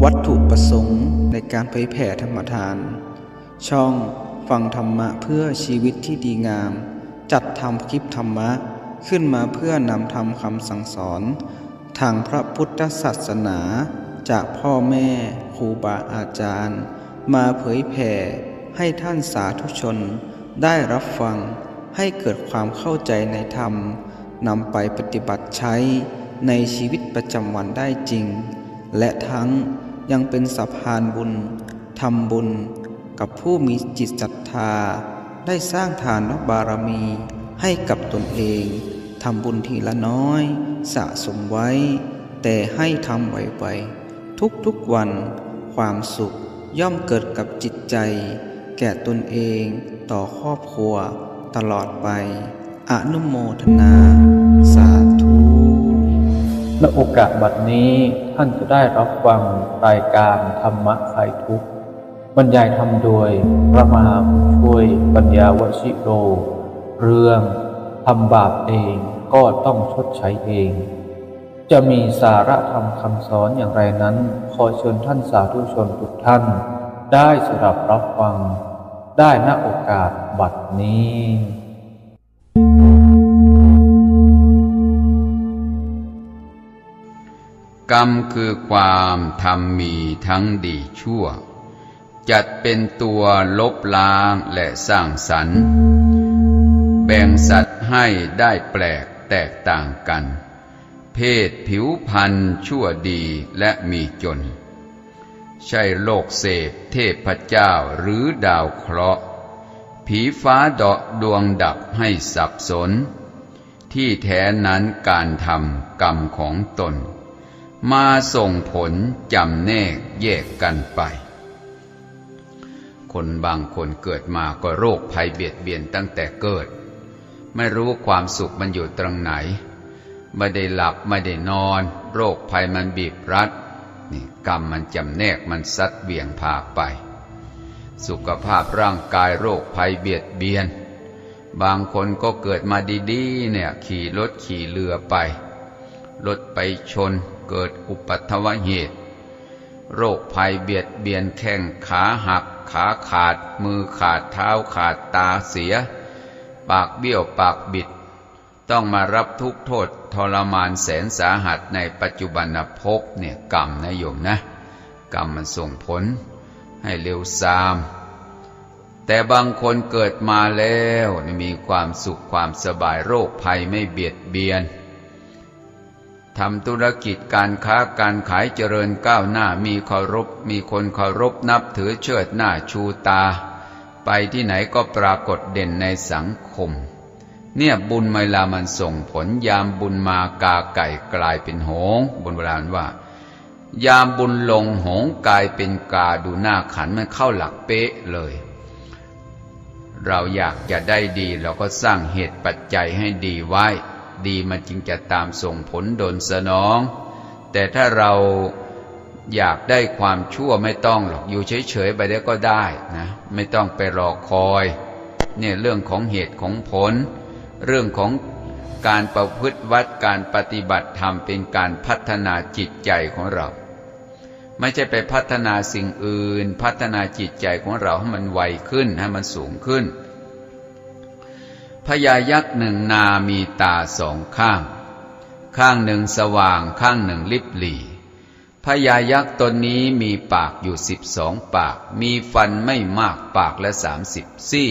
วัตถุประสงค์ในการเผยแผ่ธรรมทานช่องฟังธรรมะเพื่อชีวิตที่ดีงามจัดทำคลิปธรรมะขึ้นมาเพื่อนำธรรมคำสั่งสอนทางพระพุทธศาสนาจากพ่อแม่ครูบาอาจารย์มาเผยแผ่ให้ท่านสาธุชนได้รับฟังให้เกิดความเข้าใจในธรรมนำไปปฏิบัติใช้ในชีวิตประจำวันได้จริงและทั้งยังเป็นสะพานบุญทำบุญกับผู้มีจิตศรัทธาได้สร้างทานบารมีให้กับตนเองทำบุญทีละน้อยสะสมไว้แต่ให้ทำไวๆทุกๆวันความสุขย่อมเกิดกับจิตใจแก่ตนเองต่อครอบครัวตลอดไปอนุโมทนาสาธุณโอกาสบัดนี้ท่านจะได้รับฟังรายการธรรมะคลายทุกข์บรรยายธรรมโดยพระมหาผู้ช่วยปัญญาวชิโรเรื่องทำบาปเองก็ต้องชดใช้เองจะมีสาระธรรมคำสอนอย่างไรนั้นขอเชิญท่านสาธุชนทุกท่านได้สดับรับฟังได้ณโอกาสบัดนี้กรรมคือความทำมีทั้งดีชั่วจัดเป็นตัวลบล้างและสร้างสรรค์แบ่งสัตว์ให้ได้แปลกแตกต่างกันเพศผิวพรรณชั่วดีและมีจนใช่โลกเสพเทพเจ้าหรือดาวเคราะห์ผีฟ้าเดาะดวงดับให้สับสนที่แท้นั้นการทำกรรมของตนมาส่งผลจำแนกแยกกันไปคนบางคนเกิดมาก็โรคภัยเบียดเบียนตั้งแต่เกิดไม่รู้ความสุขมันอยู่ตรงไหนไม่ได้หลับไม่ได้นอนโรคภัยมันบีบรัดนี่กรรมมันจำแนกมันซัดเบี่ยงพาไปสุขภาพร่างกายโรคภัยเบียดเบียนบางคนก็เกิดมาดีๆเนี่ยขี่รถขี่เรือไปรถไปชนเกิดอุปัตถวเหตุโรคภัยเบียดเบียนแข้งขาหักขาขาดมือขาดเท้าขาดตาเสียปากเบี้ยวปากบิดต้องมารับทุกข์โทษทรมานแสนสาหัสในปัจจุบันภพเนี่ยกรรมนะโยมนะกรรมมันส่งผลให้เร็วซามแต่บางคนเกิดมาแล้วมีความสุขความสบายโรคภัยไม่เบียดเบียนทำธุรกิจการค้าการขายเจริญก้าวหน้ามีคนเคารพนับถือเชิดหน้าชูตาไปที่ไหนก็ปรากฏเด่นในสังคมเนี่ยบุญเวลามันส่งผลยามบุญมากาไก่กลายเป็นหงส์บุญโบราณว่ายามบุญลงหงส์กลายเป็นกาดูหน้าขันมันเข้าหลักเป๊ะเลยเราอยากจะได้ดีเราก็สร้างเหตุปัจจัยให้ดีไว้ดีมันจึงจะตามส่งผลดลสนองแต่ถ้าเราอยากได้ความชั่วไม่ต้องหรอกอยู่เฉยๆไปได้ก็ได้นะไม่ต้องไปรอคอยเนี่ยเรื่องของเหตุของผลเรื่องของการประพฤติวัดการปฏิบัติธรรมเป็นการพัฒนาจิตใจของเราไม่ใช่ไปพัฒนาสิ่งอื่นพัฒนาจิตใจของเราให้มันไวขึ้นให้มันสูงขึ้นพญายักษ์หนึ่งนามีตาสองข้างข้างหนึ่งสว่างข้างหนึ่งลิบหลี่พญายักษ์ตนนี้มีปากอยู่12 ปากมีฟันไม่มากปากละ30 ซี่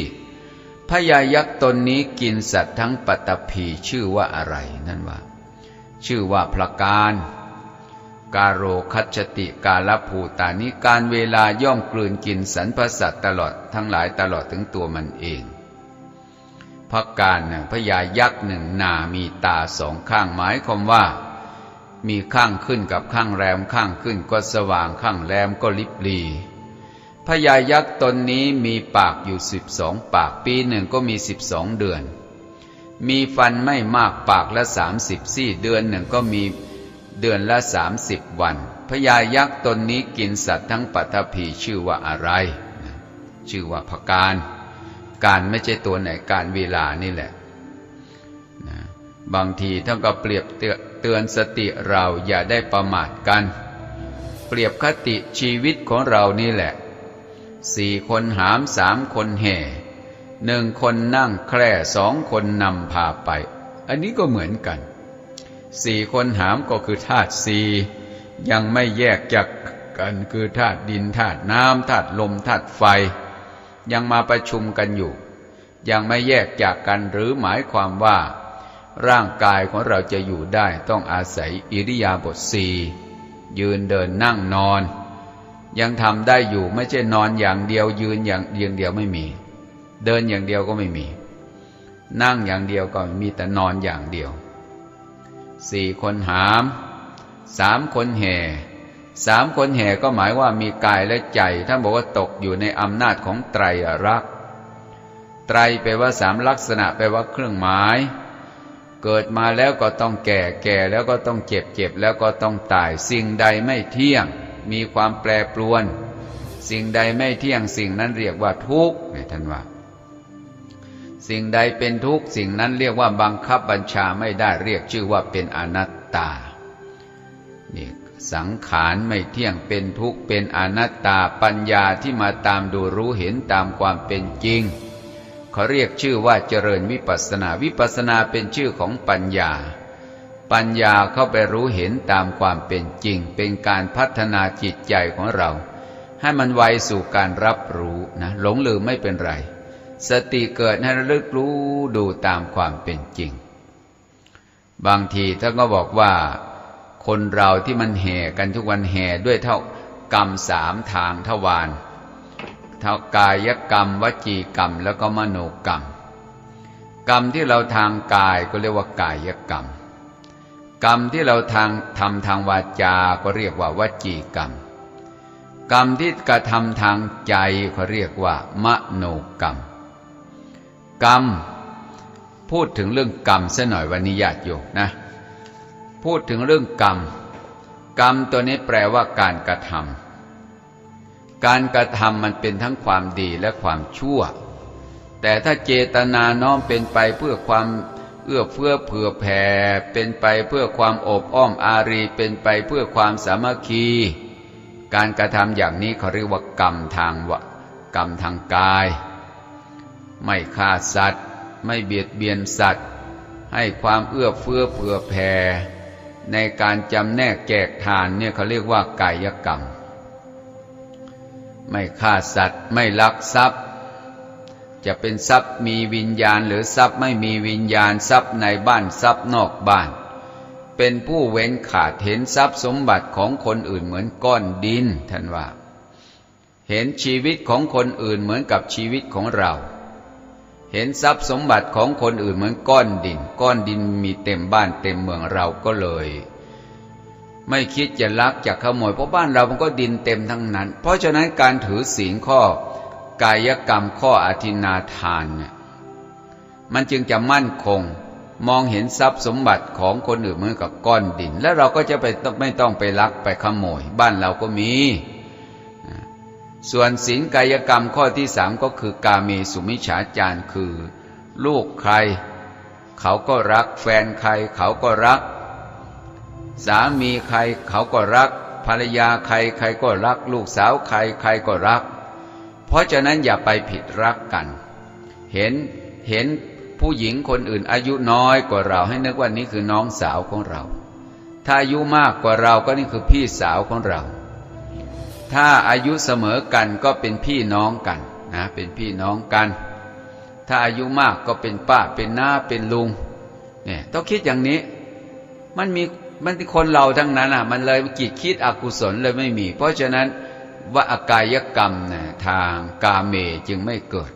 พญายักษ์ตนนี้กินสัตว์ทั้งปัตตภีชื่อว่าอะไรนั่นว่าชื่อว่าพระการกาโรคัจฉติกาลภูตานิการเวลาย่อมกลืนกินสรรพสัตว์ตลอดทั้งหลายตลอดถึงตัวมันเองพระการพญายักษ์หนึ่งนามีตาสองข้างหมายความว่ามีข้างขึ้นกับข้างแรมข้างขึ้นก็สว่างข้างแรมก็ลิบหลีพญายักษ์ตนนี้มีปากอยู่12 ปากปีหนึ่งก็มี12 เดือนมีฟันไม่มากปากละ30 ซี่เดือนหนึ่งก็มีเดือนละ30 วันพญายักษ์ตนนี้กินสัตว์ทั้งปัตตภีชื่อว่าอะไรชื่อว่าพการไม่ใช่ตัวไหนการเวลานี่แหละนะบางทีท่านก็เปรียบเตือนสติเราอย่าได้ประมาทกัน เปรียบคติชีวิตของเรานี่แหละ4 คนหาม3 คนแห่1 คนนั่งแคร่2 คนนำพาไปอันนี้ก็เหมือนกัน4 คนหามก็คือธาตุ4ยังไม่แยกจากกันคือธาตุดินธาตุน้ำธาตุลมธาตุไฟยังมาประชุมกันอยู่ยังไม่แยกจากกันหรือหมายความว่าร่างกายของเราจะอยู่ได้ต้องอาศัยอิริยาบถ4ยืนเดินนั่งนอนยังทำได้อยู่ไม่ใช่นอนอย่างเดียวยืนอย่างเดียวไม่มีเดินอย่างเดียวก็ไม่มีนั่งอย่างเดียวก็มีแต่นอนอย่างเดียว4 คนหาม3 คนแห่3 คนแห่ก็หมายว่ามีกายและใจท่านบอกว่าตกอยู่ในอำนาจของไตรลักษณ์ไตรแปลว่า3 ลักษณะแปลว่าเครื่องหมายเกิดมาแล้วก็ต้องแก่แล้วก็ต้องเจ็บแล้วก็ต้องตายสิ่งใดไม่เที่ยงมีความแปรปรวนสิ่งใดไม่เที่ยงสิ่งนั้นเรียกว่าทุกข์ท่านว่าสิ่งใดเป็นทุกข์สิ่งนั้นเรียกว่าบังคับบัญชาไม่ได้เรียกชื่อว่าเป็นอนัตตานี่สังขารไม่เที่ยงเป็นทุกข์เป็นอนัตตาปัญญาที่มาตามดูรู้เห็นตามความเป็นจริงเขาเรียกชื่อว่าเจริญวิปัสสนาวิปัสสนาเป็นชื่อของปัญญาปัญญาเข้าไปรู้เห็นตามความเป็นจริงเป็นการพัฒนาจิตใจของเราให้มันไวสู่การรับรู้นะหลงลืมไม่เป็นไรสติเกิดให้ระลึกรู้ดูตามความเป็นจริงบางทีท่านก็บอกว่าคนเราที่มันแห่กันทุกวันแห่ด้วยเท่ากรรม3 ทางทวารเท่ากายกรรมวจีกรรมแล้วก็มโนกรรมกรรมที่เราทางกายก็เรียกว่ากายกรรมกรรมที่เราทางวาจาก็เรียกว่าวจีกรรมกรรมที่กระทำทางใจเขาเรียกว่ามโนกรรมกรรมพูดถึงเรื่องกรรมซะหน่อยวันนี้ญาติโยมนะพูดถึงเรื่องกรรมกรรมตัวนี้แปลว่าการกระทำการกระทำมันเป็นทั้งความดีและความชั่วแต่ถ้าเจตนาน้อมเป็นไปเพื่อความเอื้อเฟื้อเผื่อแผ่เป็นไปเพื่อความอบอ้อมอารีเป็นไปเพื่อความสามัคคีการกระทำอย่างนี้เขาเรียกว่ากรรมทางกายไม่ฆ่าสัตว์ไม่เบียดเบียนสัตว์ให้ความเอื้อเฟื้อเผื่อแผ่ในการจำแนกแจกทานเนี่ยเขาเรียกว่ากายกรรมไม่ฆ่าสัตว์ไม่ลักทรัพย์จะเป็นทรัพย์มีวิญญาณหรือทรัพย์ไม่มีวิญญาณทรัพย์ในบ้านทรัพย์นอกบ้านเป็นผู้เว้นขาดเห็นทรัพย์สมบัติของคนอื่นเหมือนก้อนดินท่านว่าเห็นชีวิตของคนอื่นเหมือนกับชีวิตของเราเห็นทรัพย์สมบัติของคนอื่นเหมือนก้อนดินมีเต็มบ้านเต็มเมืองเราก็เลยไม่คิดจะลักจะขโมยเพราะบ้านเรามันก็ดินเต็มทั้งนั้นเพราะฉะนั้นการถือศีลข้อกายกรรมข้ออทินนาทานเนี่ยมันจึงจะมั่นคงมองเห็นทรัพย์สมบัติของคนอื่นเหมือนกับก้อนดินแล้วเราก็จะไม่ต้องไปลักไปขโมยบ้านเราก็มีส่วนศีลกายกรรมข้อที่3ก็คือกาเมสุมิจฉาจารคือลูกใครเขาก็รักแฟนใครเขาก็รักสามีใครเขาก็รักภรรยาใครใครก็รักลูกสาวใครใครก็รักเพราะฉะนั้นอย่าไปผิดรักกันเห็นผู้หญิงคนอื่นอายุน้อยกว่าเราให้นึกว่านี่คือน้องสาวของเราถ้าอายุมากกว่าเราก็นี่คือพี่สาวของเราถ้าอายุเสมอกันก็เป็นพี่น้องกันนะเป็นพี่น้องกันถ้าอายุมากก็เป็นป้าเป็นน้าเป็นลุงเนี่ยต้องคิดอย่างนี้มันคนเราทั้งนั้นมันเลยคิดอกุศลเลยไม่มีเพราะฉะนั้นว่าอกายกรรมเนี่ยทางกาเมจึงไม่เกิด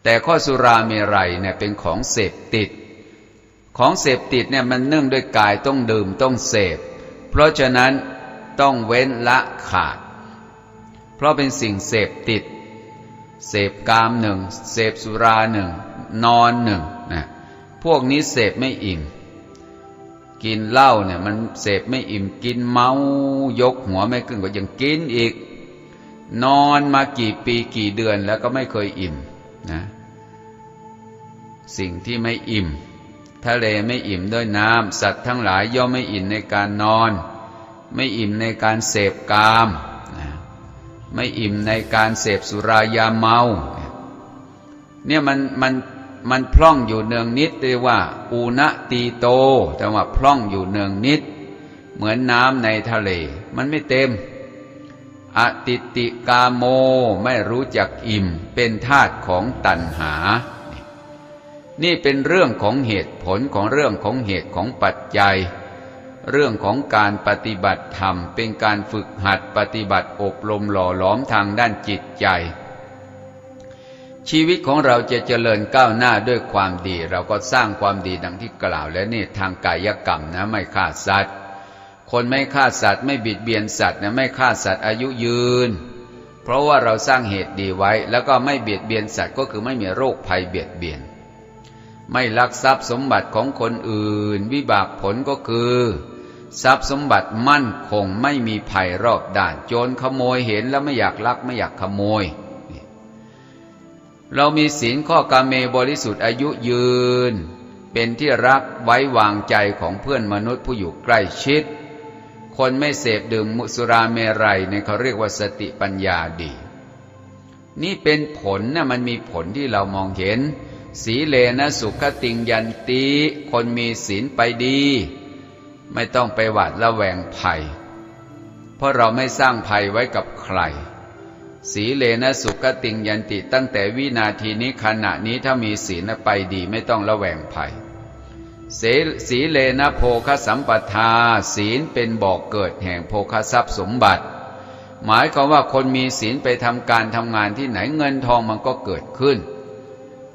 แต่ข้อสุราเมรัยเนี่ยเป็นของเสพติดเนี่ยมันเนื่องด้วยกายต้องดื่มต้องเสพเพราะฉะนั้นต้องเว้นละขาดเพราะเป็นสิ่งเสพติดเสพกาม1เสพสุรา1นอน1นะพวกนี้เสพไม่อิ่มกินเหล้าเนี่ยมันเสพไม่อิ่มกินเมายกหัวไม่ขึ้นก็ยังกินอีกนอนมากี่ปีกี่เดือนแล้วก็ไม่เคยอิ่มนะสิ่งที่ไม่อิ่มทะเลไม่อิ่มด้วยน้ำสัตว์ทั้งหลายย่อมไม่อิ่มในการนอน ไม่อิ่มในการเสพกามไม่อิ่มในการเสพสุรายาเมาเนี่ยมันพล่องอยู่เนืองนิดเรียกว่าอูนะตีโตแต่ว่าพล่องอยู่เนืองนิดเหมือนน้ำในทะเลมันไม่เต็มอติติกาโมไม่รู้จักอิ่มเป็นธาตุของตัณหานี่เป็นเรื่องของเหตุผลของเรื่องของเหตุของปัจจัยเรื่องของการปฏิบัติธรรมเป็นการฝึกหัดปฏิบัติอบรมหล่อหลอมทางด้านจิตใจชีวิตของเราจะเจริญก้าวหน้าด้วยความดีเราก็สร้างความดีดังที่กล่าวแล้วนี่ทางกายกรรมนะไม่ฆ่าสัตว์คนไม่ฆ่าสัตว์ไม่บิดเบียนสัตว์นะไม่ฆ่าสัตว์อายุยืนเพราะว่าเราสร้างเหตุดีไว้แล้วก็ไม่เบียดเบียนสัตว์ก็คือไม่มีโรคภัยเบียดเบียนไม่ลักทรัพย์สมบัติของคนอื่นวิบากผลก็คือทรัพย์สมบัติมั่นคงไม่มีภัยรอบด้านโจรขโมยเห็นแล้วไม่อยากลักไม่อยากขโมยเรามีศีลข้อกาเมบริสุทธิ์อายุยืนเป็นที่รักไว้วางใจของเพื่อนมนุษย์ผู้อยู่ใกล้ชิดคนไม่เสพดื่มสุราเมรัยเนี่ยเขาเรียกว่าสติปัญญาดีนี่เป็นผลนะมันมีผลที่เรามองเห็นสีเลนะสุขติงยันติคนมีศีลไปดีไม่ต้องไปหวาดระแวงภัยเพราะเราไม่สร้างภัยไว้กับใครสีเลนะสุขติงยันติตั้งแต่วินาทีนี้ขณะนี้ถ้ามีศีลไปดีไม่ต้องระแวงภัยสีเลนะโภคสัมปทาศีลเป็นบ่อกเกิดแห่งโภคทรัพย์สมบัติหมายความว่าคนมีศีลไปทำการทำงานที่ไหนเงินทองมันก็เกิดขึ้น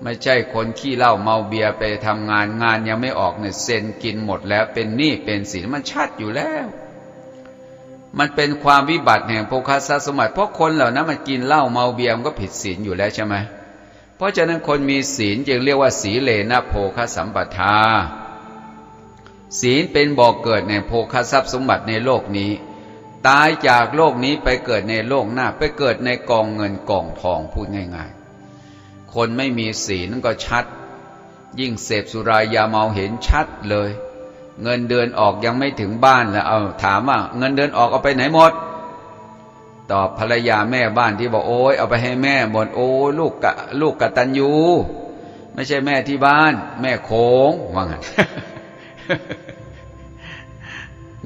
ไม่ใช่คนขี้เหล้าเมาเบียร์ไปทำงานยังไม่ออกเนี่ยเซ็นกินหมดแล้วเป็นหนี้เป็นสินมันชัดอยู่แล้วมันเป็นความวิบัติแห่งโภคทรัพย์สมบัติเพราะคนเหล่านั้นมันกินเหล้าเมาเบียร์มันก็ผิดศีลอยู่แล้วใช่ไหมเพราะฉะนั้นคนมีศีลจึงเรียกว่าสีเลนะโภคสัมปทาศีลเป็นบ่อกเกิดแห่งโภคทรัพย์สมบัติในโลกนี้ตายจากโลกนี้ไปเกิดในโลกหน้าไปเกิดในกองเงินกองทองพูดง่ายๆคนไม่มีศีลก็ชัดยิ่งเสพสุรายาเมาเห็นชัดเลยเงินเดือนออกยังไม่ถึงบ้านแล้วเอาถามว่าเงินเดือนออกเอาไปไหนหมดตอบภรรยาแม่บ้านที่บอกโอ้ยเอาไปให้แม่หมดโอ้ลูกกตัญญูไม่ใช่แม่ที่บ้านแม่โขงว่างั้น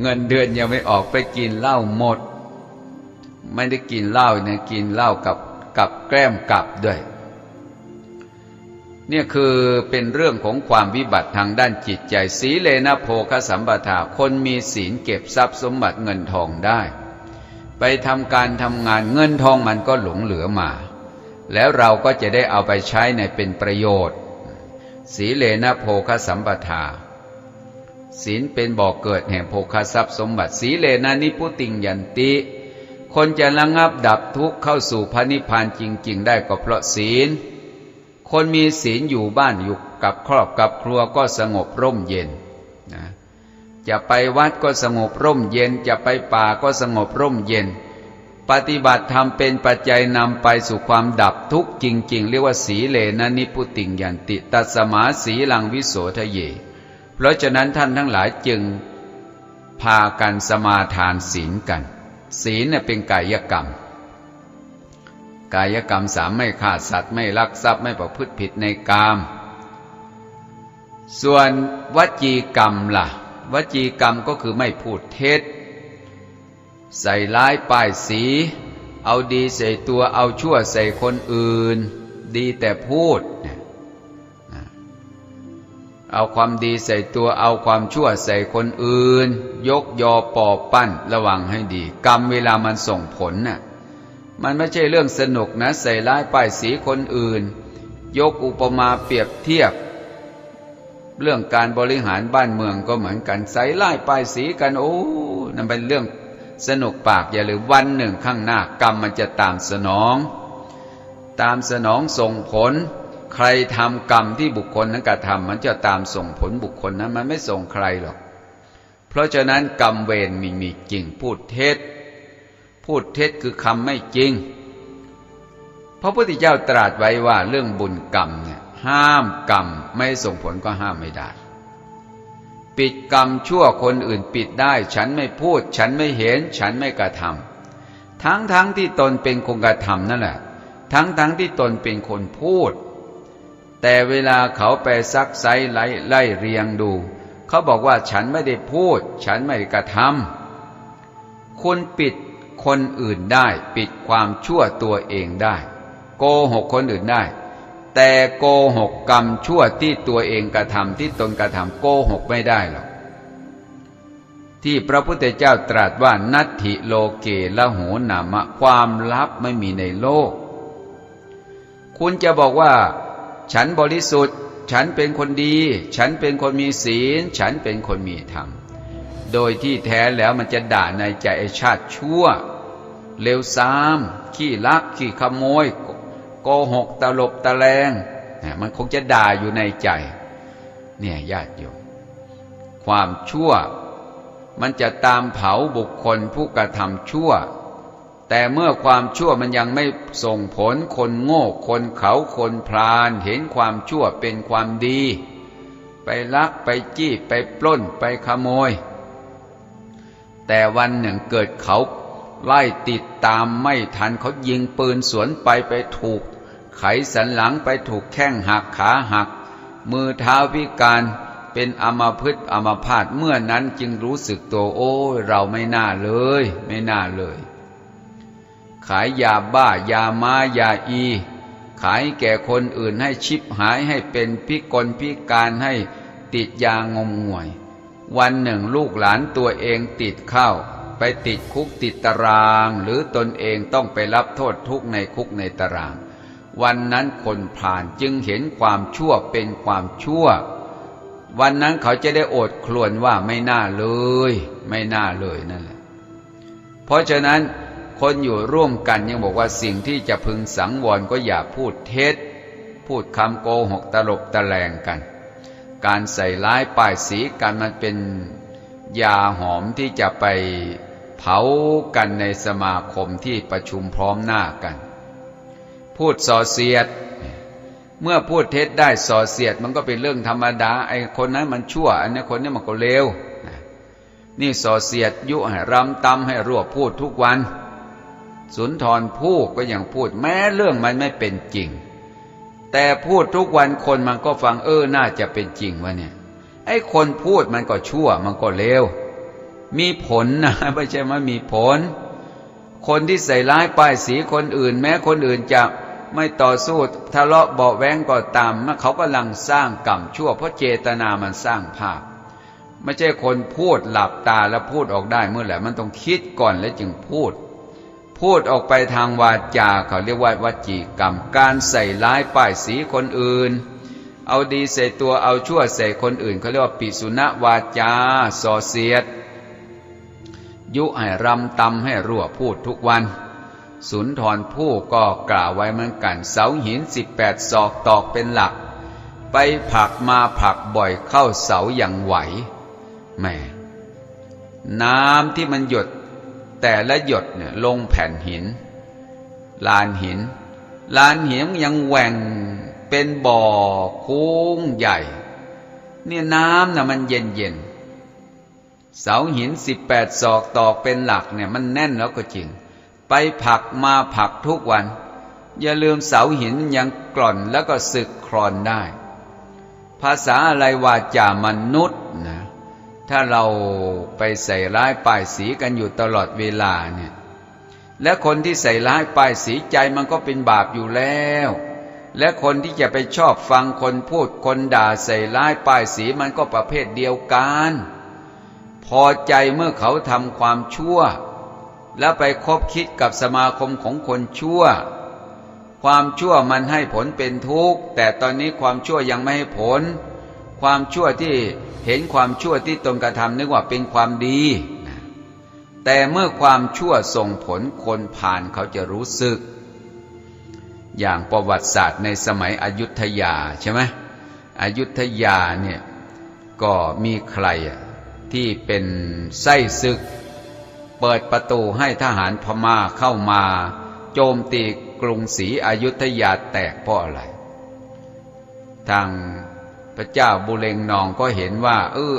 เงินเดือนยังไม่ออกไปกินเหล้าหมดไม่ได้กินเหล้าเนี่ยกินเหล้ากับแกล้มกลับด้วยเนี่ยคือเป็นเรื่องของความวิบัติทางด้านจิตใจสีเลนะโภคสัมปทาคนมีศีลเก็บทรัพย์สมบัติเงินทองได้ไปทำการทำงานเงินทองมันก็หลงเหลือมาแล้วเราก็จะได้เอาไปใช้ในเป็นประโยชน์สีเลนะโภคสัมปทาศีลเป็นบ่อกเกิดแห่งโภคทรัพย์สมบัติสีเลนะนิพุติงยันติคนจะระงับดับทุกข์เข้าสู่พระนิพพานจริงๆได้ก็เพราะศีลคนมีศีลอยู่บ้านอยู่กับครอบกับครัวก็สงบร่มเย็นนะจะไปวัดก็สงบร่มเย็นจะไปป่าก็สงบร่มเย็นปฏิบัติธรรมเป็นปัจจัยนำไปสู่ความดับทุกข์จริงๆเรียกว่าสีเลนะนิพุติงยันติตัสสมาสีลังวิโสทะเยเพราะฉะนั้นท่านทั้งหลายจึงพากันสมาทานศีลกันศีลเป็นกายกรรมกายกรรม3ไม่ฆ่าสัตว์ไม่ลักทรัพย์ไม่ประพฤติผิดในกามส่วนวจีกรรมล่ะวจีกรรมก็คือไม่พูดเท็จใส่ร้ายป้ายสีเอาดีใส่ตัวเอาชั่วใส่คนอื่นดีแต่พูดเอาความดีใส่ตัวเอาความชั่วใส่คนอื่นยกยอปอปั้นระวังให้ดีกรรมเวลามันส่งผลน่ะมันไม่ใช่เรื่องสนุกนะใส่ร้ายป้ายสีคนอื่นยกอุปมาเปรียบเทียบเรื่องการบริหารบ้านเมืองก็เหมือนกันใส่ร้ายป้ายสีกันโอ้นั่นเป็นเรื่องสนุกปากอย่าลืมวันหนึ่งข้างหน้ากรรมมันจะตามสนองส่งผลใครทำกรรมที่บุคคลนั้นกระทำมันจะตามส่งผลบุคคลนั้นมันไม่ส่งใครหรอกเพราะฉะนั้นกรรมเวรมีจริงพูดเท็จคือคำไม่จริงพระพุทธเจ้าตรัสไว้ว่าเรื่องบุญกรรมเนี่ยห้ามกรรมไม่ส่งผลก็ห้ามไม่ได้ ปิดกรรมชั่วคนอื่นปิดได้ฉันไม่พูดฉันไม่เห็นฉันไม่กระทำทั้งที่ตนเป็นคนกระทำนั่นแหละทั้งที่ตนเป็นคนพูดแต่เวลาเขาไปซักไซไล่เรียงดูเขาบอกว่าฉันไม่ได้พูดฉันไม่ได้กระทำคุณปิดคนอื่นได้ปิดความชั่วตัวเองได้โกหกคนอื่นได้แต่โกหกกรรมชั่วที่ตัวเองกระทำที่ตนกระทำโกหกไม่ได้หรอกที่พระพุทธเจ้าตรัสว่านัตถิโลเกละโหนามะความลับไม่มีในโลกคุณจะบอกว่าฉันบริสุทธิ์ฉันเป็นคนดีฉันเป็นคนมีศีลฉันเป็นคนมีธรรมโดยที่แท้แล้วมันจะด่าในใจไอ้ชาติชั่วเลวทรามขี้ลักขี้ขโมยโกหกตลบตะแลงมันคงจะด่าอยู่ในใจเนี่ยญาติโยมความชั่วมันจะตามเผาบุคคลผู้กระทำชั่วแต่เมื่อความชั่วมันยังไม่ส่งผลคนโง่คนเขาคนพลานเห็นความชั่วเป็นความดีไปลักไปจี้ไปปล้นไปขโมยแต่วันหนึ่งเกิดเขาไล่ติดตามไม่ทันเขายิงปืนสวนไปถูกไขสันหลังไปถูกแข้งหักขาหักมือเท้าพิการเป็นอัมพฤกษ์อัมพาตเมื่อนั้นจึงรู้สึกตัวโอ้ยเราไม่น่าเลยไม่น่าเลยขายยาบ้ายาม้ายาอีขายแก่คนอื่นให้ชิบหายให้เป็นพิกลพิการให้ติดยางมงวยวันหนึ่งลูกหลานตัวเองติดเข้าไปติดคุกติดตารางหรือตนเองต้องไปรับโทษทุกข์ในคุกในตารางวันนั้นคนผ่านจึงเห็นความชั่วเป็นความชั่ววันนั้นเขาจะได้โอดครวญว่าไม่น่าเลยไม่น่าเลยนั่นแหละเพราะฉะนั้นคนอยู่ร่วมกันยังบอกว่าสิ่งที่จะพึงสังวรก็อย่าพูดเท็จพูดคำโกหกตลบตะแลงกันการใส่ร้ายป้ายสีกันมันเป็นยาหอมที่จะไปเผากันในสมาคมที่ประชุมพร้อมหน้ากันพูดส่อเสียดเมื่อพูดเท็จได้ส่อเสียดมันก็เป็นเรื่องธรรมดาไอ้คนนั้นมันชั่วอันนี้คนนี้มันก็เลวนี่ส่อเสียดยุให้รำตำให้รั่วพูดทุกวันสุนทรภู่ก็ยังพูดแม้เรื่องมันไม่เป็นจริงแต่พูดทุกวันคนมันก็ฟังน่าจะเป็นจริงวะเนี่ยไอ้คนพูดมันก็ชั่วมันก็เลวมีผลนะไม่ใช่ว่ามีผลคนที่ใส่ร้ายป้ายสีคนอื่นแม้คนอื่นจะไม่ต่อสู้ทะเลาะเบาะแว้งก็ตามเขากำลังสร้างกรรมชั่วเพราะเจตนามันสร้างภาพไม่ใช่คนพูดหลับตาแล้วพูดออกได้เมื่อไหร่มันต้องคิดก่อนแล้วจึงพูดออกไปทางวาจาเขาเรียกว่าวจีกรรมการใส่ร้ายป้ายสีคนอื่นเอาดีใส่ตัวเอาชั่วใส่คนอื่นเขาเรียกว่าปิสุณวาจาส่อเสียดยุให้รำตำให้รั่วพูดทุกวันสุนทรภู่ก็กล่าวไว้เหมือนกันเสาหิน18 ศอกตอกเป็นหลักไปผลักมาผลักบ่อยเข้าเสาอย่างไหวแม่น้ำที่มันหยดแต่ละหยดเนี่ยลงแผ่นหินลานหินยังแหว่งเป็นบ่อโค้งใหญ่เนี่ยน้ำน่ะมันเย็นเสาหิน18 ศอกตอกเป็นหลักเนี่ยมันแน่นแล้วก็จริงไปผลักมาผลักทุกวันอย่าลืมเสาหินยังกร่อนแล้วก็สึกคลอนได้ภาษาอะไรวาจามนุษย์นะถ้าเราไปใส่ร้ายป้ายสีกันอยู่ตลอดเวลาเนี่ยและคนที่ใส่ร้ายป้ายสีใจมันก็เป็นบาปอยู่แล้วและคนที่จะไปชอบฟังคนพูดคนด่าใส่ร้ายป้ายสีมันก็ประเภทเดียวกันพอใจเมื่อเขาทำความชั่วแล้วไปคบคิดกับสมาคมของคนชั่วความชั่วมันให้ผลเป็นทุกข์แต่ตอนนี้ความชั่วยังไม่ให้ผลความชั่วที่เห็นความชั่วที่ตนกระทำนึกว่าเป็นความดีแต่เมื่อความชั่วส่งผลคนผ่านเขาจะรู้สึกอย่างประวัติศาสตร์ในสมัยอยุธยาใช่ไหมอยุธยาเนี่ยก็มีใครที่เป็นไส้ศึกเปิดประตูให้ทหารพม่าเข้ามาโจมตีกรุงศรีอยุธยาแตกเพราะอะไรทาง พระเจ้าบุเรงนองก็เห็นว่า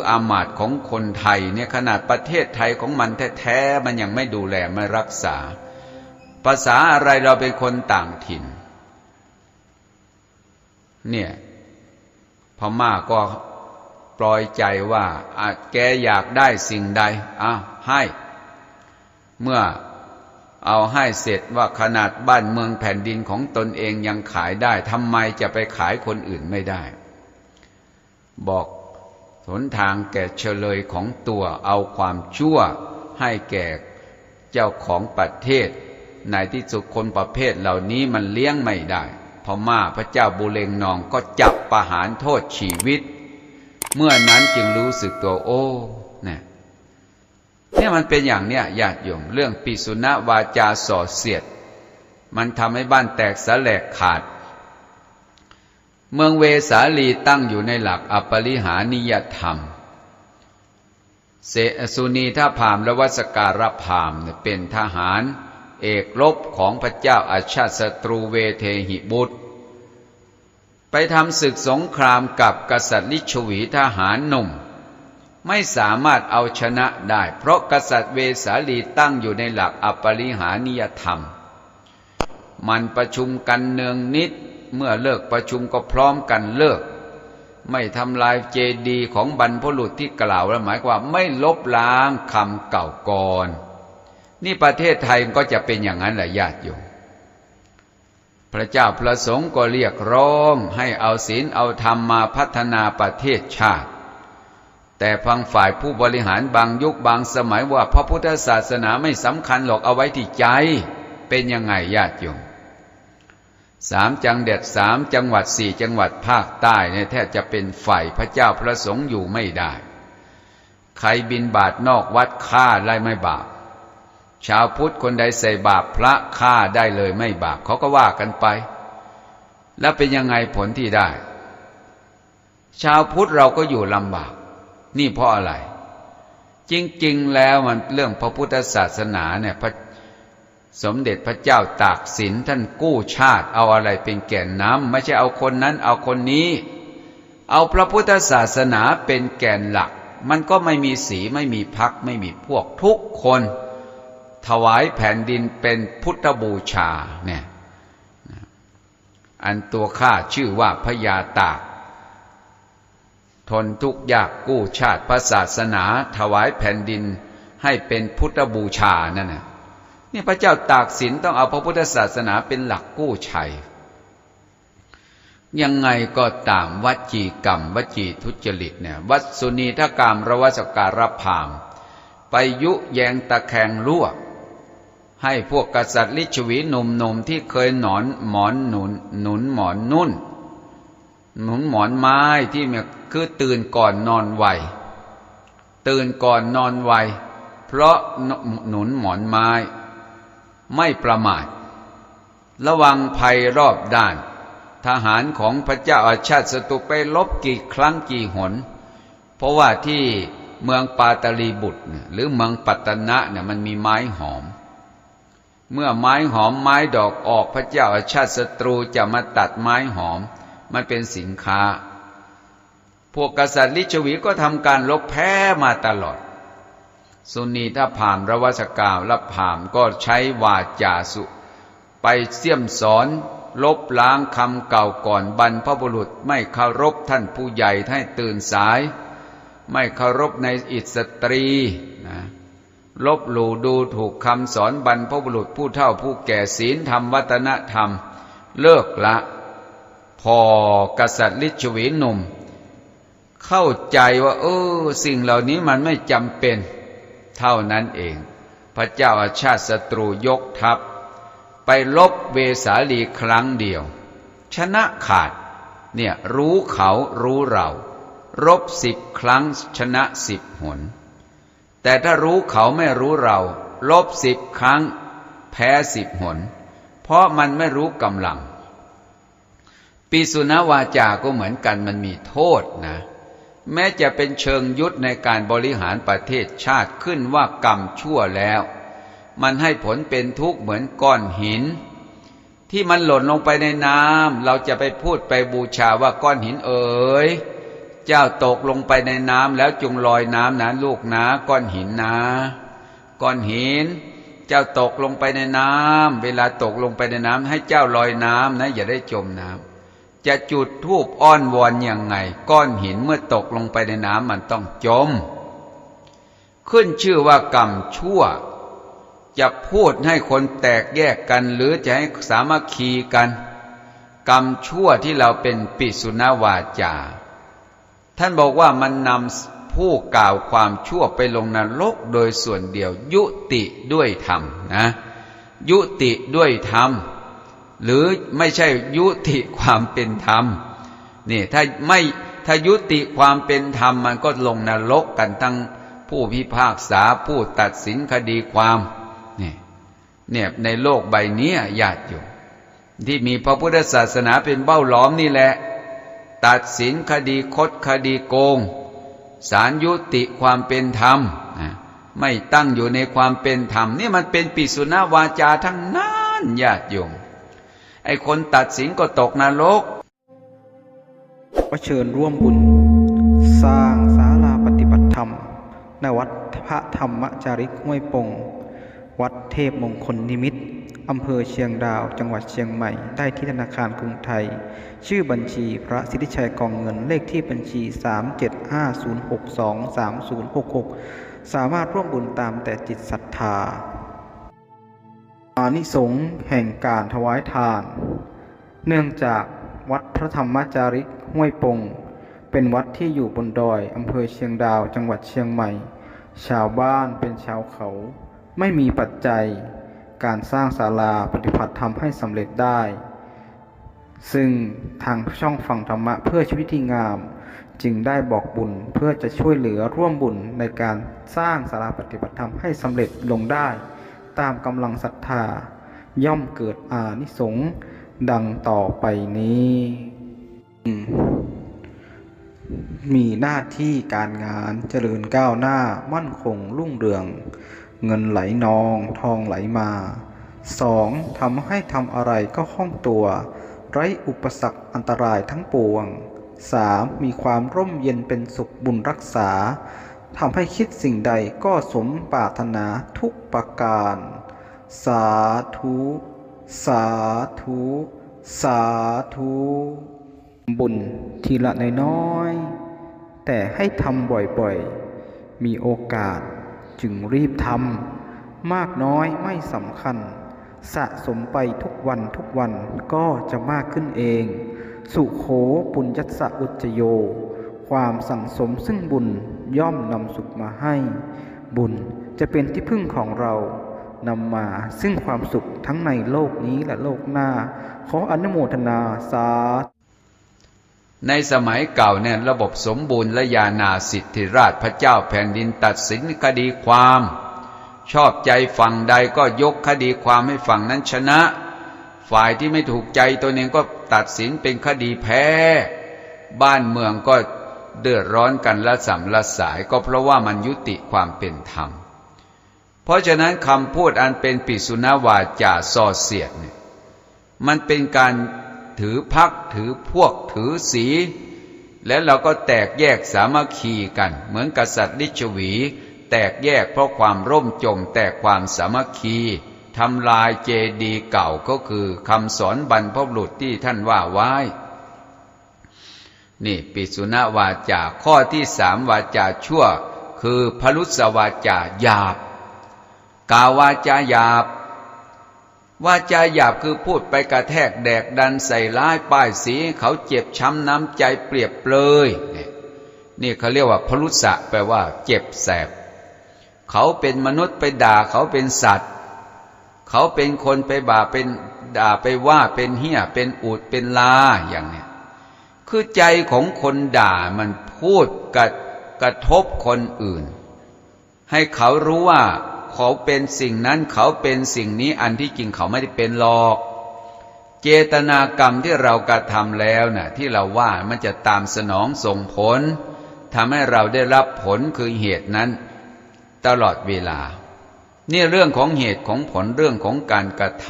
อามาตย์ของคนไทยเนี่ยขนาดประเทศไทยของมันแท้ๆมันยังไม่ดูแลไม่รักษาภาษาอะไรเราเป็นคนต่างถิ่นเนี่ยพม่าก็ปล่อยใจว่าแกอยากได้สิ่งใดให้เมื่อเอาให้เสร็จว่าขนาดบ้านเมืองแผ่นดินของตนเองยังขายได้ทำไมจะไปขายคนอื่นไม่ได้บอกหนทางแก่เฉลยของตัวเอาความชั่วให้แก่เจ้าของประเทศในที่สุดคนประเภทเหล่านี้มันเลี้ยงไม่ได้พม่าพระเจ้าบุเรงนองก็จับประหารโทษชีวิตเมื่อนั้นจึงรู้สึกตัวเนี่ยมันเป็นอย่างเนี้ยญาติโยมเรื่องปิสุณวาจาส่อเสียดมันทำให้บ้านแตกสลายขาดเมืองเวสาลีตั้งอยู่ในหลักอปริหานิยธรรมสุนีทพามและวัสการพามเป็นทหารเอกรบของพระเจ้าอาชาติศัตรูเวเทหิบุตรไปทำศึกสงครามกับกษัตริย์ลิชวีทหารหนุ่มไม่สามารถเอาชนะได้เพราะกษัตริย์เวสาลีตั้งอยู่ในหลักอปริหานิยธรรมมันประชุมกันเนืองนิดเมื่อเลิกประชุมก็พร้อมกันเลิกไม่ทำลายเจดีย์ของบรรพบุรุษที่กล่าวแล้วหมายความไม่ลบล้างคำเก่าก่อนนี่ประเทศไทยก็จะเป็นอย่างนั้นแหละญาติโยมพระเจ้าประสงค์ก็เรียกร้องให้เอาศีลเอาธรรมมาพัฒนาประเทศชาติแต่พังฝ่ายผู้บริหารบางยุคบางสมัยว่าพระพุทธศาสนาไม่สำคัญหรอกเอาไว้ที่ใจเป็นยังไงญาติโยม3 จังหวัด 4 จังหวัดภาคใต้เนี่ยแทบจะเป็นฝ่ายพระเจ้าประสงค์อยู่ไม่ได้ใครบิณฑบาตนอกวัดฆ่าได้ไม่บาปชาวพุทธคนใดใส่บาปพระฆ่าได้เลยไม่บาปเขาก็ว่ากันไปแล้วเป็นยังไงผลที่ได้ชาวพุทธเราก็อยู่ลำบากนี่เพราะอะไรจริงๆแล้วมันเรื่องพระพุทธศาสนาเนี่ยพระสมเด็จพระเจ้าตากสินท่านกู้ชาติเอาอะไรเป็นแก่นนำไม่ใช่เอาคนนั้นเอาคนนี้เอาพระพุทธศาสนาเป็นแก่นหลักมันก็ไม่มีสีไม่มีพรรคไม่มีพวกทุกคนถวายแผ่นดินเป็นพุทธบูชาเนี่ยอันตัวข้าชื่อว่าพญาตากทนทุกข์ยากกู้ชาติพระศาสนาถวายแผ่นดินให้เป็นพุทธบูชานั่นน่ะนี่พระเจ้าตากสินต้องเอาพระพุทธศาสนาเป็นหลักกู้ชัยยังไงก็ตามวจีกรรมวจีทุจริตเนี่ยวัสสุนีทกามระวสการพามไปยุแยงตะแคงรั่วให้พวกกษัตริย์ลิชวีหนุ่มๆที่เคยหนุนหมอนไม้ที่คือตื่นก่อนนอนไวเพราะหนุนหมอนไม้ไม่ประมาทระวังภัยรอบด้านทหารของพระเจ้าอาชาติศัตรูไปลบกี่ครั้งกี่หนเพราะว่าที่เมืองปาตลีบุตรหรือเมืองปัตตนะเนี่ยมันมีไม้หอมเมื่อไม้หอมไม้ดอกออกพระเจ้าอาชาติศัตรูจะมาตัดไม้หอมมันเป็นสินค้าพวกกษัตริย์ลิชวีก็ทำการลบแพ้มาตลอดสุนีทพามระวสการและพามก็ใช้วาจาสุไปเสี่ยมสอนลบล้างคำเก่าก่อนบรรพบุรุษไม่เคารพท่านผู้ใหญ่ให้ตื่นสายไม่เคารพในอิสตรีนะลบหลู่ดูถูกคำสอนบรรพบุรุษผู้เฒ่าผู้แก่ศีลธรรมวัฒนธรรมเลิกละพอกษัตริย์ลิชวีหนุ่มเข้าใจว่าสิ่งเหล่านี้มันไม่จำเป็นเท่านั้นเองพระเจ้าอาชาติศัตรูยกทัพไปลบเวสาลีครั้งเดียวชนะขาดเนี่ยรู้เขารู้เรารบ10 ครั้งชนะ10 หนแต่ถ้ารู้เขาไม่รู้เราลบ10 ครั้งแพ้10 หนเพราะมันไม่รู้กำลังปิสุณวาจาก็เหมือนกันมันมีโทษนะแม้จะเป็นเชิงยุทธในการบริหารประเทศชาติขึ้นว่ากรรมชั่วแล้วมันให้ผลเป็นทุกข์เหมือนก้อนหินที่มันหล่นลงไปในน้ำเราจะไปพูดไปบูชาว่าก้อนหิน เจ้าตกลงไปในน้ำแล้วจงลอยน้ำนะลูกนะก้อนหินนะก้อนหินเจ้าตกลงไปในน้ำเวลาตกลงไปในน้ำให้เจ้าลอยน้ำนะอย่าได้จมน้ำจะจุดธูปอ้อนวอนยังไงก้อนหินเมื่อตกลงไปในน้ำมันต้องจมขึ้นชื่อว่ากรรมชั่วจะพูดให้คนแตกแยกกันหรือจะให้สามัคคีกันกรรมชั่วที่เราเป็นปิสุนวาจาท่านบอกว่ามันนำผู้กล่าวความชั่วไปลงนรกโดยส่วนเดียวยุติด้วยธรรมนะยุติด้วยธรรมหรือไม่ใช่ยุติความเป็นธรรมนี่ถ้ายุติความเป็นธรรมมันก็ลงนรกกันทั้งผู้พิพากษาผู้ตัดสินคดีความเนี่ยในโลกใบนี้ญาติโยมที่มีพระพุทธศาสนาเป็นเบ้าหลอมนี่แหละตัดสินคดีคดคดีโกงศาลยุติความเป็นธรรมไม่ตั้งอยู่ในความเป็นธรรมนี่มันเป็นปิสุนวาจาทั้งนั้นญาติโยมไอ้คนตัดสินก็ตกนรกก็เชิญร่วมบุญสร้างศาลาปฏิบัติธรรมณวัดพระธรรมจาริกห้วยปงวัดเทพมงคลนิมิตรอำเภอเชียงดาวจังหวัดเชียงใหม่ได้ที่ธนาคารกรุงไทยชื่อบัญชีพระสิทธิชัยกองเงินเลขที่บัญชี3750623066สามารถร่วมบุญตามแต่จิตศรัทธาอานิสงส์แห่งการถวายทานเนื่องจากวัดพระธรรมจาริกห้วยปงเป็นวัดที่อยู่บนดอยอำเภอเชียงดาวจังหวัดเชียงใหม่ชาวบ้านเป็นชาวเขาไม่มีปัจจัยการสร้างศาลาปฏิบัติธรรมให้สำเร็จได้ซึ่งทางช่องฟังธรรมะเพื่อชีวิตที่งามจึงได้บอกบุญเพื่อจะช่วยเหลือร่วมบุญในการสร้างศาลาปฏิบัติธรรมให้สำเร็จลงได้ตามกำลังศรัทธาย่อมเกิดอานิสงส์ดังต่อไปนี้มีหน้าที่การงานเจริญก้าวหน้ามั่นคงรุ่งเรืองเงินไหลนองทองไหลมา 2. ทำให้ทำอะไรก็คล่องตัวไร้อุปสรรคอันตรายทั้งปวง 3. มีความร่มเย็นเป็นสุขบุญรักษาทำให้คิดสิ่งใดก็สมปรารถนาทุกประการสาธุสาธุสาธุบุญทีละน้อยๆแต่ให้ทำบ่อยๆมีโอกาสจึงรีบทำมากน้อยไม่สำคัญสะสมไปทุกวันก็จะมากขึ้นเองสุโขปุญญัสสะอุจจโยความสั่งสมซึ่งบุญย่อมนำสุขมาให้บุญจะเป็นที่พึ่งของเรานำมาซึ่งความสุขทั้งในโลกนี้และโลกหน้าขออนุโมทนาสาธุในสมัยเก่าเนี่ยระบบสมบูรณ์และญาณาสิทธิราชพระเจ้าแผ่นดินตัดสินคดีความชอบใจฝั่งใดก็ยกคดีความให้ฝั่งนั้นชนะฝ่ายที่ไม่ถูกใจตัวเองก็ตัดสินเป็นคดีแพ้บ้านเมืองก็เดือดร้อนกันละสัมละสายก็เพราะว่ามันยุติความเป็นธรรมเพราะฉะนั้นคำพูดอันเป็นปิสุนวาจาส่อเสียดเนี่ยมันเป็นการถือพรรคถือพวกถือสีและเราก็แตกแยกสามัคคีกันเหมือนกษัตริย์ลิชวีแตกแยกเพราะความร่มจมแตกความสามัคคีทำลายเจดีย์เก่าก็คือคำสอนบรรพบุรุษที่ท่านว่าไว้นี่ปิสุนวาจาข้อที่3วาจาชั่วคือพรุสวาจาหยาบกล่าววาจาหยาบวาจาหยาบคือพูดไปกระแทกแดกดันใส่ร้ายป้ายสีเขาเจ็บช้ำน้ำใจเปรียบเปรยนี่เขาเรียกว่าพรุสะแปลว่าเจ็บแสบเขาเป็นมนุษย์ไปด่าเขาเป็นสัตว์เขาเป็นคนไปเป็นด่าไปว่าเป็นเหี้ยเป็นอูฐเป็นลาอย่างเนี้ยคือใจของคนด่ามันพูดกระทบคนอื่นให้เขารู้ว่าเขาเป็นสิ่งนั้นเขาเป็นสิ่งนี้อันที่จริงเขาไม่ได้เป็นหรอกเจตนากรรมที่เรากระทำแล้วน่ะที่เราว่ามันจะตามสนองส่งผลทำให้เราได้รับผลคือเหตุนั้นตลอดเวลานี่เรื่องของเหตุของผลเรื่องของการกระท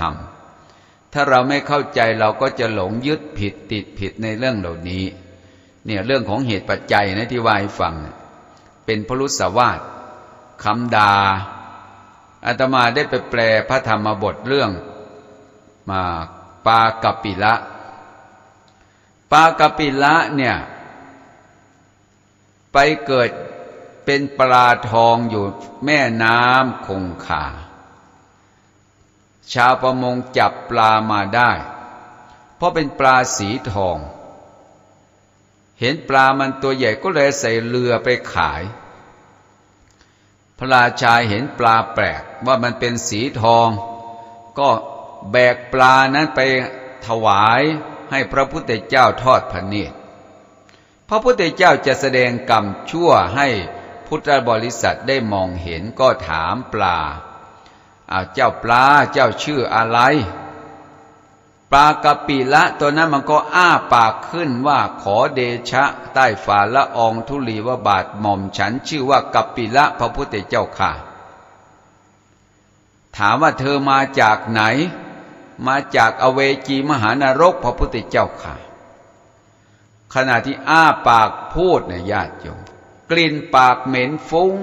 ำถ้าเราไม่เข้าใจเราก็จะหลงยึดผิดติดผิดในเรื่องเหล่านี้ เนี่ยเรื่องของเหตุปัจจัยนะที่ว่าให้ฟังเป็นพรุสวาทคำด่าอาตมาได้ไปแปลพระธรรมบทเรื่องมาปากัปปิละปากัปปิละเนี่ยไปเกิดเป็นปลาทองอยู่แม่น้ำคงคาชาวประมงจับปลามาได้เพราะเป็นปลาสีทองเห็นปลามันตัวใหญ่ก็เลยใส่เรือไปขายพระราชาเห็นปลาแปลกว่ามันเป็นสีทองก็แบกปลานั้นไปถวายให้พระพุทธเจ้าทอดพระเนตรพระพุทธเจ้าจะแสดงกรรมชั่วให้พุทธบริษัทได้มองเห็นก็ถามปลาเจ้าปลาเจ้าชื่ออะไรปลากัปปิละตัวนั้นมันก็อ้าปากขึ้นว่าขอเดชะใต้ฝ่าละอองธุลีวบาทหม่อมฉันชื่อว่ากัปปิละพระพุทธเจ้าค่ะถามว่าเธอมาจากไหนมาจากอเวจีมหานรกพระพุทธเจ้าค่ะขณะที่อ้าปากพูดเนี่ยญาติโยมกลิ่นปากเหม็นฟุ้ง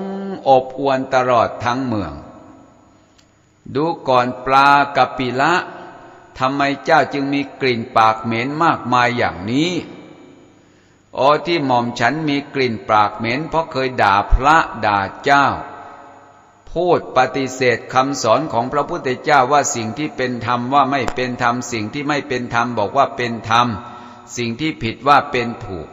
อบอวนตลอดทั้งเมืองดูก่อนปลากัปปิละทำไมเจ้าจึงมีกลิ่นปากเหม็นมากมายอย่างนี้ที่หม่อมฉันมีกลิ่นปากเหม็นเพราะเคยด่าพระด่าเจ้าพูดปฏิเสธคำสอนของพระพุทธเจ้าว่าสิ่งที่เป็นธรรมว่าไม่เป็นธรรมสิ่งที่ไม่เป็นธรรมบอกว่าเป็นธรรมสิ่งที่ผิดว่าเป็นถูก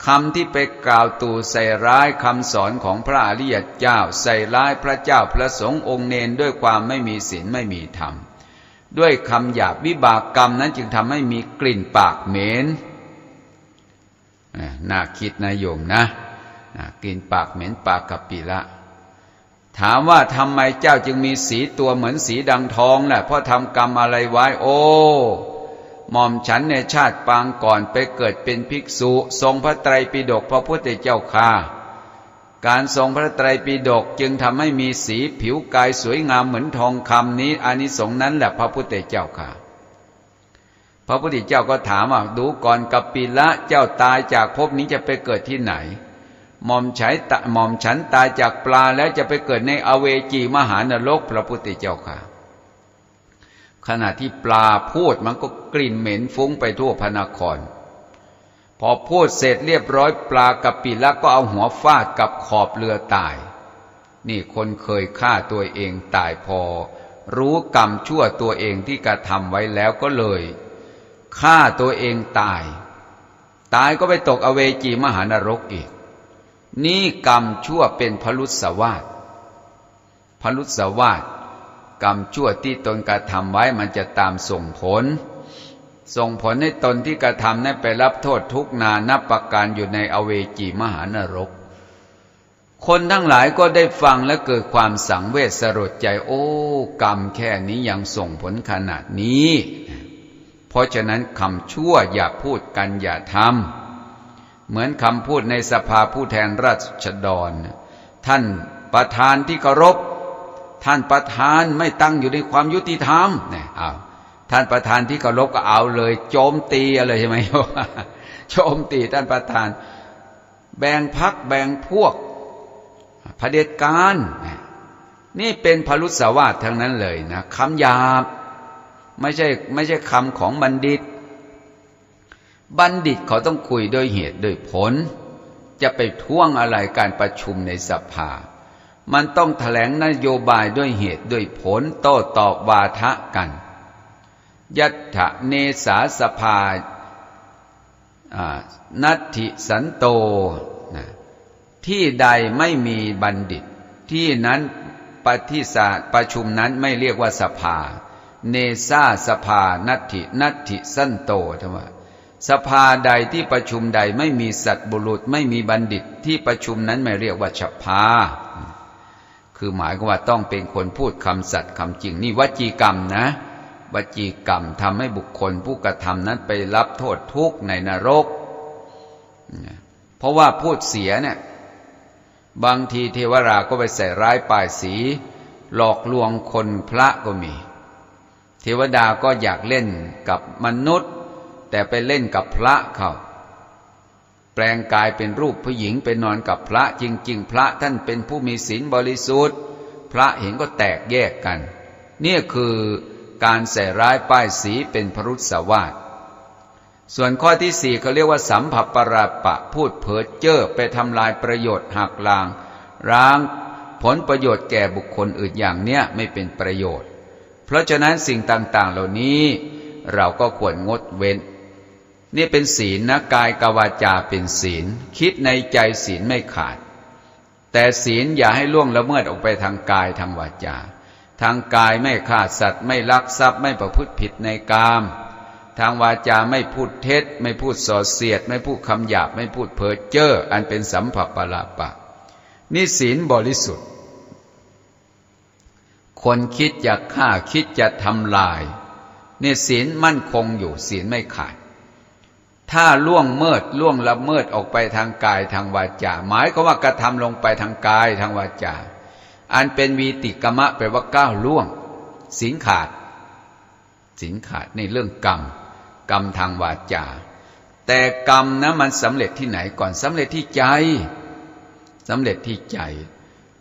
คำที่ไปกล่าวตู่ใส่ร้ายคำสอนของพระอริยเจ้าใส่ร้ายพระเจ้าพระสงฆ์องค์เนรด้วยความไม่มีศีลไม่มีธรรมด้วยคำหยาบวิบากกรรมนั้นจึงทำให้มีกลิ่นปากเหม็นน่าคิดนะโยมนะกลิ่นปากเหม็นปากกัปปิละถามว่าทำไมเจ้าจึงมีสีตัวเหมือนสีดังทองล่ะเพราะทำกรรมอะไรไว้หม่อมฉันในชาติปางก่อนไปเกิดเป็นภิกษุทรงพระไตรปิฎกพระพุทธเจ้าค่ะการทรงพระไตรปิฎกจึงทำให้มีสีผิวกายสวยงามเหมือนทองคำนี้อานิสงส์นั้นแหละพระพุทธเจ้าค่ะพระพุทธเจ้าก็ถามว่าดูก่อนกัปปิละเจ้าตายจากภพนี้จะไปเกิดที่ไหนหม่อมฉันตายจากปลาแล้วจะไปเกิดในอเวจีมหานรกพระพุทธเจ้าค่ะขณะที่ปลาพูดมันก็กลิ่นเหม็นฟุ้งไปทั่วพระนครพอพูดเสร็จเรียบร้อยปลากัปปิละก็เอาหัวฟาดกับขอบเรือตายนี่คนเคยฆ่าตัวเองตายพอรู้กรรมชั่วตัวเองที่กระทำไว้แล้วก็เลยฆ่าตัวเองตายก็ไปตกอเวจีมหานรกอีกนี่กรรมชั่วเป็นพรุสวาทกรรมชั่วที่ตนกระทำไว้มันจะตามส่งผลให้ตนที่กระทำนั้นไปรับโทษทุกนานับประการอยู่ในอเวจีมหานรกคนทั้งหลายก็ได้ฟังและเกิดความสังเวชสลดใจกรรมแค่นี้ยังส่งผลขนาดนี้เพราะฉะนั้นคำชั่วอย่าพูดกันอย่าทำเหมือนคำพูดในสภาผู้แทนราษฎรท่านประธานที่เคารพท่านประธานไม่ตั้งอยู่ในความยุติธรรมเนี่ยท่านประธานที่เคารพก็เอาเลยโจมตีอะไรใช่ไหมโจมตีท่านประธานแบ่งพรรคแบ่งพวกเผด็จการนี่เป็นพรุสวาททั้งนั้นเลยนะคำหยาบไม่ใช่คำของบัณฑิตเขาต้องคุยด้วยเหตุด้วยผลจะไปท่วงอะไรการประชุมในสภามันต้องแถลงนโยบายด้วยเหตุด้วยผลโต้ตอบวาทะกันยัตถะเนสาสภานัตถิสันโตที่ใดไม่มีบัณฑิตที่นั้นประชุมนั้นไม่เรียกว่าสภาเนสาสภานัตถิสันโตใช่ไหมสภาใดที่ประชุมใดไม่มีสัตบุรุษไม่มีบัณฑิตที่ประชุมนั้นไม่เรียกว่าสภาคือหมายความว่าต้องเป็นคนพูดคำสัตย์คำจริงนี่วจีกรรมนะวจีกรรมทำให้บุคคลผู้กระทำนั้นไปรับโทษทุกข์ในนรกเพราะว่าพูดเสียเนี่ยบางทีเทวราก็ไปใส่ร้ายป้ายสีหลอกลวงคนพระก็มีเทวดาก็อยากเล่นกับมนุษย์แต่ไปเล่นกับพระเขา แปลงกายเป็นรูปผู้หญิงไปนอนกับพระจริงๆพระท่านเป็นผู้มีศีลบริสุทธิ์พระเห็นก็แตกแยกกันนี่คือการใส่ร้ายป้ายสีเป็นพรุษวาทส่วนข้อที่สี่เขาเรียกว่าสัมภปราปะพูดเพ้อเจ้อไปทำลายประโยชน์หักล้างร้างผลประโยชน์แก่บุคคลอื่นอย่างเนี้ยไม่เป็นประโยชน์เพราะฉะนั้นสิ่งต่างๆเหล่านี้เราก็ควรงดเว้นนี่เป็นศีลนะกายกับวาจาเป็นศีลคิดในใจศีลไม่ขาดแต่ศีลอย่าให้ล่วงละเมิดออกไปทางกายทางวาจาทางกายไม่ฆ่าสัตว์ไม่ลักทรัพย์ไม่ประพฤติผิดในกามทางวาจาไม่พูดเท็จไม่พูดส่อเสียดไม่พูดคำหยาบไม่พูดเพ้อเจ้ออันเป็นสัมภปราปะนี่ศีลบริสุทธิ์คนคิดจะฆ่าคิดจะทำลายนี่ศีลมั่นคงอยู่ศีลไม่ขาดถ้าล่วงละเมิดออกไปทางกายทางวาจาหมายก็ว่ากระทำลงไปทางกายทางวาจาอันเป็นวีติกมะแปลว่าก้าวล่วงศีลขาดในเรื่องกรรมทางวาจาแต่กรรมนะมันสำเร็จที่ไหนก่อนสำเร็จที่ใจ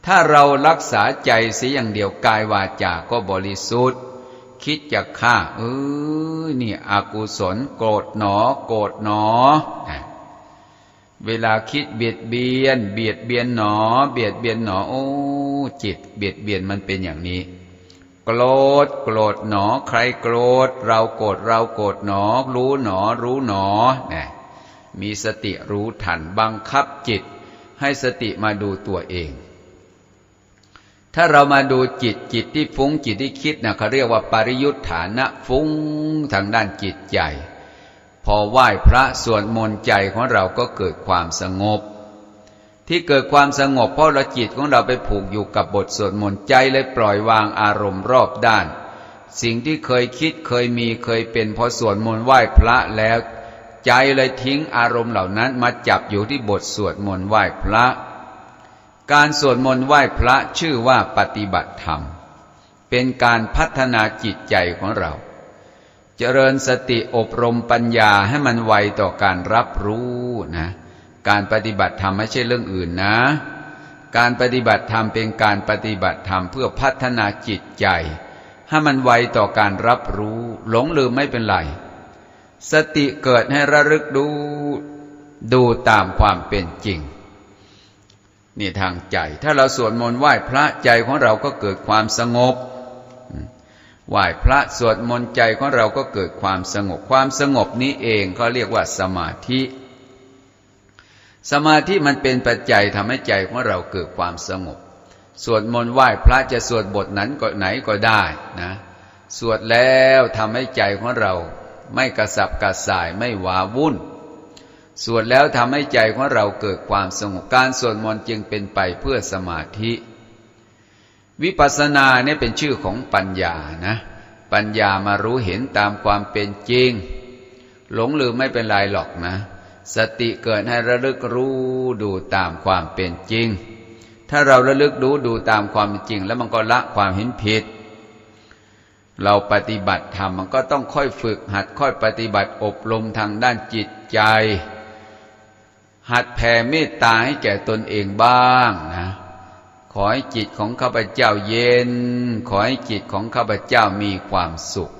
ถ้าเรารักษาใจเสียอย่างเดียวกายวาจาก็บริสุทธิ์คิดจะฆ่านี่อกุศลโกรธหนอเวลาคิดเบียดเบียนหนอโอ้จิตเบียดเบียนมันเป็นอย่างนี้โกรธหนอใครโกรธเราโกรธหนอรู้หนอมีสติรู้ทันบังคับจิตให้สติมาดูตัวเองถ้าเรามาดูจิตที่ฟุ้งจิตที่คิดเขาเรียกว่าปริยุทธานะฟุ้งทางด้านจิตใจพอไหว้พระสวดมนต์ใจของเราก็เกิดความสงบที่เกิดความสงบเพราะเราจิตของเราไปผูกอยู่กับบทสวดมนต์ใจเลยปล่อยวางอารมณ์รอบด้านสิ่งที่เคยคิดเคยมีเคยเป็นพอสวดมนต์ไหว้พระแล้วใจเลยทิ้งอารมณ์เหล่านั้นมาจับอยู่ที่บทสวดมนต์ไหว้พระการสวดมนต์ไหว้พระชื่อว่าปฏิบัติธรรมเป็นการพัฒนาจิตใจของเราเจริญสติอบรมปัญญาให้มันไวต่อการรับรู้นะการปฏิบัติธรรมไม่ใช่เรื่องอื่นนะการปฏิบัติธรรมเป็นการปฏิบัติธรรมเพื่อพัฒนาจิตใจให้มันไวต่อการรับรู้หลงลืมไม่เป็นไรสติเกิดให้ระลึกดูตามความเป็นจริงนี่ทางใจถ้าเราสวดมนต์ไหว้พระใจของเราก็เกิดความสงบไหว้พระสวดมนต์ใจของเราก็เกิดความสงบนี้เองเขาเรียกว่าสมาธิมันเป็นปัจจัยทำให้ใจของเราเกิดความสงบสวดมนต์ไหว้พระจะสวดบทไหนก็ได้นะสวดแล้วทำให้ใจของเราไม่กระสับกระส่ายไม่หวาวุ่นสวดแล้วทำให้ใจของเราเกิดความสงบการสวดมนต์จึงเป็นไปเพื่อสมาธิวิปัสสนาเนี่ยเป็นชื่อของปัญญานะปัญญามารู้เห็นตามความเป็นจริงหลงลืมไม่เป็นไรหรอกนะสติเกิดให้ระลึกรู้ดูตามความเป็นจริงถ้าเราระลึกดูตามความเป็นจริงแล้วมันก็ละความเห็นผิดเราปฏิบัติธรรมมันก็ต้องค่อยฝึกหัดค่อยปฏิบัติอบรมทางด้านจิตใจหัดแผ่เมตตาให้แก่ตนเองบ้างนะขอให้จิตของข้าพเจ้าเย็นขอให้จิตของข้าพเจ้ามีความสุข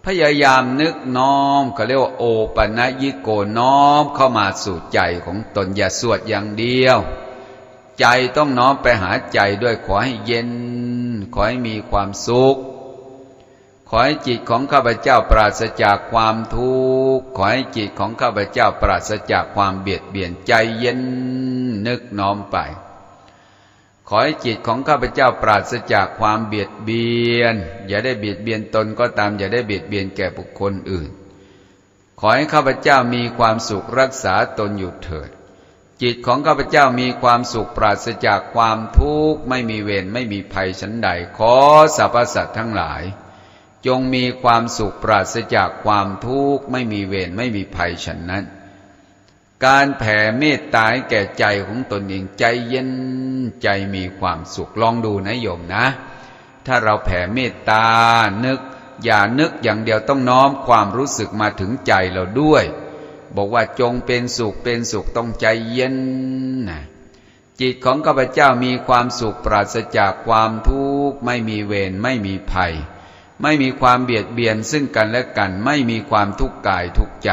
พยายามนึกน้อมก็เรียกว่าโอปัญญิโกน้อมเข้ามาสู่ใจของตนอย่าสวดอย่างเดียวใจต้องน้อมไปหาใจด้วยขอให้เย็นขอให้มีความสุขขอให้จิตของข้าพเจ้าปราศจากความทุกข์ขอให้จิตของข้าพเจ้าปราศจากความเบียดเบียนใจเย็นนึกน้อมไปขอให้จิตของข้าพเจ้าปราศจากความเบียดเบียนอย่าได้เบียดเบียนตนก็ตามอย่าได้เบียดเบียนแก่บุคคลอื่นขอให้ข้าพเจ้ามีความสุขรักษาตนอยู่เถิดจิตของข้าพเจ้ามีความสุขปราศจากความทุกข์ไม่มีเวรไม่มีภัยฉันใดขอสรรพสัตว์ทั้งหลายจงมีความสุขปราศจากความทุกข์ไม่มีเวรไม่มีภัยฉันนั้นการแผ่เมตตาให้แก่ใจของตนเองใจเย็นใจมีความสุขลองดูนะโยมนะถ้าเราแผ่เมตตาอย่านึกอย่างเดียวต้องน้อมความรู้สึกมาถึงใจเราด้วย บอกว่าจงเป็นสุขเป็นสุขต้องใจเย็นนะจิตของข้าพเจ้ามีความสุขปราศจากความทุกข์ไม่มีเวรไม่มีภัยไม่มีความเบียดเบียนซึ่งกันและกันไม่มีความทุกข์กายทุกข์ใจ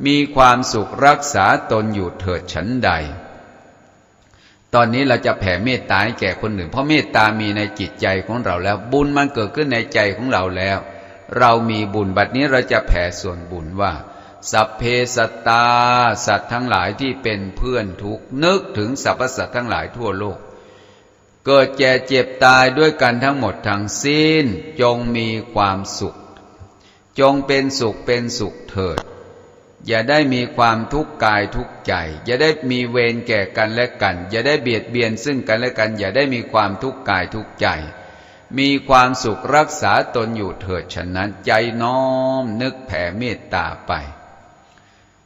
มีความสุขรักษาตนอยู่เถิดฉันใดตอนนี้เราจะแผ่เมตตาให้แก่คนอื่นเพราะเมตตามีในจิตใจของเราแล้วบุญมันเกิดขึ้นในใจของเราแล้วเรามีบุญบัดนี้เราจะแผ่ส่วนบุญว่าสัพเพสัตตาสัตว์ทั้งหลายที่เป็นเพื่อนทุกข์นึกถึงสรรพสัตว์ทั้งหลายทั่วโลกเกิดแก่เจ็บตายด้วยกันทั้งหมดทั้งสิ้นจงมีความสุขจงเป็นสุขเป็นสุขเถิดอย่าได้มีความทุกข์กายทุกข์ใจอย่าได้มีเวรแก่กันและกันอย่าได้เบียดเบียนซึ่งกันและกันอย่าได้มีความทุกข์กายทุกข์ใจมีความสุขรักษาตนอยู่เถิดฉะนั้นใจน้อมนึกแผ่เมตตาไป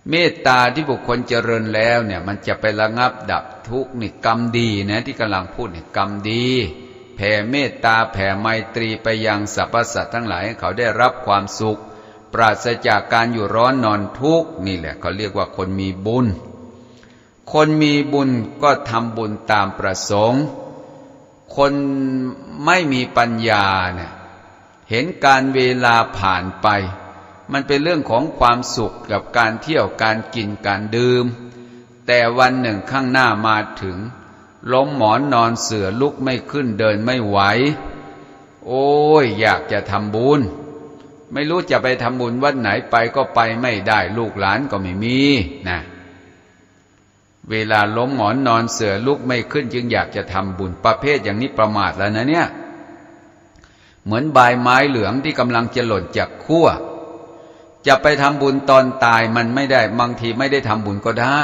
เมตตาที่บุคคลเจริญแล้วเนี่ยมันจะไประงับดับทุกข์นี่กรรมดีนะที่กำลังพูดนี่กรรมดีแผ่เมตตาแผ่ไมตรีไปยังสรรพสัตว์ทั้งหลายให้เขาได้รับความสุขปราศจากการอยู่ร้อนนอนทุกข์นี่แหละเขาเรียกว่าคนมีบุญคนมีบุญก็ทำบุญตามประสงค์คนไม่มีปัญญาเนี่ยเห็นการเวลาผ่านไปมันเป็นเรื่องของความสุขกับการเที่ยวการกินการดื่มแต่วันหนึ่งข้างหน้ามาถึงล้มหมอนนอนเสื่อลุกไม่ขึ้นเดินไม่ไหวโอ้ยอยากจะทำบุญไม่รู้จะไปทำบุญวัดไหนไปก็ไปไม่ได้ลูกหลานก็ไม่มีนะเวลาล้มหมอนนอนเสื่อลุกไม่ขึ้นจึงอยากจะทำบุญประเภทอย่างนี้ประมาทแล้วนะเนี่ยเหมือนใบไม้เหลืองที่กำลังจะหล่นจากขั้วจะไปทำบุญตอนตายมันไม่ได้บางทีไม่ได้ทำบุญก็ได้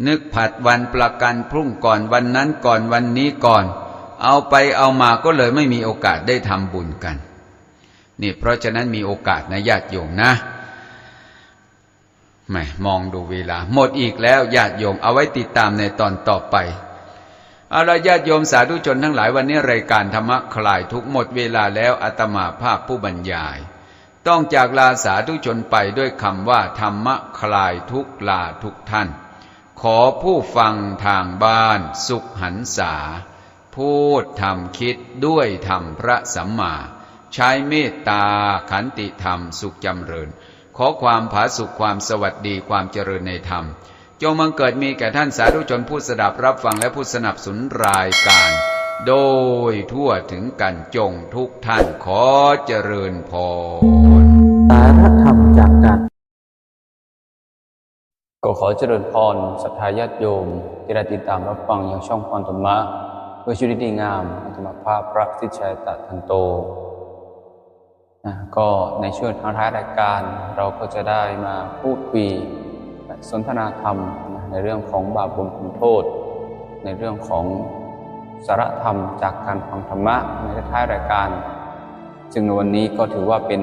นึกผัดวันประกันพรุ่งก่อนวันนั้นก่อนวันนี้ก่อนเอาไปเอามาก็เลยไม่มีโอกาสได้ทำบุญกันนี่เพราะฉะนั้นมีโอกาสนะญาติโยมนะแหมมองดูเวลาหมดอีกแล้วญาติโยมเอาไว้ติดตามในตอนต่อไปเอาล่ะญาติโยมสาธุชนทั้งหลายวันนี้รายการธรรมะคลายทุกข์หมดเวลาแล้วอาตมาภาพผู้บรรยายต้องจากลาสาธุชนไปด้วยคำว่าธรรมะคลายทุกข์ลาทุกท่านขอผู้ฟังทางบ้านสุขหันษาพูดทำคิดด้วยธรรมพระสัมมาใช้เมตตาขันติธรรมสุขจำเริญขอความผาสุขความสวัสดีความเจริญในธรรมจงบังเกิดมีแก่ท่านสาธุชนผู้สดับรับฟังและผู้สนับสนุนรายการโดยทั่วถึงกันจงทุกท่านขอเจริญพรสาระธรรมจากกันก็ขอเจริญพรศรัทธาญาติโยมที่ได้ติดตามรับฟังอย่างช่องพรธรรมะเพื่อชีวิตดีงามอัตมภาพพระสิทธิชัยตทันโตก็ในช่วงท้ายรายการเราก็จะได้มาพูดคุยสนทนาธรรมในเรื่องของบาปบุญคุณโทษในเรื่องของสาระธรรมจากการฟังธรรมะในท้ายรายการจึงในวันนี้ก็ถือว่าเป็น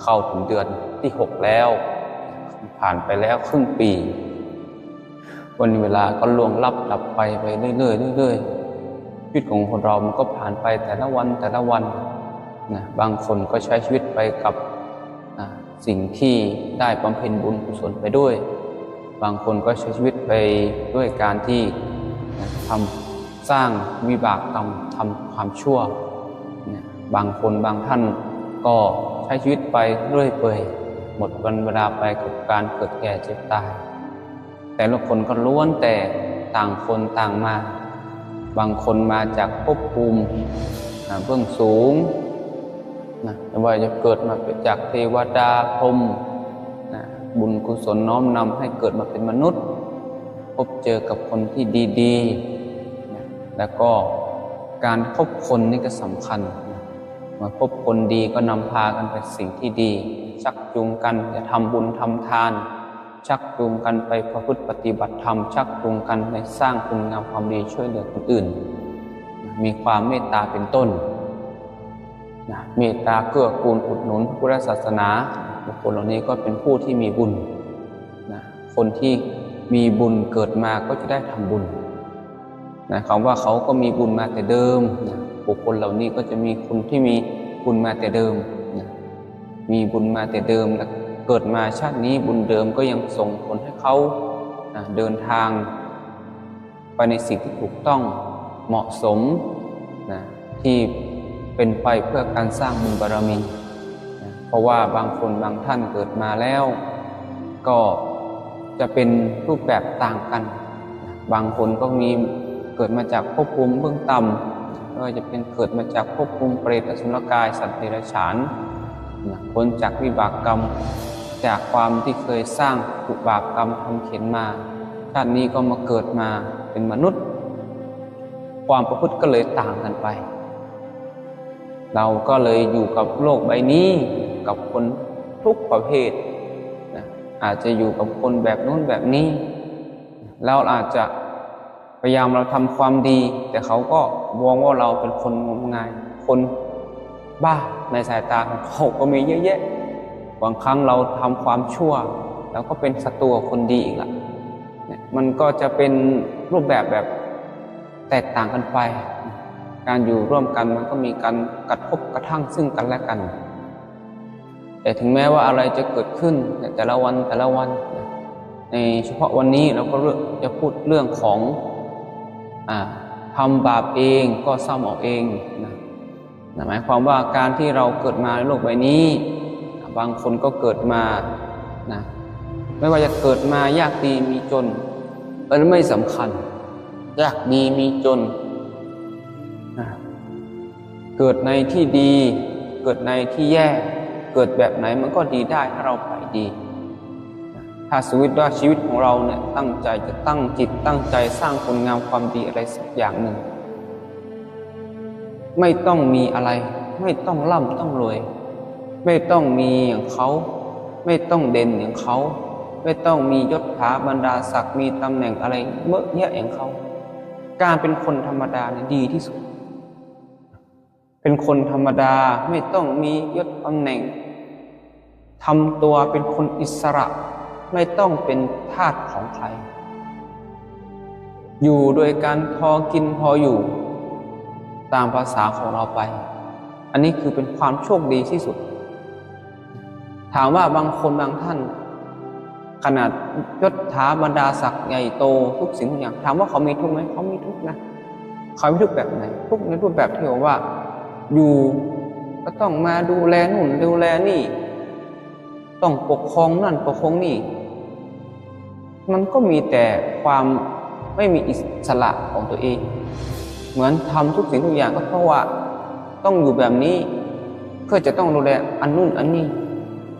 เข้าถึงเดือนที่6แล้วผ่านไปแล้วครึ่งปีวันเวลาก็ล่วงลับดับไปเรื่อยๆชีวิตของคนเรามันก็ผ่านไปแต่ละวันนะบางคนก็ใช้ชีวิตไปกับสิ่งที่ได้บำเพ็ญบุญกุศลไปด้วยบางคนก็ใช้ชีวิตไปด้วยการที่ทำสร้างวิบากกรรมทำความชั่วบางคนบางท่านก็ใช้ชีวิตไปเรื่อยเปื่อยหมดวันเวลาไปกับการเกิดแก่เจ็บตายแต่ละคนก็ล้วนแต่ต่างคนต่างมาบางคนมาจากภพภูมิเบื้องสูงไม่ว่าจะเกิดมาเป็นจากเทวดาพรหมบุญกุศลน้อมนำให้เกิดมาเป็นมนุษย์พบเจอกับคนที่ดีๆแล้วก็การพบคนนี่ก็สำคัญเมื่อพบคนดีก็นำพากันไปสิ่งที่ดีชักจูงกันจะทำบุญทำทานชักจูงกันไปประพฤติปฏิบัติธรรมชักจูงกันไปสร้างคุณงามความดีช่วยเหลือคนอื่นมีความเมตตาเป็นต้นเมตตาเกื้อกูลอุดหนุนพุทธศาสนาบุคคลเหล่านี้ก็เป็นผู้ที่มีบุญคนที่มีบุญเกิดมาก็จะได้ทำบุญคำว่าเขาก็มีบุญมาแต่เดิมบุคคลเหล่านี้ก็จะมีคนที่มีบุญมาแต่เดิมมีบุญมาแต่เดิมและ เกิดมาชาตินี้บุญเดิมก็ยังส่งผลให้เขาเดินทางไปในสิ่งที่ถูกต้องเหมาะสมที่เป็นไปเพื่อการสร้างบุญบารมีเพราะว่าบางคนบางท่านเกิดมาแล้วก็จะเป็นรูปแบบต่างกันบางคนก็มีเกิดมาจากภพภูมิเบื้องต่ำไม่ว่าจะเป็นเกิดมาจากภพภูมิเปรตอสุรกายสัตว์เดรัจฉานพ้นจากวิบากกรรมจากความที่เคยสร้างบุญบาปกรรมทำเข็นมาชาตินี้ก็มาเกิดมาเป็นมนุษย์ความประพฤติก็เลยต่างกันไปเราก็เลยอยู่กับโลกใบนี้กับคนทุกประเภทอาจจะอยู่กับคนแบบนู้นแบบนี้เราอาจจะพยายามเราทำความดีแต่เขาก็มองว่าเราเป็นคนงมงายคนบ้าในสายตาของเขาก็มีเยอะแยะบางครั้งเราทำความชั่วแล้วก็เป็นศัตรูกับคนดีอีกละมันก็จะเป็นรูปแบบแตกต่างกันไปการอยู่ร่วมกันมันก็มีการกระทบกระทั่งซึ่งกันและกันแต่ถึงแม้ว่าอะไรจะเกิดขึ้นแต่ละวันในเฉพาะวันนี้เราก็จะพูดเรื่องของทำบาปเองก็เศร้าหมองเองหมายความว่าการที่เราเกิดมาในโลกใบนี้บางคนก็เกิดมาไม่ว่าจะเกิดมายากดีมีจนไม่สำคัญยากดีมีจนเกิดในที่ดีเกิดในที่แย่เกิดแบบไหนมันก็ดีได้ถ้าเราไปดีถ้าสมมติว่าชีวิตของเราเนี่ยตั้งใจจะตั้งจิตตั้งใจสร้างคุณงามความดีอะไรสักอย่างหนึ่งไม่ต้องมีอะไรไม่ต้องร่ำต้องรวยไม่ต้องมีอย่างเขาไม่ต้องเด่นอย่างเขาไม่ต้องมียศถาบรรดาศักดิ์มีตำแหน่งอะไรเยอะแยะอย่างเขาการเป็นคนธรรมดาเนี่ยดีที่สุดเป็นคนธรรมดาไม่ต้องมียศตำแหน่งทำตัวเป็นคนอิสระไม่ต้องเป็นทาสของใครอยู่โดยการพอกินพออยู่ตามภาษาของเราไปอันนี้คือเป็นความโชคดีที่สุดถามว่าบางคนบางท่านขนาดยศถาบรรดาศักดิ์ใหญ่โตทุกสิ่งทุกอย่างถามว่าเขามีทุกข์ไหมเขามีทุกข์นะเขามีทุกข์แบบไหนทุกข์ในรูปแบบที่ว่าอยู่ก็ต้องมาดูแลนู่นดูแลนี่ต้องปกครองนั่นปกครองนี่มันก็มีแต่ความไม่มีอิสระของตัวเองเหมือนทำทุกสิ่งทุกอย่างก็เพราะว่าต้องอยู่แบบนี้เพื่อจะต้องดูแลอันนู่นอันนี้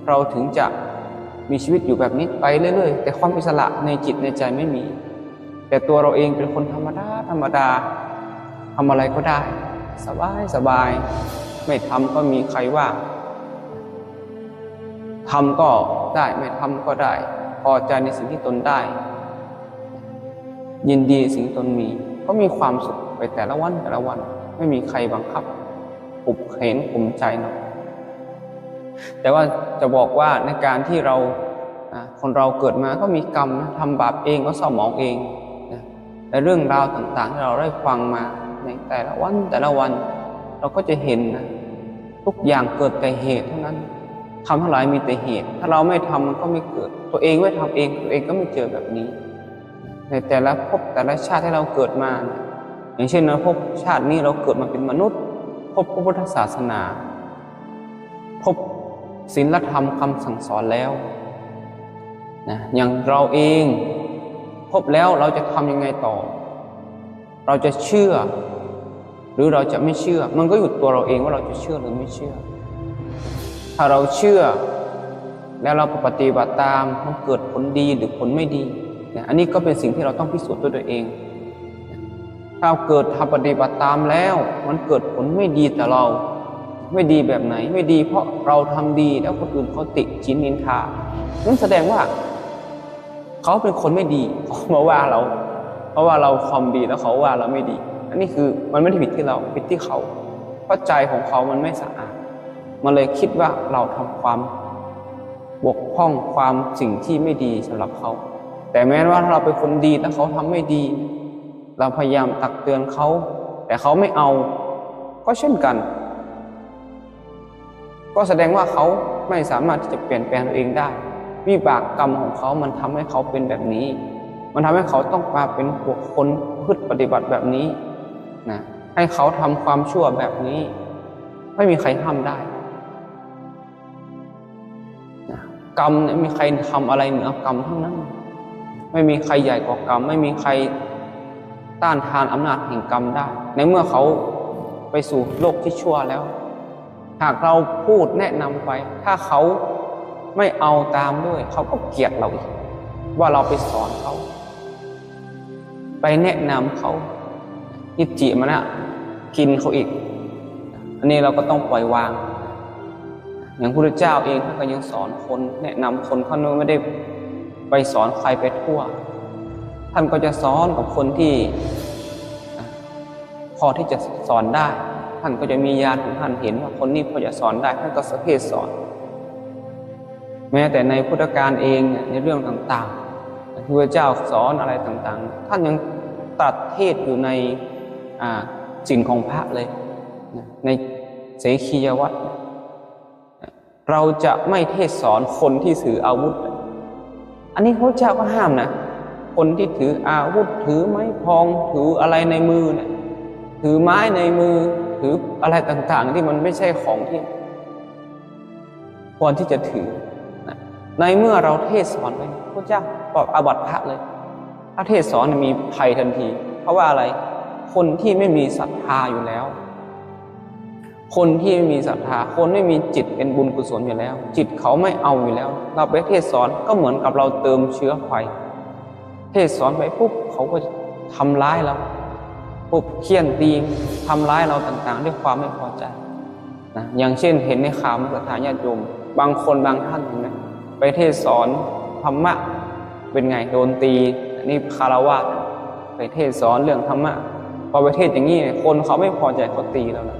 เราถึงจะมีชีวิตอยู่แบบนี้ไปเรื่อยๆแต่ความอิสระในจิตในใจไม่มีแต่ตัวเราเองเป็นคนธรรมดาทำอะไรก็ได้สบายไม่ทำก็มีใครว่าทำก็ได้ไม่ทำก็ได้พอใจในสิ่งที่ตนได้ยินดีสิ่งที่ตนมีก็มีความสุขไปแต่ละวันไม่มีใครบังคับปุบเห็นข่มใจเนาะแต่ว่าจะบอกว่าในการที่เราคนเราเกิดมาก็มีกรรมทำบาปเองก็เศร้าหมองเองในเรื่องราวต่างๆที่เราได้ฟังมาในแต่ละวันเราก็จะเห็นนะทุกอย่างเกิดแต่เหตุเท่านั้นทำทั้งหลายมีแต่เหตุถ้าเราไม่ทำมันก็ไม่เกิดตัวเองไม่ทำเองตัวเองก็ไม่เจอแบบนี้ในแต่ละภพแต่ละชาติที่เราเกิดมาอย่างเช่นภพชาตินี้เราเกิดมาเป็นมนุษย์พบพระพุทธศาสนาพบศีลธรรมคำสั่งสอนแล้วอย่างเราเองพบแล้วเราจะทำยังไงต่อเราจะเชื่อหรือเราจะไม่เชื่อมันก็อยู่ตัวเราเองว่าเราจะเชื่อหรือไม่เชื่อถ้าเราเชื่อแล้วเราปฏิบัติตามมันเกิดผลดีหรือผลไม่ดีอันนี้ก็เป็นสิ่งที่เราต้องพิสูจน์ด้วยตัวเองถ้าเกิดทำปฏิบัติตามแล้วมันเกิดผลไม่ดีแต่เราไม่ดีแบบไหนไม่ดีเพราะเราทำดีแล้วคนอื่นเขาติฉินนินทานั่นแสดงว่าเขาเป็นคนไม่ดีเขามาว่าเราเพราะว่าเราความดีแล้วเขาว่าเราไม่ดีอันนี้คือมันไม่ได้ผิดที่เราผิดที่เขาเพราะใจของเขามันไม่สะอาดมันเลยคิดว่าเราทำความบกพร่องความสิ่งที่ไม่ดีสำหรับเขาแต่แม้ว่าถ้าเราเป็นคนดีแล้วเขาทำไม่ดีเราพยายามตักเตือนเขาแต่เขาไม่เอาก็เช่นกันก็แสดงว่าเขา ไม่สามารถที่จะเปลี่ยนแปลงตัวเองได้วิบากกรรมของเขามันทำให้เขาเป็นแบบนี้มันทำให้เขาต้องมาเป็นบุคคลพฤติปฏิบัติแบบนี้นะให้เขาทำความชั่วแบบนี้ไม่มีใครห้ามได้นะกรรมเนี่ยไม่มีใครทำอะไรเหนือกรรมทั้งนั้นไม่มีใครใหญ่กว่ากรรมไม่มีใครต้านทานอำนาจแห่งกรรมได้ในเมื่อเขาไปสู่โลกที่ชั่วแล้วหากเราพูดแนะนำไปถ้าเขาไม่เอาตามด้วยเขาก็เกลียดเราอีกว่าเราไปสอนเขาไปแนะนำเขาอิจิมานะกินเขาอีกอันนี้เราก็ต้องปล่อยวางอย่างพระพุทธเจ้าเองท่านก็ยังสอนคนแนะนำคนท่านไม่ได้ไปสอนใครไปทั่วท่านก็จะสอนกับคนที่พอที่จะสอนได้ท่านก็จะมีญาณของท่านเห็นว่าคนนี้พอจะสอนได้ท่านก็สเทศสอนแม้แต่ในพุทธกาลเองในเรื่องต่างๆพระพุทธเจ้าสอนอะไรต่างๆท่านยังตรัสเทศอยู่ในสิ่งของพระเลยในเสขียวัตรเราจะไม่เทศสอนคนที่ถืออาวุธอันนี้พระเจ้าก็ห้ามนะคนที่ถืออาวุธถือไม้พองถืออะไรในมือเนี่ยถือไม้ในมือถืออะไรต่างๆที่มันไม่ใช่ของที่ควรที่จะถือในเมื่อเราเทศสอนไปพระเจ้าปรับอาบัติพระเลยถ้าเทศสอนมีภัยทันทีเพราะว่าอะไรคนที่ไม่มีศรัทธาอยู่แล้วคนที่ไม่มีศรัทธาคนไม่มีจิตเป็นบุญกุศลอยู่แล้วจิตเขาไม่เอาอยู่แล้วเราไปเทศสอนก็เหมือนกับเราเติมเชื้อไฟเทศสอนไปปุ๊บเขาก็ทำร้ายเราปุ๊บเคี่ยนตีทำร้ายเราต่างๆด้วยความไม่พอใจนะอย่างเช่นเห็นในข่าวมรรคทายาทโยมบางคนบางท่านเห็นไหมไปเทศสอนธรรมะเป็นไงโดนตีนี่คารวะไปเทศสอนเรื่องธรรมะพอไปเทศอย่างนี้คนเขาไม่พอใจเขาตีเรานะ